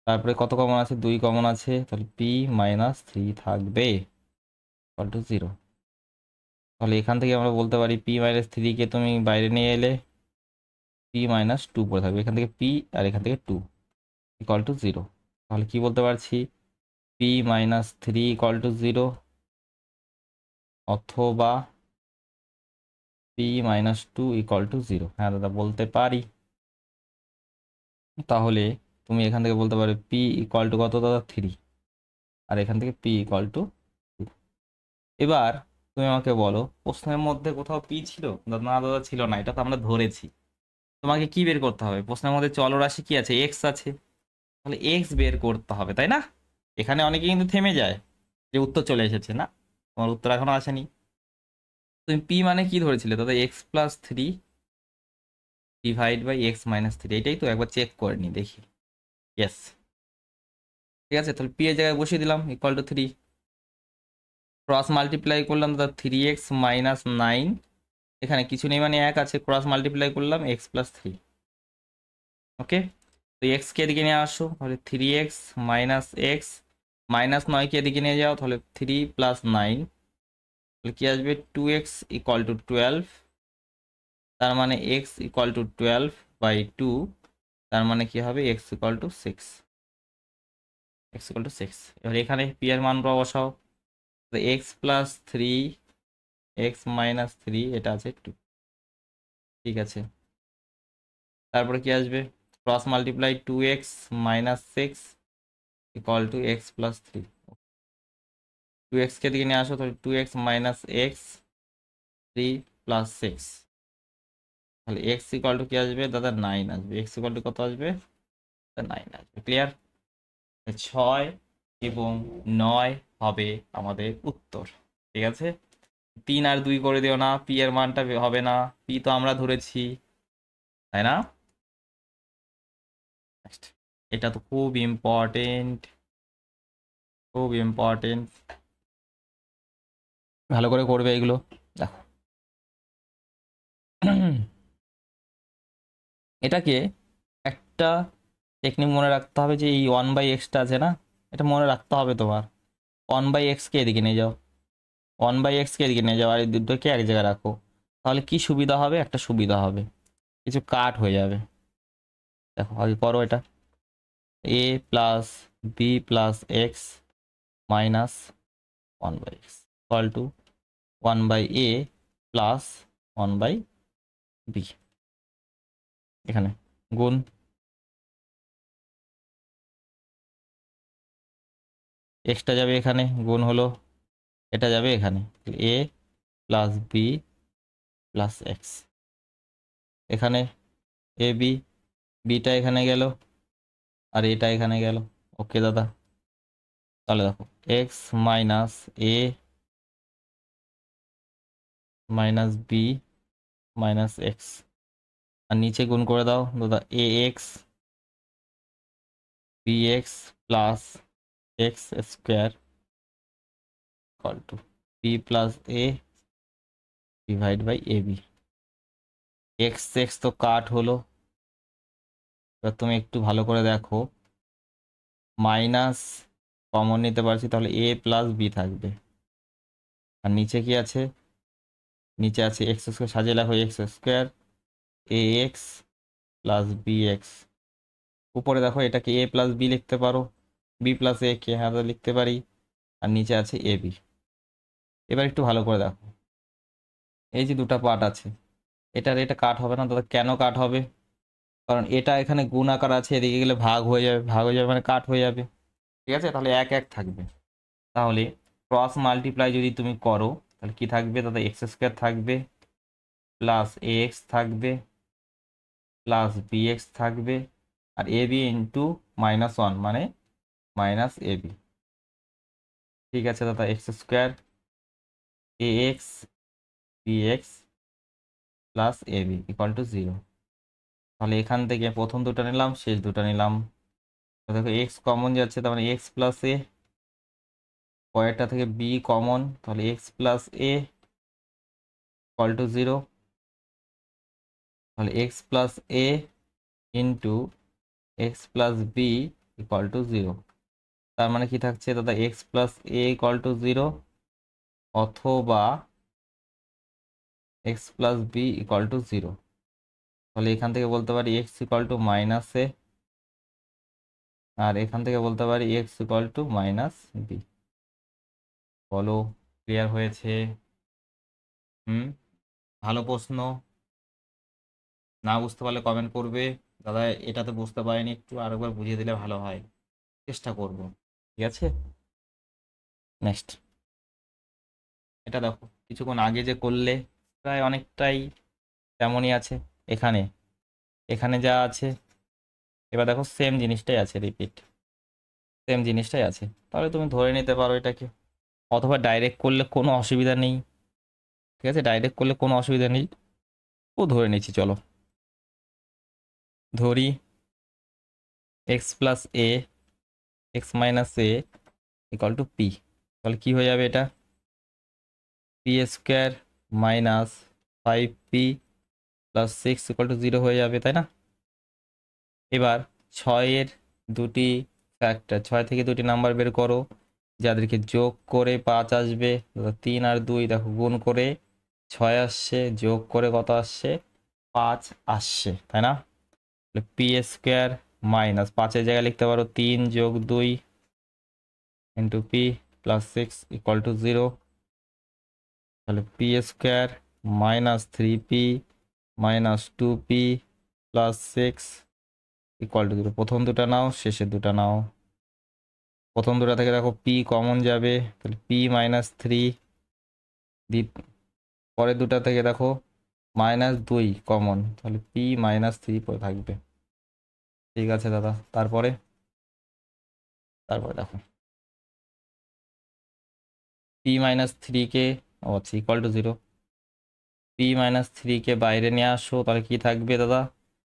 তারপরে কত কমন আছে? 2 কমন আছে, তাহলে p মাইনাস 3 থাকবে ইকুয়াল টু 0। তাহলে এখান থেকে আমরা বলতে পারি p মাইনাস 3কে তুমি বাইরে নিয়ে এলে p মাইনাস 2 পড়ে থাকবে। এখান থেকে p আর এখান থেকে 2 ইকুয়াল টু 0। তাহলে কি বলতে পারছি? p মাইনাস 3 ইকুয়াল টু 0 অথবা p মাইনাস 2 ইকুয়াল টু 0। হ্যাঁ দাদা বলতে পারি। তাহলে তুমি এখান থেকে বলতে পারো p ইকুয়াল টু কত দাদা? 3, আর এখান থেকে p ইকুয়াল টু 2। এবার তুমি আমাকে বলো প্রশ্নের মধ্যে কোথাও p ছিল? না দাদা ছিল না, এটা তো আমরা ধরেছি। তোমাকে কি বের করতে হবে? প্রশ্নের মধ্যে চলরাশি কি আছে? x আছে, তাহলে x বের করতে হবে, তাই না? এখানে অনেকে কিন্তু থেমে যায় যে উত্তর চলে এসেছে। না, তোমার উত্তর এখনো আসেনি। তুমি p মানে কি ধরেছিলে দাদা? x plus 3 divide by x minus 3। এটাই তো, একবার চেক করে নি দেখি। ইয়েস, ঠিক আছে। তাহলে p এর জায়গায় বসিয়ে দিলাম ইকুয়াল টু 3, ক্রস মাল্টিপ্লাই করলাম দাদা 3x মাইনাস 9। এখানে কিছু নেই মানে 1 আছে, ক্রস মাল্টিপ্লাই করলাম x প্লাস 3। ওকে, তো এক্স কে এদিকে নিয়ে আসো, তাহলে 3x মাইনাস এক্স মাইনাস 9 কে এদিকে নিয়ে যাও, তাহলে 3 প্লাস 9, তাহলে কি আসবে? 2x equal to 12। তার মানে x ইকুয়াল টু 12 বাই 2, তার মানে কি হবে? x equal two 6। x equal two 6। এবার এখানে p এর মান বসাও, তো x প্লাস 3 x মাইনাস 3 এটা আছে 2। ঠিক আছে, তারপরে কি আসবে? Cross multiply 2x minus 6 equal to x plus 3। 2x কে দিকে নিয়ে আসো, তাহলে 2x মাইনাস এক্স 3 প্লাস 6, তাহলে x ইকুয়াল টু কি আসবে দাদা? 9 আসবে। x ইকুয়াল টু কত আসবে? 9 আসবে। ক্লিয়ার? 6 এবং 9 হবে আমাদের উত্তর। ঠিক আছে, 3 আর 2 করে দিও না, p এর মানটা হবে না, p তো আমরা ধরেছি, তাই না? এটা তো খুব ইম্পর্টেন্ট, খুব ইম্পর্টেন্ট, ভালো করে করবে এগুলো। দেখো এটাকে একটা টেকনিক মনে রাখতে হবে, যে এই 1/xটা আছে না, এটা মনে রাখতে হবে তোমার। 1/xকে এদিকে নিয়ে যাও, 1/xকে এদিকে নিয়ে যাও, আর এই দুটোকে এক জায়গায় রাখো। তাহলে কি সুবিধা হবে? একটা সুবিধা হবে, কিছু কাট হয়ে যাবে। দেখো আগে করো এটা। a plus b plus x minus 1/x equal to 1/a plus 1/b। এখানে গুণ, এক্সটা যাবে এখানে, গুণ হলো, এটা যাবে এখানে, a plus b plus x. এখানে এ বি, বিটা এখানে গেল আর এটা এখানে গেল। ওকে দাদা, তাহলে দেখো X minus A minus B minus X, আর নিচে গুণ করে দাও দাদা A x B x plus X square equal to B plus A divide by A B. X X তো কাট হলো। এবার তুমি একটু ভালো করে দেখো, মাইনাস কমন নিতে পারছি, তাহলে এ প্লাস বি থাকবে। আর নিচে কি আছে? নিচে আছে এক্স স্কোয়ার, সাজিয়ে লেখো x square a X plus B x. উপরে দেখো এটাকে এ প্লাস বি লিখতে পারো, বি প্লাস এ কে হ্যাঁ লিখতে পারি, আর নিচে আছে এ বি। এবার একটু ভালো করে দেখো, এই যে দুটা পার্ট আছে, এটার এটা কাট হবে না দাদা। কেন কাট হবে? কারণ এটা এখানে গুণ আকার আছে, এদিকে গেলে ভাগ হয়ে যাবে, ভাগ হয়ে যাবে মানে কাট হয়ে যাবে। ঠিক আছে, তাহলে এক এক থাকবে। তাহলে ক্রস মাল্টিপ্লাই যদি তুমি করো তাহলে কি থাকবে দাদা, এক্স স্কোয়ার থাকবে প্লাস এ এক্স থাকবে প্লাস বি এক্স থাকবে আর এ বি ইন্টু -1 মানে মাইনাস এ বি। ঠিক আছে দাদা, x square a x B x plus A B equal to 0। তাহলে এখান থেকে প্রথম দুটো নিলাম, শেষ দুটো নিলাম। তো দেখো এক্স কমন যাচ্ছে, তার মানে এক্স প্লাস এ, পরেরটা থেকে বি কমন, তাহলে x plus a equal to 0। তাহলে x plus A into x plus B equal to 0। তার মানে কি থাকছে দাদা, x plus a equal to 0 অথবা x plus B equal to 0। তাহলে এখান থেকে বলতে পারি x equal to minus a, আর এখান থেকে বলতে পারি x equal to minus b. বলো ক্লিয়ার হয়েছে? হুম, ভালো প্রশ্ন। না বুঝতে পারলে কমেন্ট করবে, দাদা এটাতে বুঝতে পারিনি, একটু আরেকবার বুঝিয়ে দিলে ভালো হয়, চেষ্টা করব। ঠিক আছে, নেক্সট এটা দেখো, কিছুক্ষণ আগে যে করলে প্রায় অনেকটাই তেমনই আছে। এখানে এখানে যা আছে এবার দেখো সেম জিনিসটাই আছে, রিপিট সেম জিনিসটাই আছে। তাহলে তুমি ধরে নিতে পারো এটাকে, অথবা ডাইরেক্ট করলে কোনো অসুবিধা নেই। ঠিক আছে, ডাইরেক্ট করলে কোনো অসুবিধা নেই, ও ধরে নিচ্ছি, চলো ধরি এক্স প্লাস এ এক্স মাইনাস এ ইকুয়াল টু পি। তাহলে কী হয়ে যাবে এটা, P square minus 5p plus 6 equal to 0 হয়ে যাবে, তাই না? এবার 6-এর দুটি ফ্যাক্টর, 6 থেকে দুটি নাম্বার বের করো, যাদেরকে যোগ করে 5 আসবে। 3 আর 2 দেখো গুণ করে 6 আসছে, যোগ করে কত আসছে, 5 আসছে, তাই না? পি স্কোয়ার মাইনাস 5-এর জায়গায় লিখতে পারো 3 যোগ 2 into P plus 6 equal to 0। তাহলে P square minus 3p minus 2p plus 6 equal to 0। প্রথম দুটা নাও, শেষের দুটা নাও। প্রথম দুটা থেকে দেখো পি কমন যাবে, তাহলে পি -3। পরের দুটা থেকে দেখো -2 কমন, তাহলে পি -3 পরে থাকবে। ঠিক আছে দাদা, তারপরে তারপরে দেখো পি -3কে, ও আচ্ছা ইকুয়াল টু 0। পি -3কে বাইরে নিয়ে আসো, তাহলে কি থাকবে দাদা,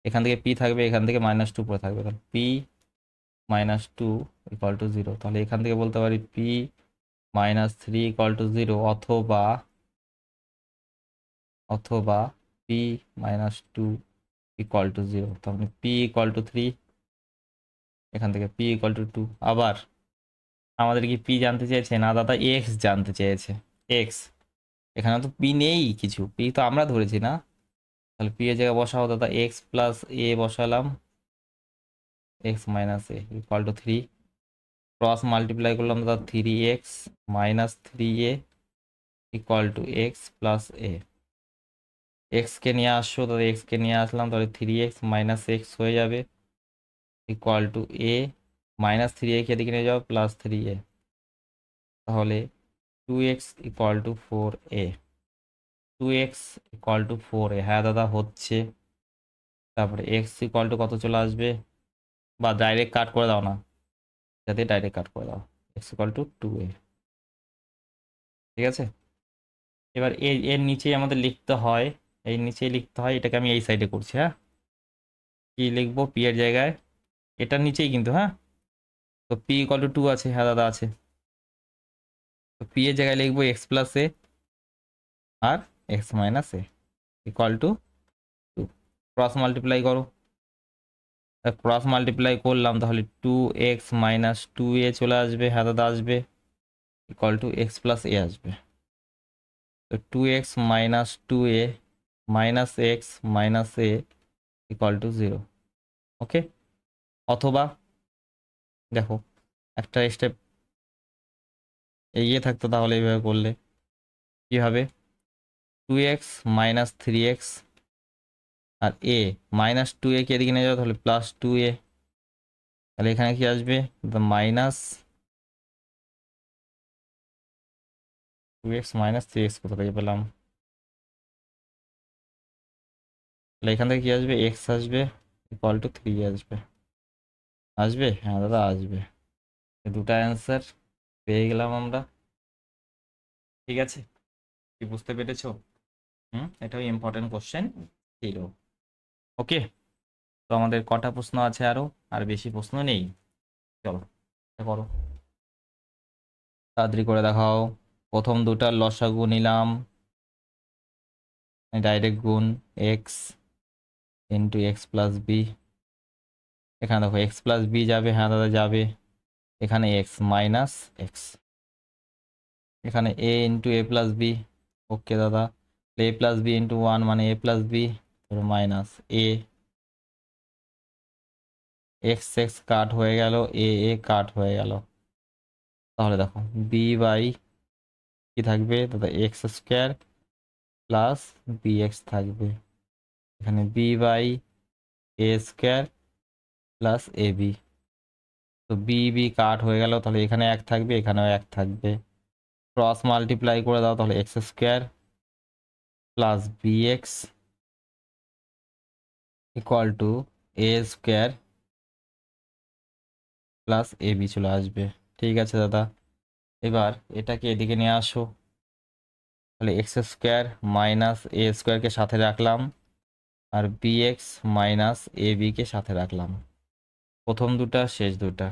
এখান থেকে পি থাকবে, এখান থেকে -2 পরে থাকবে, তাহলে পি -2 ইকুয়াল টু 0। তাহলে এখান থেকে বলতে পারি পি -3 ইকুয়াল টু 0 অথবা অথবা পি -2 ইকুয়াল টু 0। তাহলে পি ইকুয়াল টু 3, এখান থেকে পি ইকুয়াল টু 2। আবার আমাদের কি পি জানতে চেয়েছে না দাদা, এক্স জানতে চেয়েছে। এক্স, এখানে তো পি নেই, কিছু পি তো আমরা ধরেছি না। তাহলে পি এর জায়গায় বসাও দাদা, এক্স প্লাস এ বসালাম, X minus A equal to 3। Cross multiply করলাম দাদা, 3x minus 3a equal to X plus A. এক্সকে নিয়ে আসো তাহলে, এক্সকে নিয়ে আসলাম, তাহলে 3x মাইনাস এক্স হয়ে যাবে ইকুয়াল টু এ, -3a কে এদিকে নিয়ে যাও প্লাস 3a। তাহলে 2x equal to 4a, 2x equal to 4a, হ্যাঁ দাদা হচ্ছে। তারপরে x ইকুয়াল টু কত চলে আসবে, বা ডাইরেক্ট কাট করে দাও না, যাতে ডাইরেক্ট কাট করে দাও, x ইকুয়াল টু 2a। ঠিক আছে, এবার এর নিচেই আমাদের লিখতে হয়, এই নিচেই লিখতে হয়, এটাকে আমি এই সাইডে করছি। হ্যাঁ, কি লিখবো পি এর জায়গায়, এটার নিচেই কিন্তু, হ্যাঁ। তো পি ইকুয়াল টু 2 আছে, হ্যাঁ দাদা আছে। তো পি এর জায়গায় লিখবো এক্স প্লাস এ আর x minus A equal to 2। Cross multiply করো, ক্রস মাল্টিপ্লাই করলাম, তাহলে 2x মাইনাস 2a চলে আসবে, হ্যাঁ দাদা আসবে, ইকুয়াল টু এক্স প্লাস এ আসবে। তো 2x minus 2a minus x minus A equal to 0। ওকে, অথবা দেখো একটা স্টেপ এগিয়ে থাকতো, তাহলে এইভাবে করলে কী হবে, 2x minus 3x R a -2a কে এদিকে নিয়ে যাও, তাহলে +2a তাহলে এখানে কি আসবে, মাইনাস 2x মাইনাস 3x কোথা থেকে পেলাম, তাহলে এখান থেকে কি আসবে, x আসবে ইকুয়াল টু 3 আসবে। আসবে, হ্যাঁ দাদা আসবে। দুটা অ্যান্সার পেয়ে গেলাম আমরা। ঠিক আছে, কি বুঝতে পেরেছো? এটাও ইম্পর্টেন্ট কোশ্চেন ছিল। ওকে, তো আমাদের কটা প্রশ্ন আছে আরো, আর বেশি প্রশ্ন নেই। চলো এটা করো, তাড়াতাড়ি করে দেখাও। প্রথম দুটার লসাগু নিলাম, ডাইরেক্ট গুণ x into x plus b. এখানে দেখো এক্স প্লাস বি যাবে, হ্যাঁ দাদা যাবে। এখানে এক্স মাইনাস এক্স, এখানে এ ইন্টু এ প্লাস বি। ওকে দাদা, এ প্লাস বি ইন্টু 1 মানে এ প্লাস বি, মাইনাস এ, এক্স এক্স কাট হয়ে গেল, এ এ কাট হয়ে গেল। তাহলে দেখো বি বাই কি থাকবে দাদা, x square plus B x থাকবে। এখানে b by a square plus A b. তো বি বি কাট হয়ে গেল, তাহলে এখানে এক থাকবে, এখানেও এক থাকবে। ক্রস মাল্টিপ্লাই করে দাও, তাহলে x square plus B x equal to a square plus A b চলে আসবে। ঠিক আছে দাদা, এবার এটাকে এদিকে নিয়ে আসো। তাহলে এক্স স্কোয়ার মাইনাস এ স্কোয়ারকে সাথে রাখলাম, আর বি এক্স মাইনাস এ বিকে সাথে রাখলাম, প্রথম দুটা শেষ দুটা।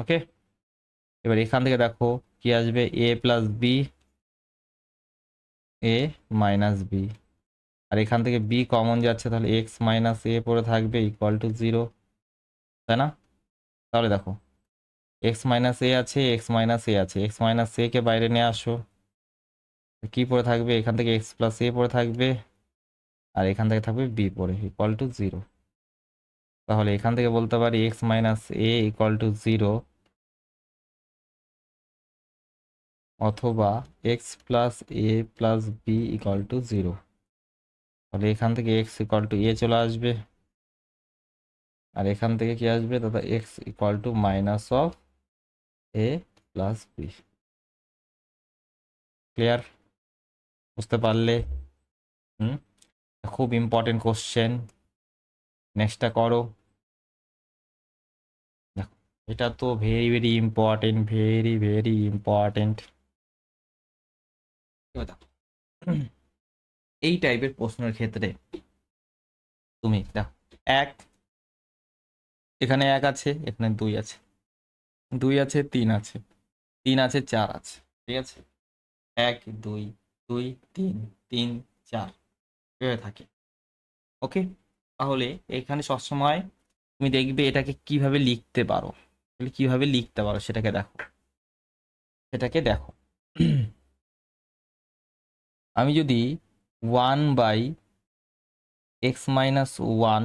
ওকে, এবার এখান থেকে দেখো কি আসবে, এ প্লাস বি, এ মাইনাস বি। আর এখান থেকে বি কমন যাচ্ছে, তাহলে এক্স মাইনাস এ পড়ে থাকবে ইকুয়াল টু 0, তাই না? তাহলে দেখো এক্স মাইনাস এ আছে, এক্স মাইনাস এ আছে, এক্স মাইনাস এ কে বাইরে নিয়ে আসো, কি পড়ে থাকবে, এখান থেকে এক্স প্লাস এ পড়ে থাকবে, আর এখান থেকে থাকবে বি পড়ে ইকুয়াল টু 0। তাহলে এখান থেকে বলতে পারি x minus A equal to 0, অথবা x plus a plus B equal to 0। তাহলে এখান থেকে এক্স ইকুয়াল টু এ চলে আসবে, আর এখান থেকে কি আসবে দাদা, x equal to minus of A plus b. Clear? বুঝতে পারলে? হুম, খুব ইম্পর্টেন্ট কোশ্চেন। নেক্সটটা করো। দেখো এটা তো very very important, very very important. এই টাইপের প্রশ্নের ক্ষেত্রে তুমি দেখো, এক, এখানে এক আছে, এখানে দুই আছে, দুই আছে, তিন আছে, তিন আছে, চার আছে। ঠিক আছে, এক দুই, দুই তিন, তিন চার, এভাবে থাকে। ওকে, তাহলে এখানে সবসময় তুমি দেখবে এটাকে কিভাবে লিখতে পারো, কিভাবে লিখতে পারো সেটাকে দেখো, সেটাকে দেখো। আমি যদি 1/x-1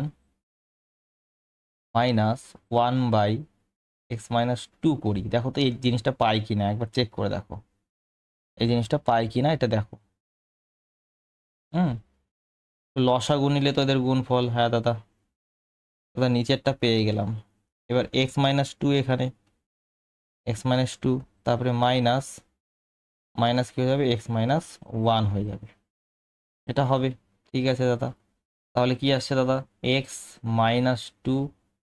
মাইনাস 1/x-2 করি, দেখো তো এই জিনিসটা পাই কিনা, একবার চেক করে দেখো এই জিনিসটা পাই কিনা, এটা দেখো। হুম, লসাগু নিলে তো এদের গুণফল, হ্যাঁ দাদা, দাদা নিচেরটা পেয়ে গেলাম। এবার x-2 এখানে, x-2, তারপরে মাইনাস, মাইনাস কি হয়ে যাবে, x-1 হয়ে যাবে, এটা হবে। ঠিক আছে দাদা, তাহলে কি আসছে দাদা, x-2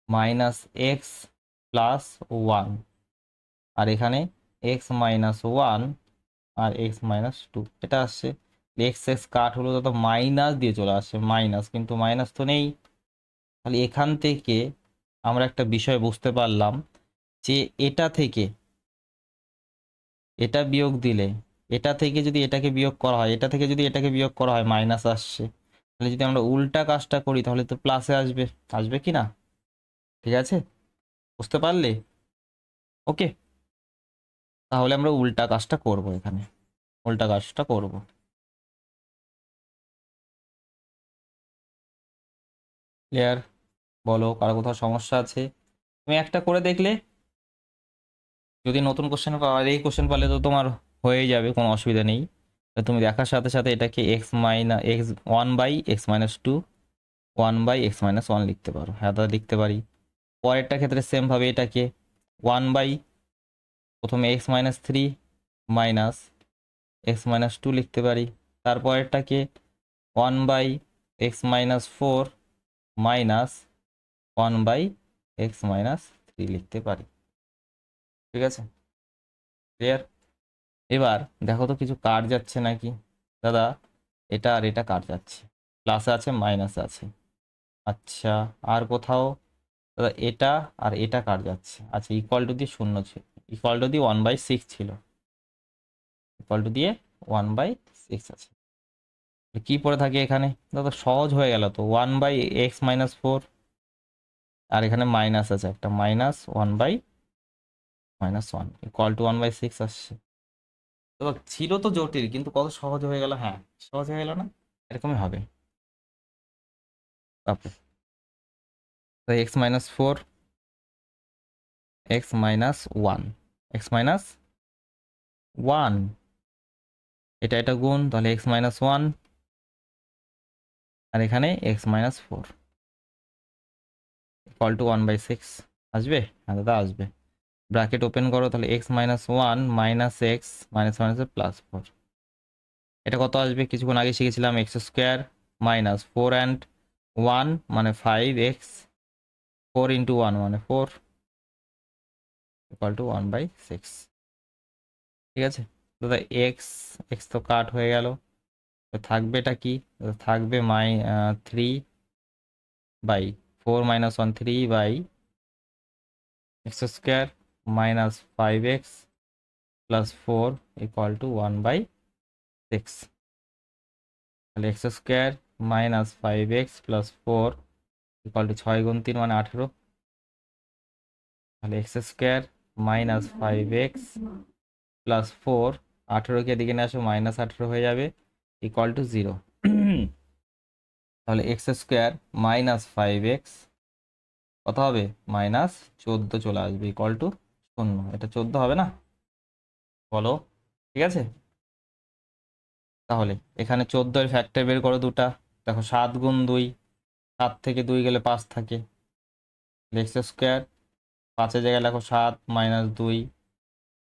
মাইনাস এক্স প্লাস 1, আর এখানে x-1 আর x-2, এটা আসছে। এক্স এক্স কাট হলো দাদা, মাইনাস দিয়ে চলে আসছে, মাইনাস, কিন্তু মাইনাস তো নেই। তাহলে এখান থেকে আমরা একটা বিষয় বুঝতে পারলাম যে এটা থেকে এটা বিয়োগ দিলে, এটা থেকে যদি এটাকে বিয়োগ করা হয়, এটা থেকে যদি এটাকে বিয়োগ করা হয় মাইনাস আসছে। তাহলে যদি আমরা উল্টা কাজটা করি তাহলে তো প্লাসে আসবে, আসবে কি না? ঠিক আছে, বুঝতে পারলে? ওকে, তাহলে আমরা উল্টা কাজটা করব, এখানে উল্টা কাজটা করব। ক্লিয়ার? বলো কারো কোথাও সমস্যা আছে? তুমি একটা করে দেখলে, যদি নতুন কোশ্চেন পাওয়া, এই কোশ্চেন পারলে তো তোমার হয়ে যাবে, কোনো অসুবিধা নেই। তুমি দেখার সাথে সাথে এটাকে এক্স 1/x-2 1/x-1 লিখতে পারো। হ্যাঁ দাদা লিখতে পারি। পরেরটা ক্ষেত্রে সেম ভাবে এটাকে 1 বাই প্রথমে x minus three minus x minus two লিখতে পারি, তারপরেরটাকে 1/x-4 মাইনাস 1/x-3 লিখতে পারি। ঠিক আছে, ক্লিয়ার? এবার দেখো তো কিছু কাট যাচ্ছে নাকি দাদা, এটা আর এটা কাট যাচ্ছে, প্লাসে আছে মাইনাসে আছে। আচ্ছা, আর কোথাও দাদা এটা আর এটা কাট যাচ্ছে। আচ্ছা, ইকুয়াল টু দিয়ে শূন্য ছিল, ইকুয়াল টু দিয়ে 1/6 ছিল, ইকুয়াল টু দিয়ে 1/6 আছে। কি পড়ে থাকে এখানে দাদা? সহজ হয়ে গেল তো, 1/x-4, আর এখানে মাইনাস আছে একটা, -1/-1 ইকুয়াল টু 1/6 আসছে। তো ছিল তো জটিল, কিন্তু কত সহজ হয়ে গেল। হ্যাঁ, সহজ হয়ে গেল না? এরকমই হবে। তারপর x-4, x-1, x-1, এটা এটা গুণ, তাহলে x-1, আর এখানে x-4 ইকুয়াল টু 1/6 আসবে। হ্যাঁ দাদা আসবে। ব্র্যাকেট ওপেন করো, তাহলে x-1 মাইনাস এক্স মাইনাস মাইনাসের +4, এটা কত আসবে? কিছুক্ষণ আগে শিখেছিলাম x² মাইনাস 4 and 1 মানে 5x, 4 × 1 মানে 4 ইকুয়াল টু 1/6। ঠিক আছে দাদা, এক্স এক্স তো কাট হয়ে গেল, তো থাকবে এটা কি? থাকবে 3/4 - 1 3/x² minus 5x plus 4 equal to 1/6। তাহলে x² minus 5x plus 4 equal to 6 × 3 মানে 18, তাহলে x² মাইনাস 5x প্লাস 4, 18কে এদিকে নিয়ে আসো, -18 হয়ে যাবে ইকুয়াল টু 0। তাহলে x² মাইনাস 5x কত হবে? -14 চলে আসবে ইকুয়াল টু 0। এটা 14 হবে না? বলো। ঠিক আছে, তাহলে এখানে 14 এর ফ্যাক্টর বের করো দুটা। দেখো 7 × 2, 7 থেকে 2 গেলে 5 থাকে, x² 5-এর জায়গায় লেখো 7 - 2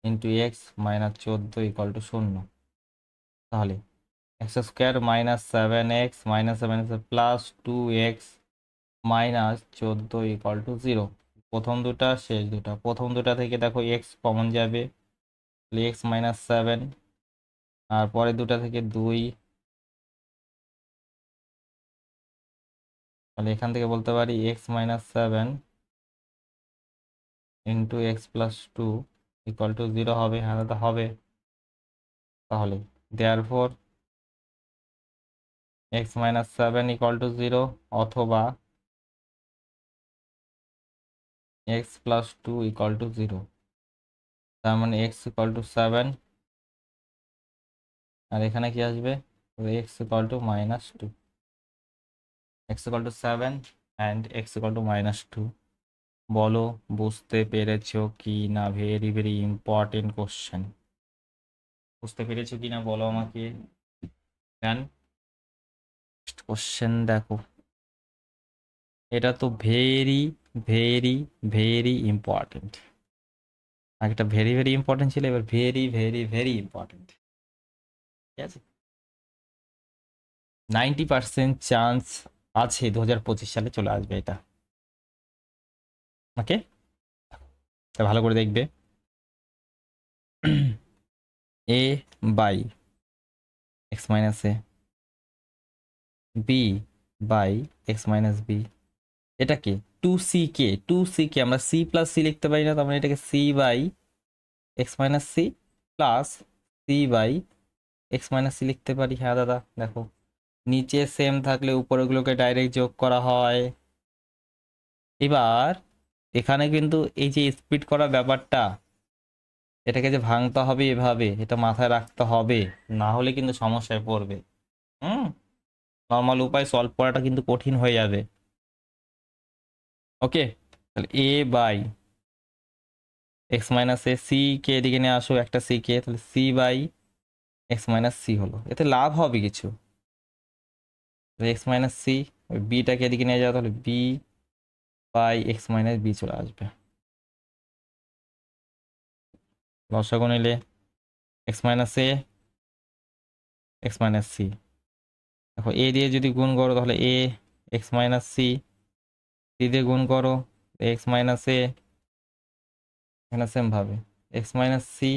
ইন্টু এক্স -14 ইকুয়াল টু 0। তাহলে x² minus 7x minus 7 plus 2x -14 equal to 0। প্রথম দুটা শেষ দুটা, প্রথম দুটা থেকে দেখো x কমন যাবে, x -7, আর পরের দুটা থেকে 2, তাহলে এখান থেকে বলতে পারি x -7 into x plus 2 equal to 0 হবে। হ্যাঁ দাদা হবে। তাহলে দেয়ারফর x -7 ইকুয়াল টু 0, অথবা x প্লাস 2 ইকুয়াল টু 0। তার মানে x ইকুয়াল টু 7, আর এখানে কি আসবে? x equal to -2, x equal two 7 and x equal to -2। বলো বুঝতে পেরেছো কি না? Very very important question. বুঝতে পেরেছো কি না বলো আমাকে। দেন কোশ্চেন দেখো, এটা তো ভেরি ভেরি ভেরি ইম্পর্টেন্ট। আগেটা ভেরি ভেরি ইম্পর্টেন্ট ছিল, এবার ভেরি ভেরি ভেরি ইম্পর্টেন্ট। ঠিক আছে, 90% চান্স আছে 2025 সালে চলে আসবে এটা। ওকে, তা ভালো করে দেখবে। a by x minus A, b by x minus b, এটাকে 2ck, 2ck আমরা c প্লাস c লিখতে পারি না? তার মানে এটাকে c by x minus c plus c by x minus c লিখতে পারি। হ্যাঁ দাদা দেখো, নিচে সেম থাকলে উপরেগুলোকে ডাইরেক্ট যোগ করা হয়। এবার এখানে কিন্তু এই যে স্প্লিট করা ব্যাপারটা, এটাকে যে ভাঙতে হবে এভাবে, এটা মাথায় রাখতে হবে, না হলে কিন্তু সমস্যায় পড়বে। নর্মাল উপায় সলভ করাটা কিন্তু কঠিন হয়ে যাবে। ওকে, তাহলে A by x minus A, C কে এদিকে নিয়ে আসো একটা সি কে, তাহলে C by x minus C হলো। এতে লাভ হবে কিছু, এক্স মাইনাস সি, ওই বিটাকে এদিকে নিয়ে যাও, তাহলে b by x minus b চলে আসবে। লসাগু নিলে এক্স মাইনাস এ এক্স মাইনাস সি, দেখো এ দিয়ে যদি গুণ করো তাহলে a x minus c, c দিয়ে গুণ করো এক্স মাইনাস এ, এখানে সেম ভাবে x minus C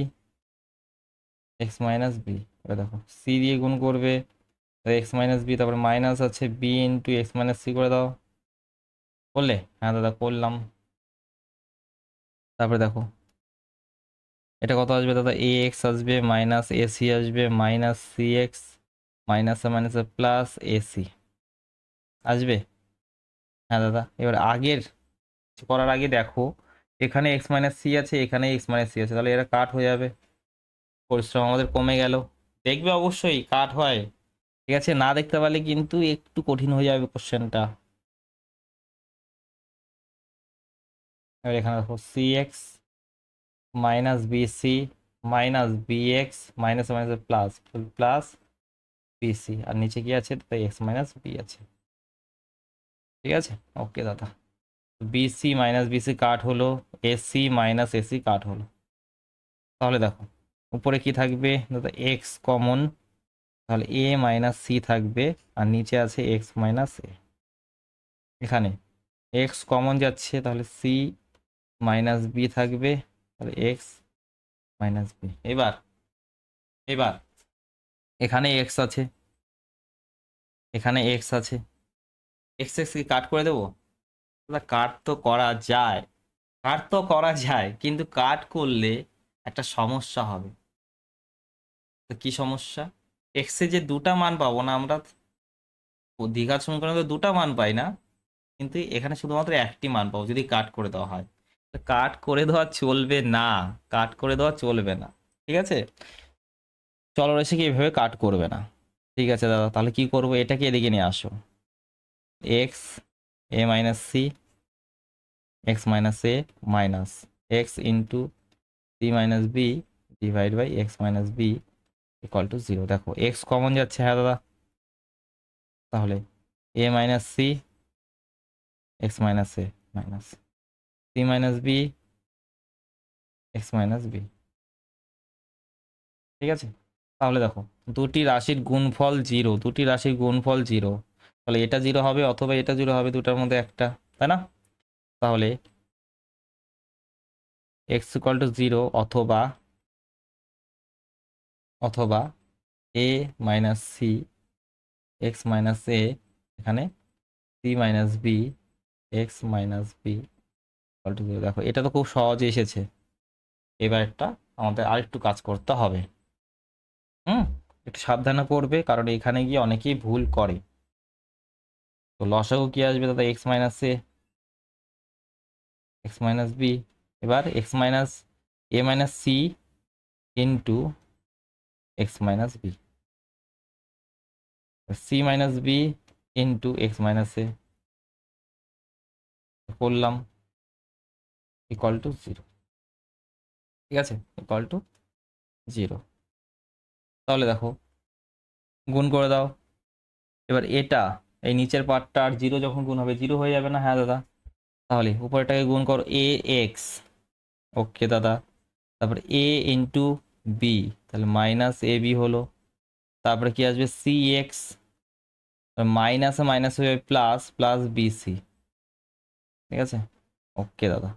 x minus b, দেখো সি দিয়ে গুণ করবে এক্স মাইনাস বি, তারপরে মাইনাস আছে b into x minus c করে দাও। করলে? হ্যাঁ দাদা করলাম। তারপরে দেখো এটা কত আসবে দাদা, এ এক্স আসবে মাইনাস এ সি আসবে মাইনাস সি এক্স মাইনাসে মাইনাসে প্লাস এ সি আসবে। হ্যাঁ দাদা, এবার আগের করার আগে দেখো এখানে এক্স মাইনাস সি আছে, এখানে এক্স মাইনাস সি আছে, তাহলে এরা কাট হয়ে যাবে, পরিশ্রম আমাদের কমে গেল। দেখবে অবশ্যই কাট হয়, ঠিক আছে? না দেখতে পারলে কিন্তু একটু কঠিন হয়ে যাবে কোশ্চেনটা। এবার এখানে দেখো C x minus B C minus B x minus minus plus plus B C, আর নিচে কি আছে, তাই এক্স মাইনাস বি আছে, ঠিক আছে? ওকে দাদা, বিসি মাইনাস বিসি কাট হলো, এসি মাইনাস এসি কাট হলো। তাহলে দেখো উপরে কি থাকবে দাদা, এক্স কমন, তাহলে এ মাইনাস সি থাকবে, আর নিচে আছে এক্স মাইনাস এ। এখানে এক্স কমন যাচ্ছে, তাহলে সি মাইনাস বি থাকবে, তাহলে এক্স মাইনাস বি। এবার এবার এখানে এক্স আছে, এখানে এক্স আছে, এক্স এক্স কি কাট করে দেবো দাদা? কাট তো করা যায়, কাট তো করা যায়, কিন্তু কাট করলে একটা সমস্যা হবে। তো কি সমস্যা? এক্স এ যে দুটা মান পাবো না আমরা, দ্বিঘাত সমীকরণে তো দুটা মান পাই না, কিন্তু এখানে শুধুমাত্র একটি মান পাবো যদি কাট করে দেওয়া হয়। কাট করে দেওয়া চলবে না, কাট করে দেওয়া চলবে না, ঠিক আছে? চলরাশিকে এইভাবে কাট করবে না, ঠিক আছে দাদা? তাহলে কি করবো, এটাকে এদিকে নিয়ে আসো, X A minus C x minus A minus X into C minus B divide by x minus B equal to zero. দেখো এক্স কমন যাচ্ছে, হ্যাঁ দাদা, তাহলে A minus C x minus A minus C minus B x minus B, ঠিক আছে? তাহলে দেখো দুটি রাশির গুণফল জিরো, দুটি রাশির গুণফল জিরো, তাহলে এটা জিরো হবে অথবা এটা জিরো হবে, দুটার মধ্যে একটা, তাই না? তাহলে এক্স ইকুয়াল টু জিরো অথবা অথবা a minus C x minus a, এখানে c minus B x minus B equal to zero. দেখো এটা তো খুব সহজে এসেছে, এবার একটা আমাদের আরেকটু কাজ করতে হবে। একটু সাবধানে করবে, কারণ এখানে গিয়ে অনেকেই ভুল করে। তো লসাগু কি আসবে দাদা, এক্স মাইনাস এ এক্স মাইনাস বি, এবার X minus A minus C into x minus B, C minus B into x minus A করলাম, ইকুয়াল টু জিরো, ঠিক আছে? Equal to zero. তাহলে দেখো গুণ করে দাও, এবার এটা এই নিচের পার্টটা আর জিরো যখন গুণ হবে জিরো হয়ে যাবে না? হ্যাঁ দাদা, তাহলে উপরেটাকে গুণ করো এ এক্স, ওকে দাদা, তারপর এ ইন্টু বি, তাহলে মাইনাস এ বি হলো, তারপরে কি আসবে সি এক্স, মাইনাসে মাইনাস হয়ে যাবে প্লাস প্লাস বি সি, ঠিক আছে? ওকে দাদা,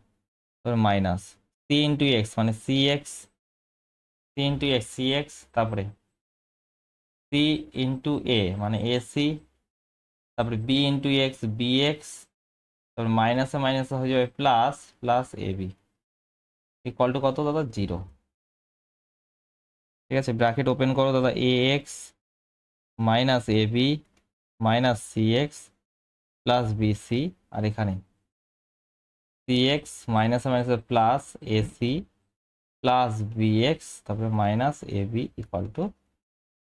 তারপরে মাইনাস সি ইন্টু এক্স মানে C X, C into X C X, তারপরে সি ইন্টু এ মানে এ সি, তারপরে B into X B x, তারপরে মাইনাসে মাইনাসে হয়ে যাবে plus plus A B equal to কত দাদা, জিরো, ঠিক আছে? ব্র্যাকেট ওপেন করো দাদা, A x minus A B minus C X plus B C, আর এখানে সি এক্স মাইনাসে মাইনাসে plus A C plus B x, তারপরে minus A B equal to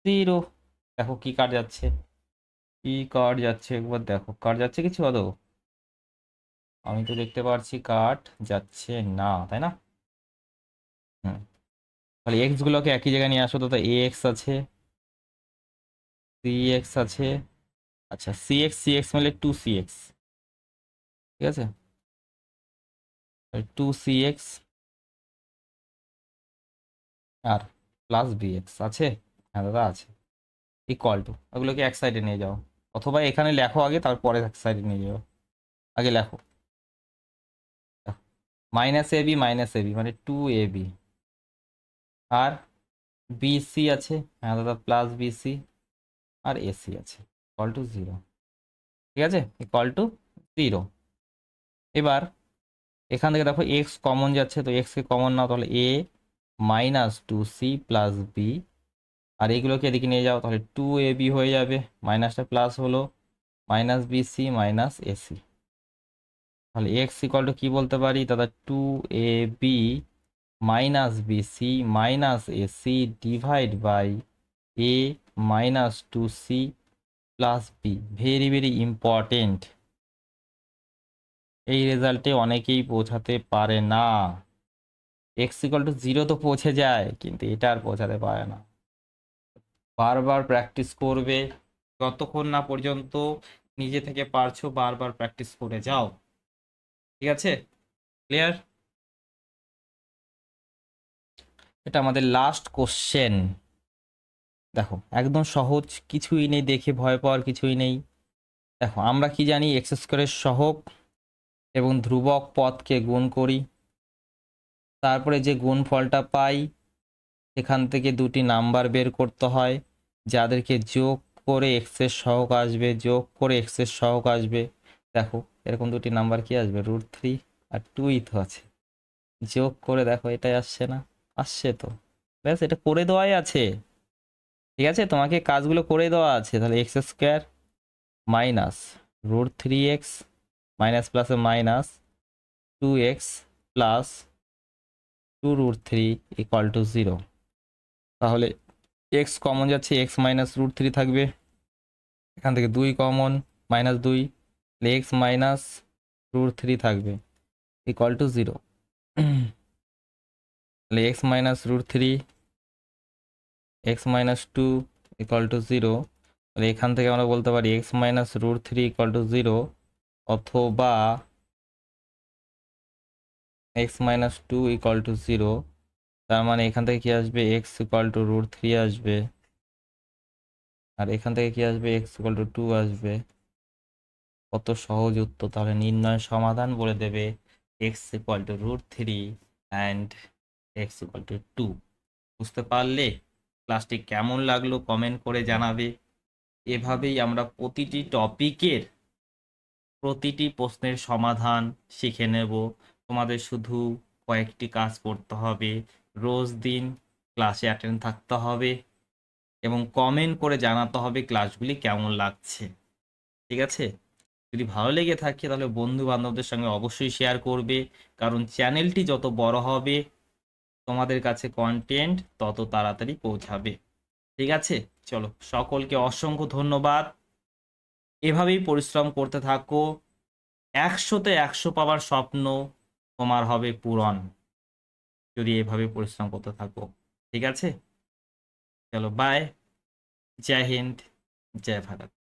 zero. দেখো কি কাট যাচ্ছে, কি কাট যাচ্ছে, একবার দেখো কাট যাচ্ছে কিছু আদৌ? আমি তো দেখতে পাচ্ছি কাট যাচ্ছে না, তাই না? হুম, তাহলে এক্স গুলোকে একই জায়গায় নিয়ে আসো, তো এ এক্স আছে সি এক্স আছে, আচ্ছা সি এক্স মিলে টু সি এক্স, ঠিক আছে? 2cx আর প্লাস bx আছে। হ্যাঁ দাদা আছে। ইকুয়াল টু, ওগুলোকে এক সাইডে নিয়ে যাও, অথবা এখানে লেখো আগে, তারপরে এক সাইডে নিয়ে যাও। আগে লেখো -ab মানে 2ab, আর বিসি আছে, হ্যাঁ দাদা প্লাস বিসি, আর এসি আছে, ইকুয়াল টু 0। ঠিক আছে, ইকুয়াল টু 0। এবার এখান থেকে দেখো এক্স কমন যাচ্ছে, তো এক্সকে কমন নাও, তাহলে a -2c প্লাস বি, আর এইগুলোকে এদিকে নিয়ে যাও, তাহলে 2ab হয়ে যাবে, মাইনাসটা প্লাস হলো, -bc -ac। তাহলে এক্স ইকুয়াল টু কী বলতে পারি দাদা, 2ab -bc -ac divide by a -2c plus b. Very very important, এই রেজাল্টে অনেকেই পৌঁছাতে পারে না। এক্স ইকুয়াল টু 0 তো পৌঁছে যায়, কিন্তু এটা আর পৌঁছাতে পারে না। বারবার প্র্যাকটিস করবে, যতক্ষণ না পর্যন্ত নিজে থেকে পারছো, বারবার প্র্যাকটিস করে যাও। ঠিক আছে, ক্লিয়ার? এটা আমাদের লাস্ট কোশ্চেন। দেখো একদম সহজ, কিছুই নেই, দেখে ভয় পাওয়ার কিছুই নেই। দেখো আমরা কি জানি, এক্স স্কোয়ারের সহগ এবং ধ্রুবক পদকে গুণ করি, তারপরে যে গুণফলটা পাই সেখান থেকে দুটি নাম্বার বের করতে হয়, যাদেরকে যোগ করে এক্সের সহগ আসবে, যোগ করে এক্সের সহগ আসবে। দেখো এরকম দুটি নাম্বার কি আসবে, √3 আর 2ই তো আছে, যোগ করে দেখো এটাই আসছে না, আসছে তো, ব্যাস এটা করে দেওয়াই আছে। ঠিক আছে, তোমাকে কাজগুলো করে দেওয়া আছে। তাহলে x square minus √3x minus প্লাসে minus 2x plus 2√3 equal to 0। তাহলে এক্স কমন যাচ্ছে, এক্স মাইনাস √3 থাকবে, এখান থেকে 2 কমন, -2, এক্স মাইনাস √3 থাকবে ইকুয়াল টু 0। তাহলে x minus √3, x minus 2 equal to 0। তাহলে এখান থেকে আমরা বলতে পারি এক্স মাইনাস √3 ইকুয়াল টু 0, অথবা এক্স মাইনাস 2 ইকুয়াল টু 0। তার মানে এখান থেকে কি আসবে, এক্স ইকুয়াল টু √3 আসবে, আর এখান থেকে কি আসবে, এক্স ইকুয়াল টু 2 আসবে। কত সহজ উত্তর! তাহলে নির্ণয় সমাধান বলে দেবে x equal to √3 and x equal to 2। বুঝতে পারলে? ক্লাসটি কেমন লাগলো কমেন্ট করে জানাবে। এভাবেই আমরা প্রতিটি টপিকের প্রতিটি প্রশ্নের সমাধান শিখে নেব। তোমাদের শুধু কয়েকটি কাজ করতে হবে, রোজ দিন ক্লাসে অ্যাটেন্ড থাকতে হবে এবং কমেন্ট করে জানাতে হবে ক্লাসগুলি কেমন লাগছে। ঠিক আছে, যদি ভালো লেগে থাকে তাহলে বন্ধু বান্ধবদের সঙ্গে অবশ্যই শেয়ার করবে, কারণ চ্যানেলটি যত বড় হবে তোমাদের কাছে কন্টেন্ট তত তাড়াতাড়ি পৌঁছাবে। ঠিক আছে, চলো সকলকে অসংখ্য ধন্যবাদ। এভাবেই পরিশ্রম করতে থাকো, 100তে 100 পাওয়ার স্বপ্ন তোমার হবে পূরণ যদি এভাবে পরিশ্রম করতে থাকো। ঠিক আছে, চলো বাই, জয় হিন্দ, জয় ভারত।